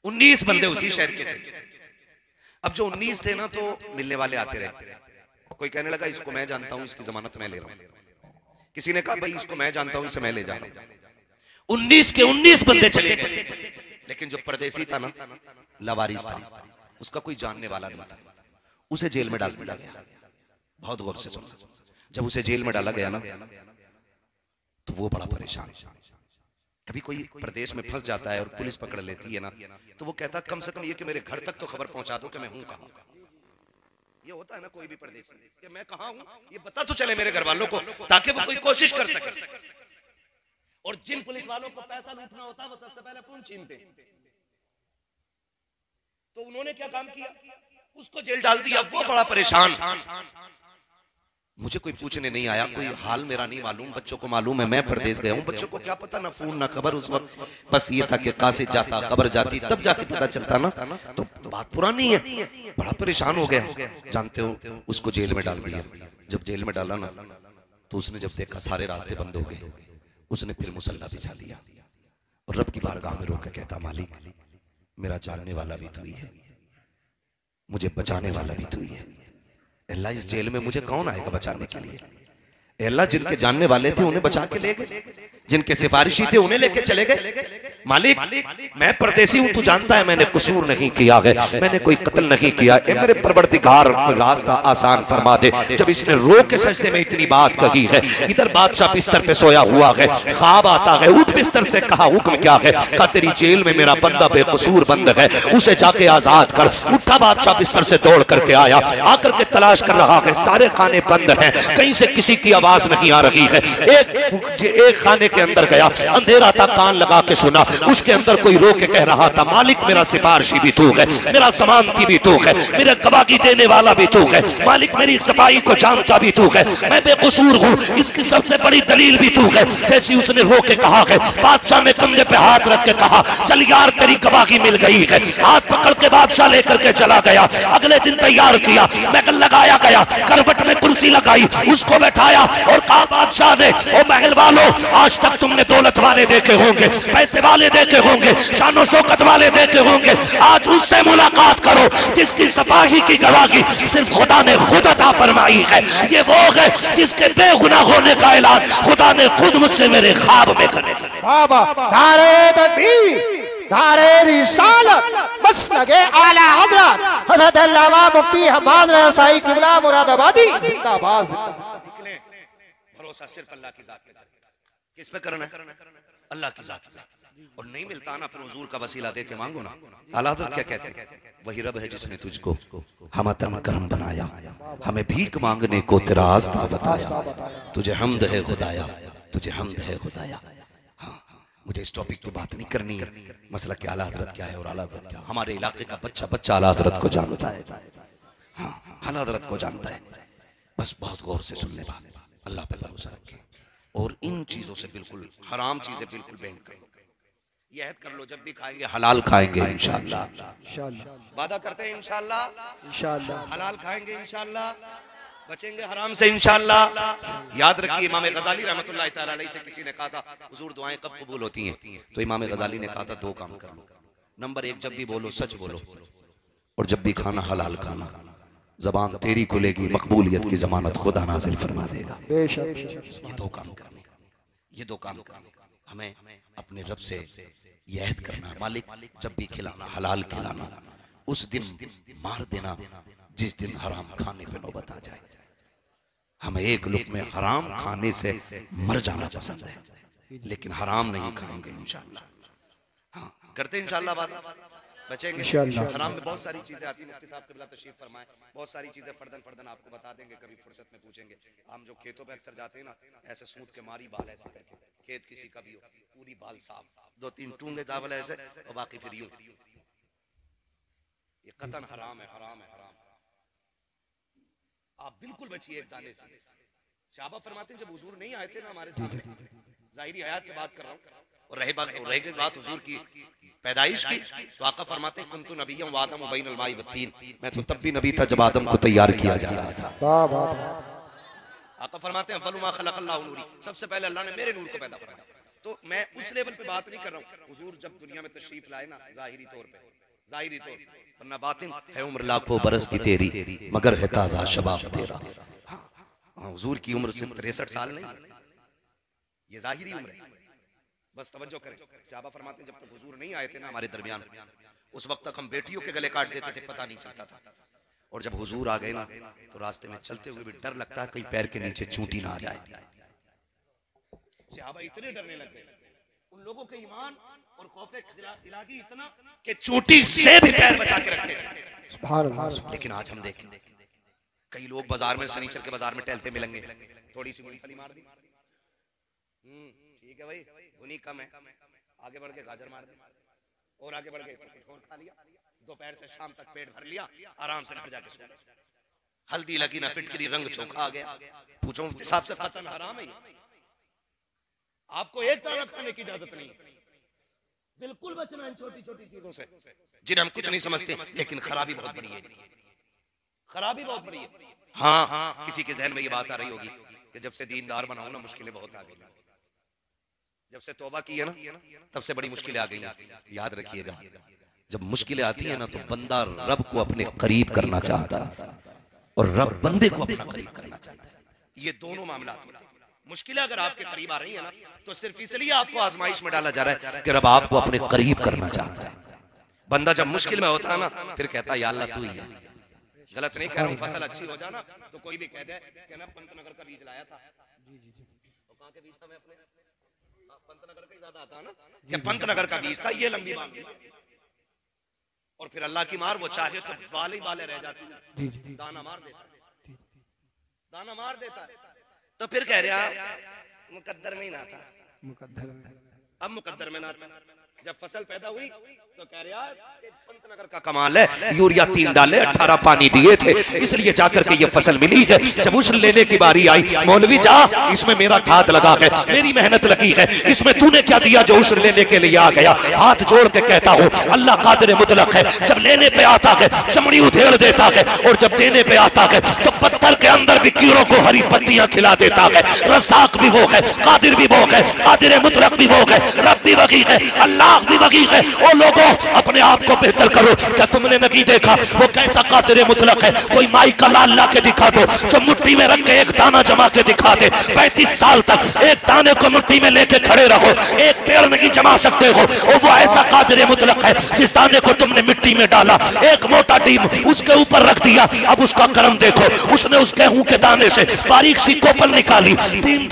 19 बंदे उसी शहर के थे। अब जो 19 थे ना, तो मिलने वाले आते रहे। कोई कहने लगा इसको मैं जानता हूं, इसकी जमानत मैं ले रहा हूं। किसी ने कहा भाई इसको मैं जानता हूं, इसे मैं ले जा रहा हूं। 19 के 19 बंदे चले गए, लेकिन जो परदेसी था ना, लवारिस था, उसका कोई जानने वाला नहीं था, उसे जेल में डाल दिया गया। बहुत गौर से सुना, जब उसे जेल में डाला गया ना, तो वो बड़ा परेशान। कभी कोई प्रदेश में फंस जाता है और पुलिस पकड़ लेती है ना, तो वो कहता कम से कम ये कि मेरे घर तक तो खबर पहुंचा दो कि मैं हूं कहां। ये होता है ना कोई भी प्रदेश में कि मैं कहां हूं, ये पता तो चले मेरे घर वालों को, ताकि वो कोई कोशिश कर सके। और जिन पुलिस वालों को पैसा लूटना होता है वो सबसे पहले फोन छीनते हैं। तो उन्होंने क्या काम किया, उसको जेल डाल दिया। वो बड़ा परेशान, मुझे कोई पूछने नहीं आया, कोई हाल मेरा नहीं मालूम, बच्चों को मालूम है मैं प्रदेश गया हूं, बच्चों को क्या पता, ना फोन ना खबर उस वक्त। बस ये था कि कासिद जाता, खबर जाती, तब जाके पता चलता ना, तो बात पुरानी है। बड़ा परेशान हो गया, जानते हो उसको जेल में डाल दिया। जब जेल में डाला ना, तो उसने जब देखा सारे रास्ते बंद हो गए, उसने फिर मुसल्ला बिछा लिया और रब की बारगाह में रोक के कहता, मालिक मेरा जानने वाला भी तू ही है, मुझे बचाने वाला भी तू ही है। अल्लाह इस जेल में मुझे कौन आएगा बचाने के लिए? अल्लाह जिनके जानने वाले थे उन्हें बचा के ले गए, जिनके सिफारिशी थे उन्हें लेके चले गए। मालिक मैं परदेसी हूं, तू जानता है मैंने कसूर नहीं किया है, मैंने कोई कत्ल नहीं किया। ए मेरे परवरदिगार रास्ता आसान फरमा दे। जब इसने रो के सजदे में इतनी बात कही है, इधर बादशाह बिस्तर पे सोया हुआ है, ख्वाब आता है, उठ बिस्तर से कहा हुक्म क्या है? कहा तेरी जेल में मेरा बंदा बेकसूर बंद है, उसे जाके आजाद कर। उठा बादशाह बिस्तर से दौड़ करके आया, आकर के तलाश कर रहा है, सारे खाने बंद हैं, कहीं से किसी की आवाज नहीं आ रही है। एक खाने के अंदर गया, अंधेरा था, कान लगा के सुना, उसके अंदर कोई रो के कह रहा था, मालिक मेरा सिफारिशी भी तू है, मेरा जमानती भी तू है, मेरा गवाही देने वाला भी तू है, मालिक मेरी सफाई को जानता भी तू है, मैं बेकसूर हूँ, इसकी सबसे बड़ी दलील भी तू है। जैसी उसने रो के कहा है, बादशाह ने कंधे पे हाथ रख के कहा, चल यार तेरी गवाही मिल गई है। हाथ पकड़ के बादशाह लेकर के चला गया। अगले दिन तैयार किया, महल लगाया गया, करवट में कुर्सी लगाई, उसको बैठाया और कहा बादशाह ने, ओ महल वालों, आज तक तुमने दौलत वाले देखे होंगे, पैसे वाले देखे होंगे, शानो शौकत वाले देखे होंगे, आज उससे मुलाकात करो जिसकी सफाई की गवाही सिर्फ खुदा ने खुद अता फरमाई है। ये वो है जिसके बेगुनाह होने का ऐलान खुदा ने खुद मुझसे मेरे ख्वाब में करे। बाबा नारे तकबीर, नारे रिसालत, बस लगे आला हजरत हजरत अल्लामा मुफ्ती हम्माद रसाई किबला मुरादाबादी जिंदाबाद। भरोसा सिर्फ अल्लाह की जात पे करें। किस पे करना है? अल्लाह की जात पे। और नहीं मिलता ना, फिर हुजूर का वसीला दे के मांगो ना। आला हज़रत क्या कहते हैं? वही रब है जिसने तुझको हमतन करम बनाया, हमें भीख मांगने को तेरा आस्था बताया, तुझे हम्द है खुदाया, तुझे हम्द है खुदाया। हाँ, मुझे इस टॉपिक पे बात नहीं करनी है, मसला क्या आला हज़रत क्या है और आला हज़रत क्या। हमारे इलाके का बच्चा बच्चा आला हज़रत को जानता है, हाँ आला हज़रत को जानता है। बस बहुत गौर से सुनने बात, अल्लाह पे भरोसा रखें और इन चीजों से बिल्कुल, हराम चीजें बिल्कुल बैन कर दो। ये ऐद कर लो, जब भी खाएंगे हलाल खाएंगे इंशाअल्लाह। वादा करते हैं इंशाअल्लाह, हलाल खाएंगे इंशाअल्लाह। बचेंगे हराम से इंशाअल्लाह। याद रखिए इमाम गजाली रहमतुल्लाह तआला अलैहि से किसी ने कहा था हुजूर दुआएं कब कबूल होती हैं, तो इमाम गजाली ने कहा था दो काम कर लो। नंबर एक, जब भी बोलो सच बोलो, और जब भी खाना हलाल खाना। जबान तेरी खुलेगी, मकबूलियत की जमानत खुदा नाज़िल फरमा देगा। ये दो काम करने, ये दो काम करने हमें अपने रब से ये अहद करना, मालिक जब भी खिलाना हलाल खिलाना, उस दिन मार देना जिस दिन हराम खाने पे नौबत आ जाए। हमें एक लुक़्मे हराम खाने से मर जाना पसंद है, लेकिन हराम नहीं खाएंगे इंशाअल्लाह। हाँ, करते इंशाअल्लाह बात, बचेंगे हराम में। बहुत सारी चीजें आती हैं, मुफ्ती साहब क़िबला तशरीफ फरमाए, बहुत सारी चीजें फर्दन फर्दन आपको बता देंगे, कभी फुर्सत में पूछेंगे। हम जो खेतों पे अक्सर जाते हैं ना, ऐसे सूत के मारी बाल ऐसे करके, खेत किसी का भी हो, पूरी बाल साफ, दो तीन टूंगे दावल ऐसे, और बाकी फिर यूं। ये कतन हराम है, हराम है, हराम। आप बिल्कुल बचिए एक दाने से। सहाबा फरमाते हैं जब हुजूर नहीं आए थे ना हमारे सामने, जाहिरी हयात की बात कर रहा हूँ, और रही बात हुजूर की पैदाइश की, तो आका फरमाते हैं कुन्तु नबिय्यम व आदम बैनल माई व तीन, मैं तो तब भी नबी था जब आदम को तैयार किया जा रहा था। आका फरमाते हैं फलुमा खलक़ल्लाहु नूरी, सबसे पहले अल्लाह ने मेरे नूर को पैदा फरमाया। तो मैं उस लेवल पे बात नहीं कर रहा हूँ, हुजूर जब दुनिया में तशरीफ लाए ना, जाहिरी तौर पे, जाहिरी तौर पे, वरना बातिन है उम्र लाखों बरस की तेरी, मगर है ताज़ा शबाब तेरा। हाँ, हुजूर की उम्र सिर्फ 63 साल नहीं, ये जाहिरी उम्र है, बस तवज्जो करें। सहाबा फरमाते हैं जब तक हुजूर नहीं आए थे ना हमारे दरमियान, उस वक्त तक हम बेटियों के गले काट देते थे, पता नहीं चलता था। और जब हुजूर आ गए ना, तो रास्ते में चलते हुए भी डर लगता है कहीं पैर के नीचे चूंटी ना आ जाए। सहाबा इतने डरने लग गए, उन लोगों के ईमान और खौफे इलाही इतना कि चूंटी से भी पैर बचा के रखते थे। सुभान अल्लाह। लेकिन आज हम देखें कई लोग बाजार में, शनिचर के बाजार में टहलते मिलेंगे, थोड़ी सी मूंगफली मार दी, ठीक है भाई भुनी कम है, आगे बढ़ के गाजर मार दी, और आगे बढ़ के कुछ और खा लिया, दोपहर से शाम तक पेट भर लिया, आराम से घर जाके सो गए। हल्दी लगी ना फिटकरी, रंग चोखा आ गया। पूछो मुफ्ती साहब से, कतन हराम है। आपको एक तरह खाने की इजाजत नहीं, बिल्कुल बचना इन छोटी छोटी चीजों से जिन्हें हम कुछ नहीं समझते, लेकिन खराबी बहुत बड़ी है, खराबी बहुत बड़ी है। हाँ, किसी के जहन में ये बात आ रही होगी कि जब से दीनदार बनाऊं ना मुश्किलें बहुत आ गई, जब से तौबा की है ना तब से बड़ी मुश्किलें आ गई हैं। याद रखिएगा, जब मुश्किलें आती हैं ना, तो बंदा रब को अपने करीब करना चाहता है, और रब बंदे को अपना करीब करना चाहता है। ये दोनों मामला होते हैं। मुश्किलें अगर आपके करीब आ रही है ना, तो सिर्फ इसलिए आपको आजमाइश में डाला जा रहा है कि रब आपको अपने करीब करना चाहता है। बंदा जब मुश्किल में होता है ना, फिर कहता है या अल्लाह तू ही है। गलत नहीं कह रहा हूँ, फसल अच्छी हो जाना तो कोई भी कह दे कि ना पंतनगर का बीज लाया था, तो कहाँ के बीज था, मैं अपने पंतनगर का ही ज्यादा आता ना, कि पंतनगर का बीज था, ये लंबी बात। और फिर अल्लाह की मार, वो चाहे तो बाल ही बाले रह जाती है, दाना मार देता है, दाना मार देता है। तो फिर कह रहा मुकद्दर में ही ना था, मुकद्दर में, अब मुकद्दर में ना था। जब फसल पैदा हुई तो कह रहा पंतनगर का कमाल है, यूरिया 3 डाले 18 पानी दिए थे, इसलिए जाकर के ये फसल मिली है। जब उश्र लेने की बारी आई, मौलवी जा इसमें मेरा खाद लगा है, मेरी मेहनत लगी है, इसमें तूने क्या दिया जो उश्र लेने के लिए आ गया। हाथ जोड़ के कहता हूँ अल्लाह कादिर मुतलक है, जब लेने पे आता है चमड़ी उधेड़ देता है, और जब देने पे आता है तो पत्थर के अंदर भी कीड़ों को हरी पत्तियां खिला देता है। रज़ाक भी वो है, कादिर भी वो है, कादिर मुतलक भी वो है, रब भी वही है, अल्लाह भी वही है। ओ लोगों अपने आप को बेहतर करो। क्या तुमने नहीं देखा वो कैसा कादिर मुतलक है? कोई माई का लाल ला के दिखा दो, जो मुट्ठी में रख के एक दाना जमा के दिखा दे। 35 साल तक एक दाने को मुट्ठी में लेके खड़े रहो, एक पेड़ नहीं जमा सकते हो। और वो ऐसा कादिर मुतलक है जिस दाने को तुमने मिट्टी में डाला, एक मोटा डीम उसके ऊपर रख दिया, अब उसका करम देखो। उसने उस गेहूं के दाने से बारीक सी कोपल निकाली,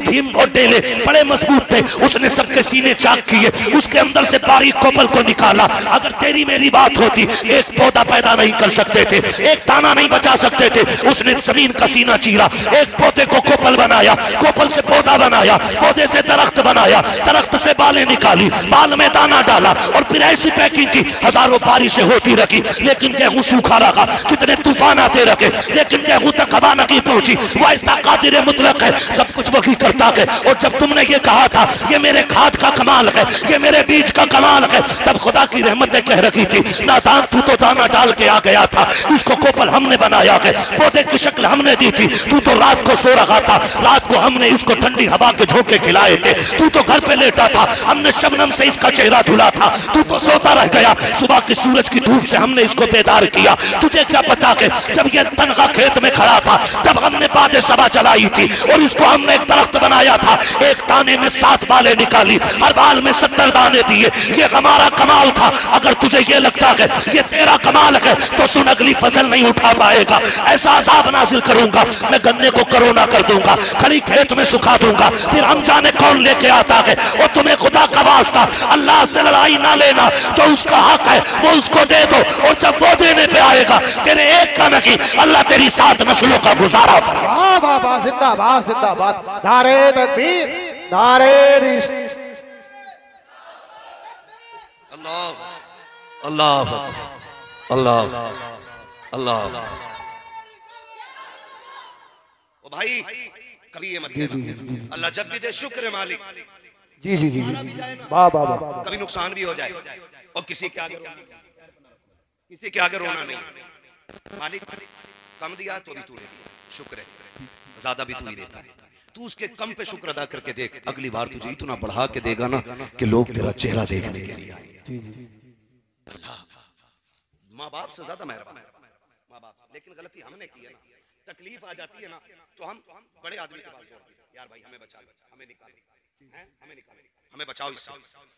डीम और डेले बड़े मजबूत थे, उसने सबके सीने चाक किए, उसके अंदर से बारीक कोपल को निकाला। अगर तेरी मेरी बात होती, एक पौधा पैदा नहीं कर सकते थे, एक दाना नहीं बचा सकते थे। उसने जमीन का सीना चीरा, एक पौधे को कोपल बनाया, कोपल से पौधा बनाया, पौधे से दरख्त बनाया, दरख्त से बालें निकाली, बाल में दाना डाला, और फिर ऐसी पैकिंग की। हजारों बारिशें होती रही, लेकिन गेहूं सूखा रहा, कितने तूफान आते रहे, लेकिन गेहूं तक हवा नहीं पहुंची। वो ऐसा कादिर मुतलक है, सब कुछ वही करता है। और जब तुमने ये कहा था ये मेरे खाद का कमाल है, ये मेरे बीज का कमाल है, तब खुदा की रहमतें कह रही थी नादान तू तो दाना डाल डाल के आ गया था, इसको कोपल हमने बनाया है, पौधे की शक्ल हमने दी थी। तू तो रात को सो रहा था, रात को हमने इसको ठंडी हवा के झोंके खिलाए थे। तू तो घर पे लेटा था, हमने शबनम से इसका चेहरा धुला था। तू तो सोता रह गया, सुबह की सूरज की धूप से हमने इसको बेदार किया। तुझे क्या पता कि जब ये तनखा खेत में खड़ा था तब हमने बादे सबा चलाई थी और इसको हमने एक दरख्त बनाया था। एक दाने में 7 बालें निकाली, हर बाल में 70 दाने दिए। ये हमारा कमाल था। अगर तुझे ये लगता है ये तेरा कमाल है तो सुन, अगली फसल नहीं उठा पाएगा। ऐसा अजाब नाजिल करूंगा, मैं गन्ने को करोना कर दूंगा, खड़ी खेत में सुखा दूंगा, फिर हम जाने कौन लेके आता है। और तुम्हें खुदा का वास्ता अल्लाह से लड़ाई ना लेना, जो उसका हक है वो उसको दे दो, और जब वो देने पे आएगा तेरे एक का नहीं, अल्लाह तेरी 7 नस्लों का गुजारा फरमाए। वाह वाह वाह, जिंदाबाद जिंदाबाद, नारे तकबीर, नारे अल्लाह अल्लाह अल्लाह अल्लाह। ओ भाई कभी ये मत कहना अल्लाह जब भी दे शुक्र है मालिक। जी जी जी, वाह वाह वाह। कभी नुकसान भी हो जाए और किसी के आगे रोना नहीं। मालिक कम दिया तो भी तूने दिया, शुक्र है। ज्यादा भी तू ही देता है, तू उसके कम पे शुक्र अदा करके देख, अगली बार तुझे इतना बढ़ा के देगा ना कि लोग तेरा चेहरा देखने के लिए आएंगे। अल्लाह माँ बाप से ज्यादा मेहरबान, माँ बाप से। लेकिन गलती हमने की है ना, तकलीफ आ जाती है ना तो हम बड़े आदमी के पास दौड़ते हैं, यार भाई हमें बचा लो, हमें निकालो, हमें निकालो, हमें बचाओ इससे।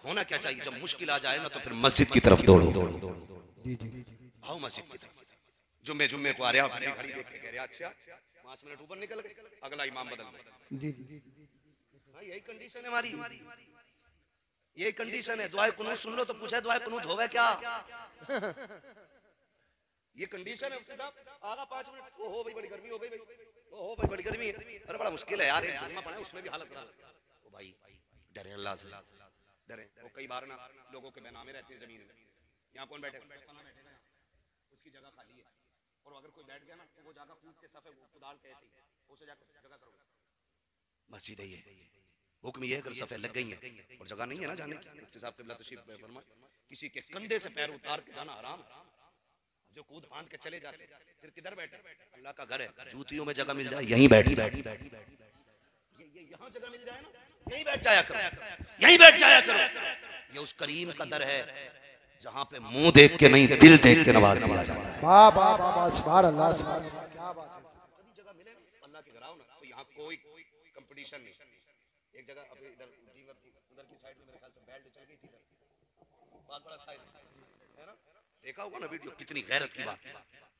होना क्या चाहिए, जब मुश्किल आ जाए ना तो फिर मस्जिद की तरफ दौड़ो, आओ मस्जिद की तरफ। जुम्मे को आ रहा घड़ी देख के कह रहा अच्छा 5 मिनट ऊपर निकल गए, अगला इमाम बदल गया। यही कंडीशन है हमारी, यही कंडीशन है। दुआए कुनूत सुन लो तो पूछा दुआए कुनूत होवे क्या? ये कंडीशन है साहब। आगा 5 मिनट ओ हो भाई बड़ी गर्मी हो गई भाई, ओ हो भाई बड़ी गर्मी है, अरे बड़ा मुश्किल है यार, एक जुम्मा पड़ा है उसमें भी हालत खराब। ओ भाई डरे अल्लाह से, डरे। वो कई बार ना लोगों के बेनामे रहते हैं जमीन में, यहाँ कौन बैठे, उसकी जगह खाली है, और अगर कोई बैठ गया ना तो वो जगह कूद के सफे कुदाल के ऐसे उसे जाकर जगह करो। मस्जिद है ये, हुक्म ये है अगर सफे लग गई है और जगह नहीं है ना जाने की, मुफ्ती साहब क़िबला तशरीफ फरमाए, किसी के कंधे से पैर उतार के जाना हराम है। जो कूद फांद के चले जाते फिर किधर बैठे, अल्लाह का घर है, जूतियों में जगह मिल जाए यहीं बैठ, यहाँ जगह मिल जाए ना यहीं बैठ जाया करो, यहीं बैठ जाया करो। ये उस करीम का दर है जहाँ पे मुंह देख के नहीं दिल देख के नवाज दिया जाता है। वाह वाह वाह वाह, सुभान अल्लाह सुभान अल्लाह, क्या बात है। कभी जगह मिले अल्लाह के घर आओ ना तो यहाँ कोई कंपटीशन नहीं। एक जगह अब इधर उधर की साइड में मेरे ख्याल से बेल्ट चल गई थी, इधर बहुत बड़ा साइड है ना, देखा होगा ना वीडियो, कितनी गैरत की बात थी,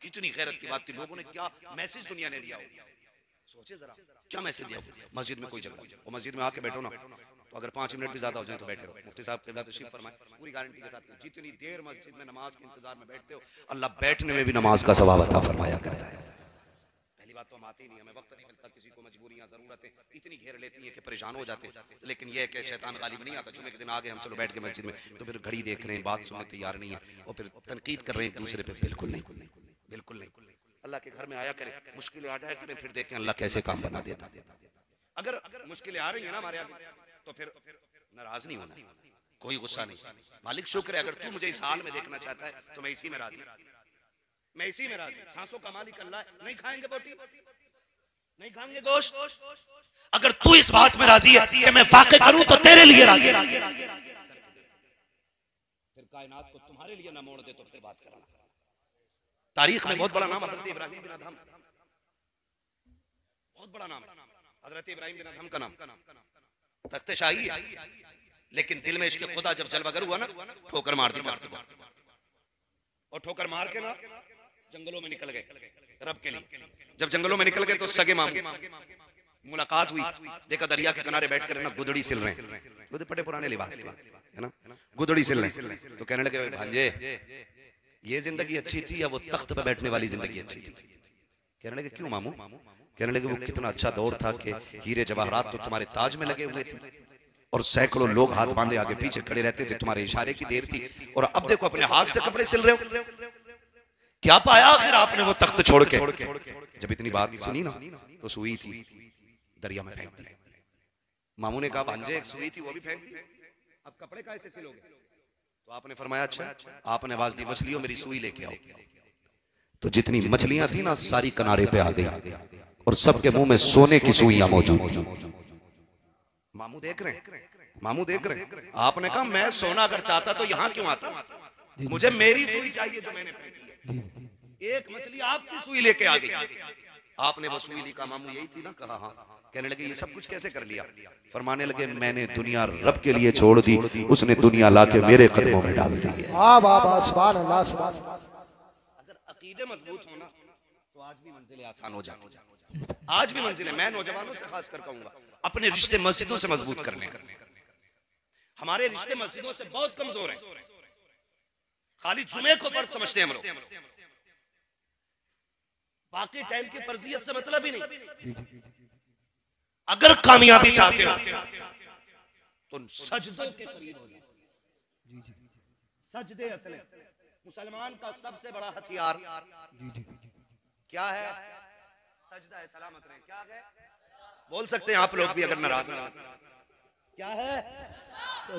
कितनी गैरत की बात थी। लोगों ने क्या मैसेज दुनिया ने दिया होगा, सोचे जरा क्या मैसेज दिया। मस्जिद में कोई जगह और मस्जिद में आके बैठो ना तो अगर 5 मिनट भी ज्यादा हो जाए तो बैठे रहो। मुफ्ती साहब क़िबला तशरीफ फरमाए पूरी गारंटी के साथ, जितनी देर मस्जिद में नमाज के इंतजार में बैठते हो अल्लाह बैठने में भी नमाज का सवाब अता फरमाया करता है। पहली बात तो हम आते ही नहीं, हमें वक्त नहीं मिलता, किसी को मजबूरियां जरूरतें इतनी घेर लेती हैं कि परेशान हो जाते हैं। लेकिन यह कि शैतान गालिब नहीं आता। जुम्मे के दिन आ गए हम, चलो बैठ के मस्जिद में, तो फिर घड़ी देख रहे हैं, बात सुनने तैयार नहीं है और फिर तनकीद कर रहे हैं एक दूसरे पे, बिल्कुल नहीं, बिल्कुल नहीं। अल्लाह के घर में आया करें, मुश्किलें आ जाया करें, फिर देखें अल्लाह कैसे काम बना देता। अगर मुश्किलें आ रही है ना हमारे आगे तो फिर नाराज नहीं होना, कोई गुस्सा नहीं। मालिक शुक्र है, अगर तू मुझे इस हाल में देखना चाहता है तो मैं इसी में राजी, मैं इसी में राजी। सांसों का मालिक अल्लाह है, नहीं खाएंगे बोटी, नहीं खाएंगे गोश्त। अगर तू इस बात में राजी है कि मैं वाक़ई करूं तो तेरे लिए राजी, फिर कायनात को तुम्हारे लिए ना मोड़ दे तो फिर बात करना। तारीख में बहुत बड़ा नाम हजरत इब्राहिम बिन अदहम, बहुत बड़ा नाम हजरत इब्राहिम बिन अदहम का नाम। तख्ते शाही है लेकिन दिल में इसके खुदा जब जलवागर हुआ ना ठोकर मार दी तख्त को, और ठोकर मार के ना जंगलों में निकल गए रब के लिए। जब जंगलों में निकल गए तो सगे मामू मुलाकात हुई, देखा दरिया के किनारे बैठ कर ना गुदड़ी सिल रहे हैं, पटे पुराने लिबास थे है ना, गुदड़ी सिल रहे हैं। तो कहने लगे भांजे ये जिंदगी अच्छी थी या वो तख्त पे बैठने वाली जिंदगी अच्छी थी? कहने लगे क्यों मामू? कहने लगे वो कितना अच्छा दौर था कि हीरे जवाहरात तो तुम्हारे ताज में लगे हुए थे और सैकड़ों लोग हाथ बांधे आगे पीछे खड़े रहते थे, तुम्हारे इशारे की देर थी, और अब देखो अपने हाथ से कपड़े सिल रहे हो। क्या पाया आखिर आपने वो तख्त छोड़ के? जब इतनी बात सुनी ना तो सुई थी दरिया में फेंक दी। मामू ने कहा भांजे एक सुई थी वो भी फेंक दी, अब कपड़े कैसे सिलोगे? तो आपने फरमाया अच्छा, आपने आवाज दी मछलियों मेरी सुई लेके आओ। तो जितनी मछलियां थी ना सारी किनारे पे आ गई और सबके मुंह में सोने की सुइयां मौजूद थी। मामू देख रहे हैं, मामू देख रहे हैं। आपने कहा मैं सोना अगर चाहता तो यहां क्यों आता, मुझे मेरी सुई चाहिए जो मैंने फेंकी है। एक मछली आपकी सुई लेके आ गई, आपने वो सुई ली। का मामू यही थी ना? कहा हाँ। कहने लगे ये सब कुछ कैसे कर लिया? फरमाने लगे मैंने दुनिया रब के लिए छोड़ दी, उसने दुनिया लाके मेरे कदमों में डाल दी है। अगर अकीदे मजबूत होना तो आज भी मंजिलें आसान हो जाती। आज भी मंजिलें, मैं नौजवानों से खास कर कहूंगा, अपने रिश्ते मस्जिदों से मजबूत करने। हमारे रिश्ते मस्जिदों से बहुत कमजोर हैं। खाली जुमे को फर्ज समझते हैं हम लोग, बाकी टाइम की फर्जियत से मतलब ही नहीं। अगर कामयाबी चाहते हो तो सजदों के करीब हो जाओ। सजदे असल मुसलमान का सबसे बड़ा हथियार क्या है? सजदा है। सलामत रहे। क्या है? बोल सकते हैं आप लोग भी अगर नाराज ना। क्या है?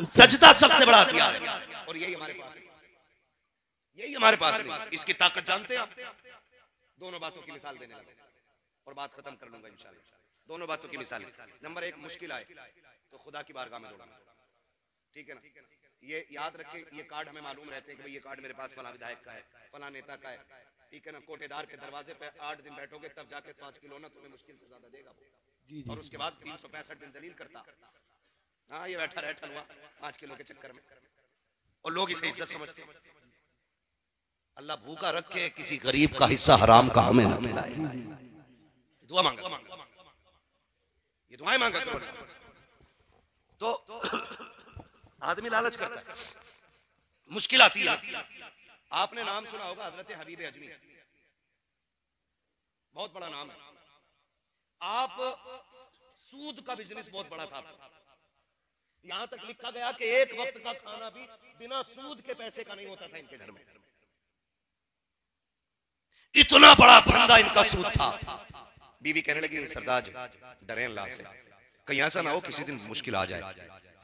सजदा सबसे बड़ा हथियार है और यही हमारे पास है। यही हमारे पास नहीं। इसकी ताकत जानते हैं आप? दोनों बातों की मिसाल देने लगे और बात खत्म कर लूंगा इंशाल्लाह। दोनों बातों की मिसाल। नंबर एक, मुश्किल आए तो खुदा की बारगाह में दौड़ना। ठीक है ना? ये याद रखें, ये कार्ड हमें मालूम रहते हैं कि भाई ये कार्ड मेरे पास फला विधायक का है, फला नेता का है। ठीक है ना? कोटेदार के दरवाजे पे 8 दिन बैठोगे तब जाके 5 किलो ना तुम्हें मुश्किल से ज्यादा देगा वो। और उसके बाद 365 दिन दलील करता, हाँ ये बैठा रहता हुआ 5 किलो के चक्कर में, और लोग इसे इज्जत समझते हैं। अल्लाह भूखा रखे, किसी गरीब का हिस्सा हराम का हमें ना खिलाए। दुआ मांगा, ये दुआएं मांगा करो। तो आदमी लालच करता है, मुश्किल आती है। आपने नाम सुना होगा हजरत हबीब अजमी, बहुत बड़ा नाम है। आप सूद का बिजनेस बहुत बड़ा था। यहां तक लिखा गया कि एक वक्त का खाना भी बिना सूद के पैसे का नहीं होता था इनके घर में। इतना बड़ा धंधा इनका सूद था। बीवी कहने लगी सरदार डरे अल्लाह से, कहीं ऐसा ना हो किसी दिन मुश्किल आ जाए।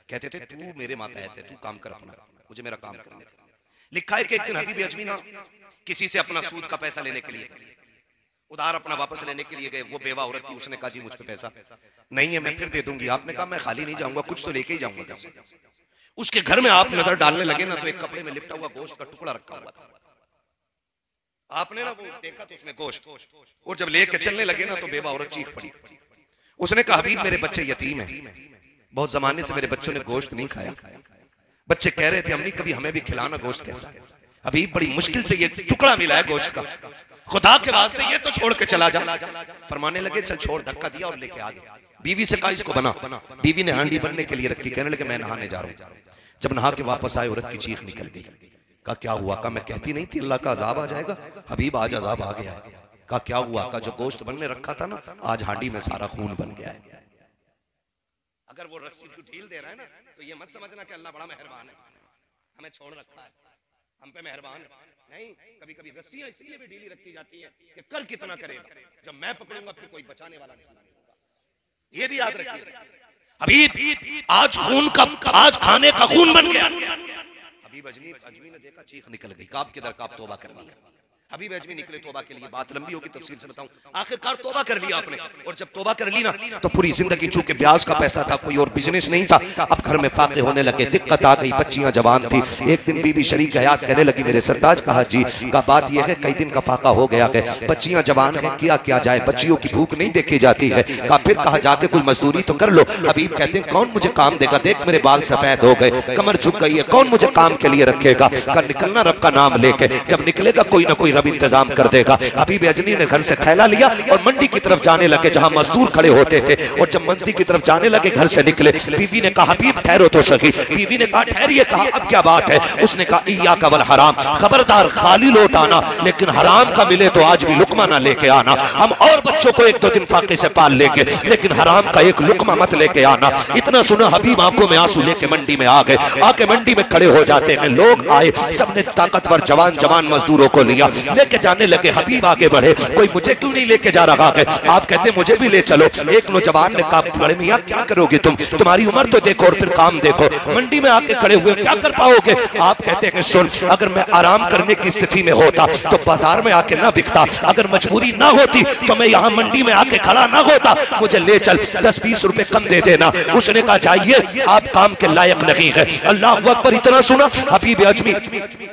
कहते थे तू मेरे मातहत है, तू काम कर अपना, मुझे मेरा काम करने दे। लिखा है कि एक दिन हबीब अजमी ना किसी से अपना सूद का पैसा लेने के लिए, उधार अपना वापस लेने के लिए गए। वो बेवा औरत थी, उसने कहा जी मुझ पे पैसा नहीं है, मैं फिर दे दूंगी। आपने कहा मैं खाली नहीं जाऊंगा, कुछ तो लेके ही जाऊंगा घर से। उसके घर में आप नजर डालने लगे ना तो एक कपड़े में लिपटा हुआ गोश्त का टुकड़ा रखा हुआ था। आपने ना वो देखा तो उसमें गोश्त, और जब लेके चलने लगे ना तो बेवा औरत चीख पड़ी। उसने कहा हबीब मेरे बच्चे यतीम हैं, बहुत जमाने से मेरे बच्चों ने गोश्त नहीं खाया। बच्चे कह रहे थे अम्मी कभी हमें भी खिलाना गोश्त कैसा। अभी बड़ी मुश्किल से ये टुकड़ा मिला है गोश्त का, खुदा के वास्ते ये तो छोड़ के चला जा। फरमाने लगे चल छोड़, धक्का दिया और लेके आ गए। बीवी से कहा इसको बना। बीवी ने हांडी बनने के लिए रखी। कहने लगे मैं नहाने जा रहा हूँ। जब नहा के वापस आए औरत की चीख निकल गई। कहा क्या हुआ? कहा मैं कहती नहीं थी अल्लाह का अजाब आ जाएगा। हबीब आज अजाब आ गया है। कहा क्या हुआ? कहा जो गोश्त बनने रखा था ना आज हांडी में सारा खून बन गया है। अगर वो रस्सी को ढील दे रहा है ना तो ये मत समझना कि अल्लाह बड़ा मेहरबान है, हमें छोड़ रखा है, हम पे मेहरबान है। नहीं, कभी कभी रस्सियां इसलिए भी ढीली रखी जाती है कि कर कितना करेगा, जब मैं पकड़ूंगा फिर कोई बचाने वाला नहीं होगा। ये भी याद रखिए। हबीब आज खून का, आज खाने का खून बन गया। हबीब अजमी ने देखा, चीख निकल गई। काब के दर काब तौबा करनी है। हबीब अजमी निकले तौबा के लिए। बात लंबी होगी, तफसील से बताऊं। आखिरकार तौबा कर लिया आपने, और जब तौबा कर ली ना तो पूरी जिंदगी चूंकि ब्याज का पैसा था, कोई और बिजनेस नहीं था, अब घर में फाके होने लगे, दिक्कत आ गई। बच्चियां जवान थी। एक दिन बीवी शरीक हयात कहने लगी मेरे सरताज। कहा जी। का बात यह है कई दिन का फाका हो गया है, बच्चियां जवान है, किया जाए, बच्चियों की भूख नहीं देखी जाती है। का फिर कहा जाके कोई मजदूरी तो कर लो। हबीब कहते हैं कौन मुझे काम देगा? देख मेरे बाल सफेद हो गए, कमर झुक गई है, कौन मुझे काम के लिए रखेगा? का निकलना रब का नाम लेके, जब निकलेगा कोई ना कोई रब इंतजाम कर देगा। हबीब अजमी ने घर से थैला लिया और मंडी की तरफ जाने लगे जहां मजदूर खड़े होते थे। और जब मंडी की तरफ जाने लगे घर से निकले। बीवी ने कहा हबीब ठहरो तो सही। बीवी ने कहा ठहरिए। कहा अब क्या बात है? उसने कहा इया का वल हराम, खबरदार खाली लौट आना, लेकिन हराम का मिले तो आज भी लुकमा ना लेके आना। हम और बच्चों को 1-2 दिन फाके से पाल लेंगे, लेकिन हराम का एक लुकमा मत लेके आना। इतना सुना हबीब आंखों में आंसू लेके मंडी में आ गए। आके मंडी में खड़े हो जाते हैं। लोग आए, सबने ताकतवर जवान मजदूरों को लिया। लेके जाने लगे। हबीब आगे बढ़े, कोई मुझे क्यों नहीं लेके जा रहा है? आप कहते मुझे भी ले चलो। एक नौजवान ने कहा, बड़े मियाँ क्या करोगे तुम, तुम्हारी उम्र तो देखो और फिर काम देखो, मंडी में आके खड़े हुए क्या कर पाओगे? आप कहते हैं सुन, अगर मैं आराम करने की स्थिति में होता तो बाजार में आके ना बिकता, अगर मजबूरी ना होती तो मैं यहाँ मंडी में आके खड़ा ना होता, मुझे ले चल, 10-20 रुपए कम दे देना। उसने कहा जाइए, आप काम के लायक नहीं है। अल्लाह अकबर। इतना सुना, हबीब अजमी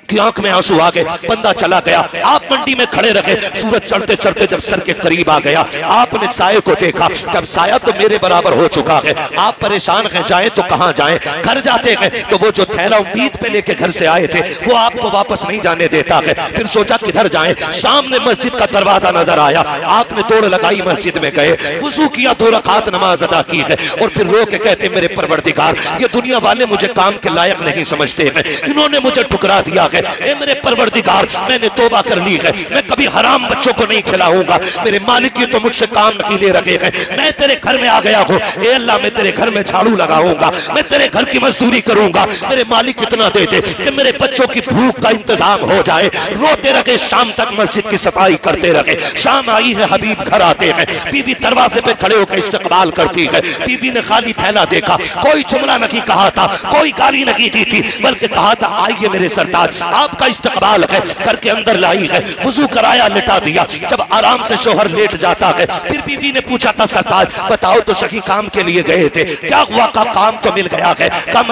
की आंख में आंसू आ गए, बंदा चला गया। आप मंडी में खड़े रखे, सूरज चढ़ते चढ़ते जब सर के करीब आ गया, आपने साये को देखा, जब साया तो मेरे बराबर हो चुका है, आप परेशान हैं, जाएं तो कहां जाएं? घर जाते हैं तो वो जो थैला उम्मीद पे लेके घर से आए थे वो आपको वापस नहीं जाने देता है। फिर सोचा किधर जाएं, सामने मस्जिद का दरवाजा नजर आया, आपने दौड़ लगाई, मस्जिद में गए, वुजू किया, 2 रकात नमाज अदा की है और फिर रो के कहते मेरे परवरदिगार, ये दुनिया वाले मुझे काम के लायक नहीं समझते हैं, इन्होंने मुझे ठुकरा दिया है। ए मेरे परवरदिगार, मैंने तौबा कर ली है, मैं कभी हराम बच्चों को नहीं खिलाऊंगा, मेरे मालिक ये तो मुझसे काम नहीं ले रखे हैं, मैं तेरे घर में आ गया हूँ। ए अल्लाह, मैं तेरे घर में झाड़ू लगाऊंगा, मैं तेरे घर की मजदूरी करूंगा, मेरे मालिक इतना दे दे कि मेरे बच्चों की भूख का इंतजाम हो जाए। रोते रखे, शाम तक मस्जिद की सफाई करते रहे। शाम आई है, हबीब घर आते हैं, बीवी दरवाजे पे खड़े होकर इस्तकबाल करती है। बीवी ने खाली थैला देखा, कोई जुमला नहीं कहा था, कोई गाली नहीं दी थी, बल्कि कहा था आइए मेरे सरताज, आपका इस्तकबाल है। घर के अंदर लाई है, वुजू कराया, लिटा दिया। जब आराम से शोहर लेट जाता है, फिर बीवी ने पूछा था सरताज बताओ तो सही, काम के लिए गए थे, क्या हुआ? का काम तो मिल गया है, का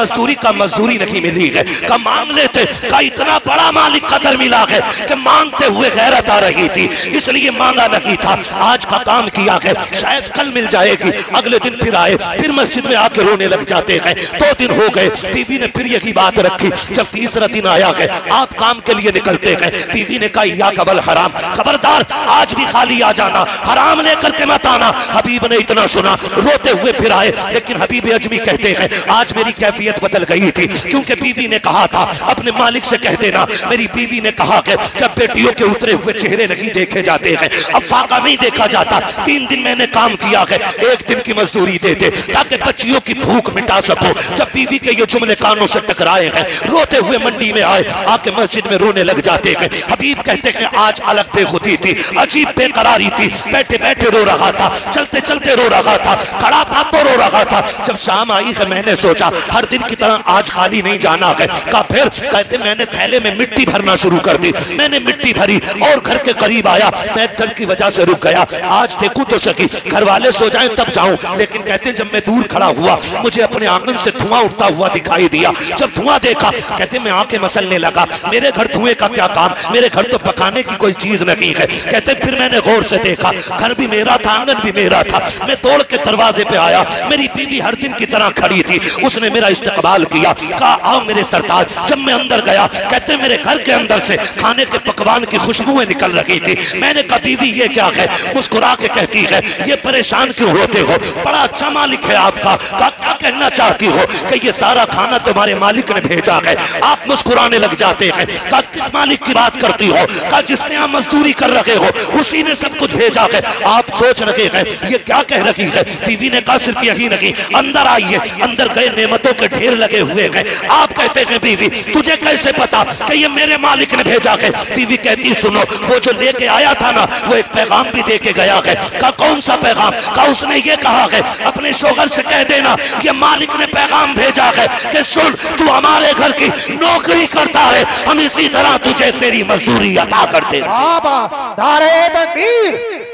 मजदूरी नहीं मिली है, का मामले थे, का इतना बड़ा मालिक कदर मिला है कि मांगते हुए गैरत आ रही थी, इसलिए मांगा नहीं था। आज का काम किया है, शायद कल मिल जाएगी। अगले दिन फिर आए, फिर मस्जिद में आके रोने लग जाते हैं। 2 दिन हो गए, बीवी ने फिर यही बात रखी। जब तीसरा दिन आया है, आप काम के लिए निकलते हैं, बीवी ने कहा या कबल हराम, खबरदार आज भी खाली आ जाना, हराम लेकर के मत आना। हबीब ने इतना सुना, रोते हुए फिर आए। लेकिन हबीब अजमी कहते हैं आज मेरी कैफियत बदल गई थी, क्योंकि बीवी ने कहा था अपने मालिक से कह देना, मेरी बीवी ने कहा कि बेटियों के उतरे हुए चेहरे नहीं देखे जाते हैं, अब फाका नहीं देखा जाता। 3 दिन मैंने काम किया है, 1 दिन की मजदूरी दे दे ताकि बच्चियों की भूख मिटा सको। जब बीवी के ये जुमले कानों से टकराए हैं, रोते हुए मंडी में आए, आके मस्जिद में रोने लग जाते हैं। हबीब कहते हैं आज अलग बेखुदी थी, अजीब बेकरारी थी, बैठे बैठे रो रहा था, चलते चलते रो रहा था, खड़ा था तो रो रहा था। जब शाम आई है, मैंने सोचा हर दिन की तरह आज खाली नहीं जाना है। का फिर कहते मैंने थैले में मिट्टी भरना शुरू कर दी, मैंने मिट्टी भरी और घर के करीब आया, मैं डर की वजह से रुक गया, आज देखूं तो सकी, घर वाले सो जाएं तब जाऊं। लेकिन कहते जब मैं दूर खड़ा हुआ, मुझे अपने आंगन से धुआं उठता हुआ दिखाई दिया। जब धुआं देखा, कहते मैं आंखें मसलने लगा, मेरे घर धुएं का क्या काम, मेरे घर तो पकाने की कोई चीज नहीं है। कहते फिर मैंने गौर से देखा, घर भी मेरा था, आंगन भी मेरा था। मैं दौड़ के दरवाजे पे आया, मेरी बीवी हर दिन की तरह खड़ी थी, उसने मेरा इस्तकबाल किया, कहा आओ मेरे सरताज। जब मैं अंदर गया, कहते मेरे घर के अंदर से खाने के पकवान की खुशबुएं निकल रही थी। मैंने कहा बीवी ये क्या है? मुस्कुरा के कहती है ये परेशान क्यों होते हो, बड़ा अच्छा मालिक है आपका। कहा क्या कहना चाहती हो? कि ये सारा खाना तुम्हारे मालिक ने भेजा है। आप मुस्कुराने लग जाते हैं। कहा किस मालिक की बात करती हो? कहा जिसके यहाँ मजदूरी कर रहे हो उसी ने सब कुछ भेजा है। आप सोच रहे हैं ये क्या कह रही है? बीवी ने कहा सिर्फ यही नहीं, अंदर आइए। अंदर गए, नेमतों के ढेर लगे हुए हैं। आप कहते हैं बीवी तुझे कैसे पता कि ये मेरे मालिक ने भेजा है? बीवी कहती सुनो, वो जो लेके आया था ना, वो एक पैगाम भी दे के गया है। कहा कौन सा पैगाम? कहा उसने ये कहा है अपने शोहर से कह देना ये मालिक ने पैगाम भेजा है कि सुन तू हमारे घर की नौकरी करता है, हम इसी तरह तुझे तेरी मजदूरी अदा करते। धारे तकबीर,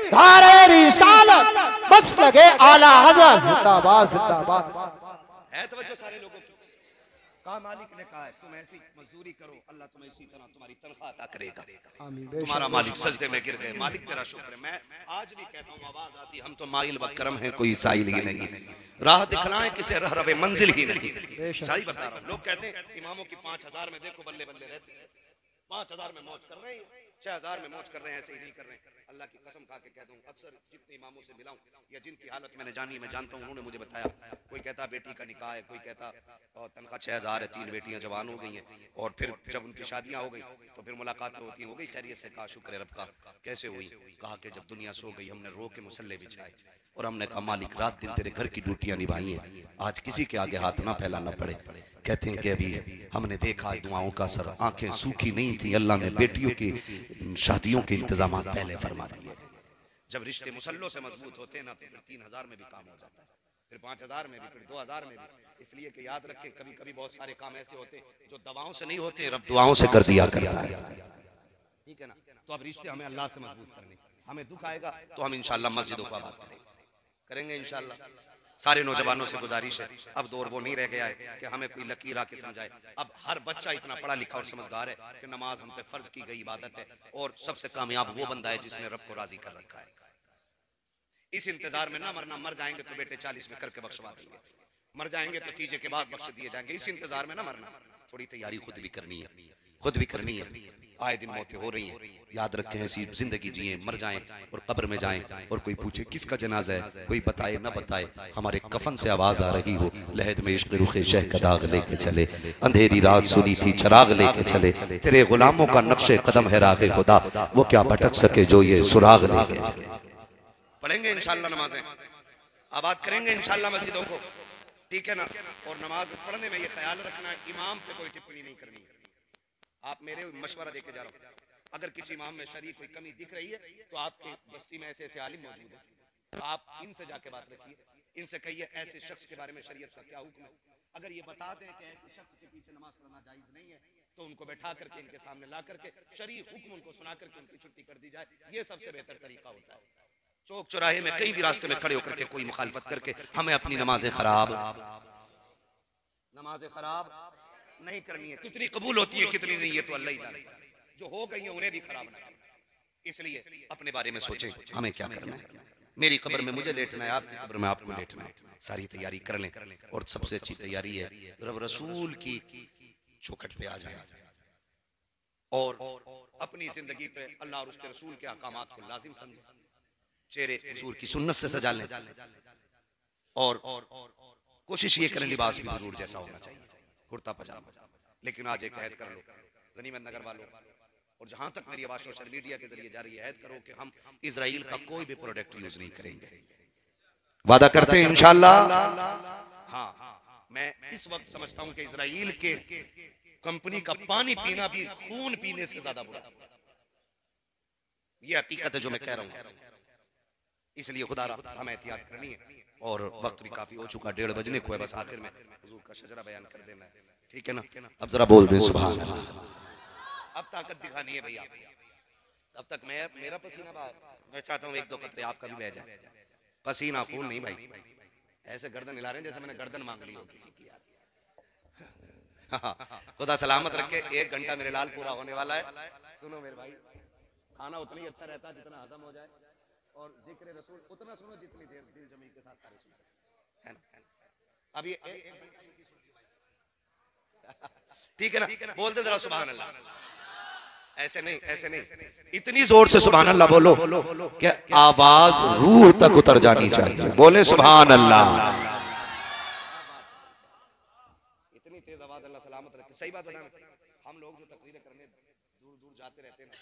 धारे रिसालत, बस लगे आला हज़रत, जिंदाबाद जिंदाबाद। है तवज्जो सारे लोगों की? कहा मालिक ने कहा है तुम ऐसी मजदूरी करो, अल्लाह तुम्हें इसी तरह तुम्हारी तनख्वाह अता करेगा। तुम्हारा मालिक सजदे में गिर गए, मालिक तेरा शुक्र है। मैं आज भी कहता हूँ, आवाज आती हम तो माइल व करम है, कोई साइल ही नहीं, राह दिखलाएं किसे रह रवे मंजिल ही नहीं। सही बता रहा हूँ। लोग कहते हैं इमामों की 5000 में देखो बल्ले बल्ले रहते हैं, 5000 में मौज कर रहे हैं, 6000 में मौज कर रहे हैं, ऐसे ही नहीं कर रहे हैं। अल्लाह की कसम खा के कह दूं, अक्सर जितने इमामों से मिला हूं या जिनकी हालत मैंने जानी, मैं जानता हूं, उन्होंने मुझे बताया, कोई कहता बेटी का निकाह है, कोई कहता तनख्वाह 6000 है, 3 बेटियां जवान हो गई हैं, और फिर जब उनकी शादियां हो गई तो फिर मुलाकात होती हो गई खैरियत से। कहा शुक्र है रब का, कैसे हुई? कहा कि जब दुनिया सो गई हमने रो के मुसल्ले बिछाए और हमने कहा मालिक रात दिन तेरे घर की ड्यूटियां निभाई हैं, आज किसी के आगे हाथ ना फैलाना पड़े। कहते हैं कि अभी हमने देखा दुआओं का असर, आंखें सूखी नहीं थी, अल्लाह ने बेटियों की शादियों के इंतजाम पहले फरमा दिए गए। जब रिश्ते मुसल्लों से मजबूत होते हैं ना तो फिर 3000 में भी काम हो जाता है, फिर 5000 में भी, फिर 2000 में भी। इसलिए कि याद रखें कभी कभी बहुत सारे काम ऐसे होते हैं जो दवाओं से नहीं होते, रब दुआओं से कर दिया करता है। ठीक है ना? तो अब रिश्ते हमें अल्लाह से मजबूत करने, हमें दुख आएगा तो हम इंशाल्लाह मस्जिदों को आबाद करेंगे इंशाल्लाह। सारे नौजवानों से गुजारिश है, अब दौर वो नहीं रह गया है कि हमें कोई लकीर आके समझाए। अब हर बच्चा इतना पढ़ा लिखा और समझदार है कि नमाज हम पे फर्ज की गई इबादत है, और सबसे कामयाब वो बंदा है जिसने रब को राजी कर रखा है। इस इंतजार में ना मरना, मर जाएंगे तो बेटे 40 में करके बख्शवा देंगे, मर जाएंगे तो तीजे के बाद बख्श दिए जाएंगे। इस इंतजार में ना मरना, थोड़ी तैयारी खुद भी करनी है, खुद भी करनी है। आए दिन मौतें हो रही हैं, याद रखें ऐसी जिंदगी जिए, मर जाएं और कब्र में जाएं और कोई पूछे किसका जनाजा है, कोई बताए ना बताए, हमारे कफन से आवाज आ रही हो लहद में इश्क रुखे शह का दाग लेके चले, अंधेरी रात सुनी थी चराग लेके चले, तेरे गुलामों का नक्शे कदम है राहे खुदा, वो क्या भटक सके जो ये सुराग लेके चले। पढ़ेंगे इंशाल्लाह नमाजें, आबाद करेंगे इंशाल्लाह मस्जिदों को, ठीक है ना? और नमाज पढ़ने में ये ख्याल रखना है इमाम पे कोई टिप्पणी नहीं करनी है। आप मेरे मशवरा देके जा रहा हूँ, अगर किसी इमाम में शरीफ कोई कमी दिख रही है तो आपके बस्ती में ऐसे ऐसे आलिम मौजूद है, तो आप इनसे जाके बात रखिए, इनसे कहिए ऐसे शख्स के बारे में शरीयत का क्या हुक्म है। अगर ये बता दें कि ऐसे शख्स के पीछे नमाज पढ़ना जायज नहीं है तो उनको बैठा करके इनके सामने ला करके शरीय हुक्म उनको सुना करके उनकी छुट्टी कर दी जाए, ये सबसे बेहतर तरीका होता है। चौक चौराहे में कहीं भी रास्ते में खड़े होकर के कोई मुखालफत करके हमें अपनी नमाजें खराब नहीं करनी है। कितनी कबूल होती है कितनी नहीं है तो अल्लाह ही जानता है, जो हो गई है उन्हें भी खराब ना करें। इसलिए अपने बारे में सोचें हमें क्या करना है। मेरी कब्र में मुझे लेटना है, आपकी कब्र में आपको लेटना है, सारी तैयारी कर लें। और सबसे अच्छी तैयारी है रब रसूल की चौखट पे आ जाए और अपनी जिंदगी पे अल्लाह और उसके रसूल के अहकामात को लाजिम समझे, चेहरे हुजूर की सुन्नत से सजा लें और कोशिश ये करें लिबास भी हुजूर जैसा होना चाहिए, कुर्ता पजामा। लेकिन आज एक ऐद कर लो गनीमत नगर वालों, और जहां तक मेरी आवाज सोशल मीडिया के जरिए जा रही है, ऐद करो कि हम इजराइल का कोई भी प्रोडक्ट यूज नहीं करेंगे। वादा करते हैं इंशाल्लाह। हाँ, मैं इस वक्त समझता हूं कि इजराइल के कंपनी का पानी पीना भी खून पीने से ज्यादा बुरा है। ये हकीकत है जो मैं कह रहा हूं। इसलिए खुदा हमें एहतियात करनी है और वक्त भी काफी हो चुका, 1:30 बजने को है। बस आखिर में हुजूर का शजरा बयान कर देना है, ठीक है ना? अब जरा बोल दे सुभान अल्लाह। अब ताकत दिखानी है भैया, अब तक मेरा पसीना बाहर, मैं चाहता हूँ 1-2 कतरे आपका भी बह जाए। पसीना खून नहीं भाई, ऐसे गर्दन हिला रहे हैं जैसे मैंने गर्दन मांग ली हो किसी की। खुदा सलामत रखे, 1 घंटा मेरे लाल पूरा होने वाला है। सुनो मेरे भाई, खाना उतना ही अच्छा रहता है जितना हजम हो जाए, और जिक्र रसूल उतना सुनो जितनी देर दिल जमी के साथ सारे सुन सकते हैं, है ना? अभी ठीक है ना? बोलते जरा सुभान अल्लाह। ऐसे नहीं, ऐसे नहीं, इतनी जोर से सुभान अल्लाह बोलो कि आवाज रूह तक उतर जानी चाहिए। बोले सुभान अल्लाह। इतनी तेज आवाज, अल्लाह सलामत रखे। सही बात बताऊं, हम लोग जो तकरीरें करने दूर दूर जाते रहते हैं ना,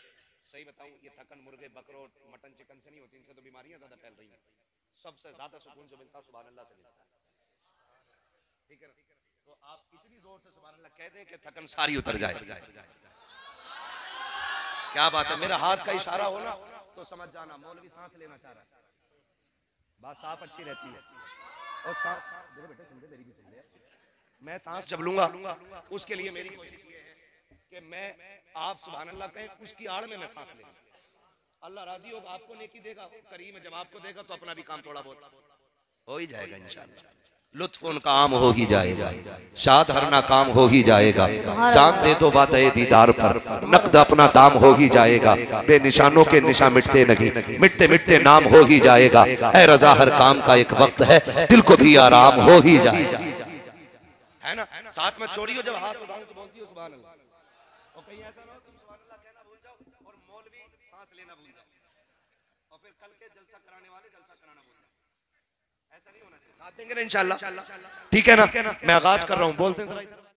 सही बताऊं ये थकन मुर्गे बकरों मटन चिकन से नहीं होती, इनसे तो बीमारियां ज्यादा फैल रही हैं। सबसे ज्यादा सुकून जो मिलता है सुभान अल्लाह से मिलता है, ठीक है ना? तो आप इतनी जोर से सुभान अल्लाह कह दें कि थकन सारी उतर जाए। क्या बात है, मेरा हाथ का इशारा हो ना तो समझ जाना मौलवी सांस लेना चाह रहा है। बात साफ अच्छी रहती है। और मेरे बेटे सुन ले, मेरी भी सुन ले। मैं सांस जब लूंगा उसके लिए मेरी कोशिश ये है कि मैं आप सुभान अल्लाह कहें, उसकी आड़ में मैं सांस लेंगे। अल्लाह राजी होगा, आपको नेकी देगा, करीम जब आपको देगा तो अपना भी काम थोड़ा बहुत हो ही जाएगा इंशाअल्लाह। लुत्फ उनका आम हो ही जाएगा, शाद हर ना काम हो ही जाएगा। चांद दे दो वादे दीदार पर, नकद अपना दाम हो ही जाएगा। बेनिशानों के निशा मिटते नहीं, मिटते मिटते नाम हो ही जाएगा। ऐ रजा हर काम का एक वक्त है, दिल को भी आराम हो ही जाएगा, है ना? साथ में छोड़ियो, जब हाथ उठाऊं तो बोलती हो सुभान अल्लाह। और कहीं ऐसा ना हो तुम सुभान अल्लाह कहना भूल जाओ और मौलवी सांस लेना भूल जाओ, और फिर कल के जलसा कराने वाले जलसा कराना भूल जाओ। ऐसा नहीं होना चाहिए। साथ देंगे ना इंशाअल्लाह, ठीक है ना? मैं आगाज कर रहा हूँ, बोलते हैं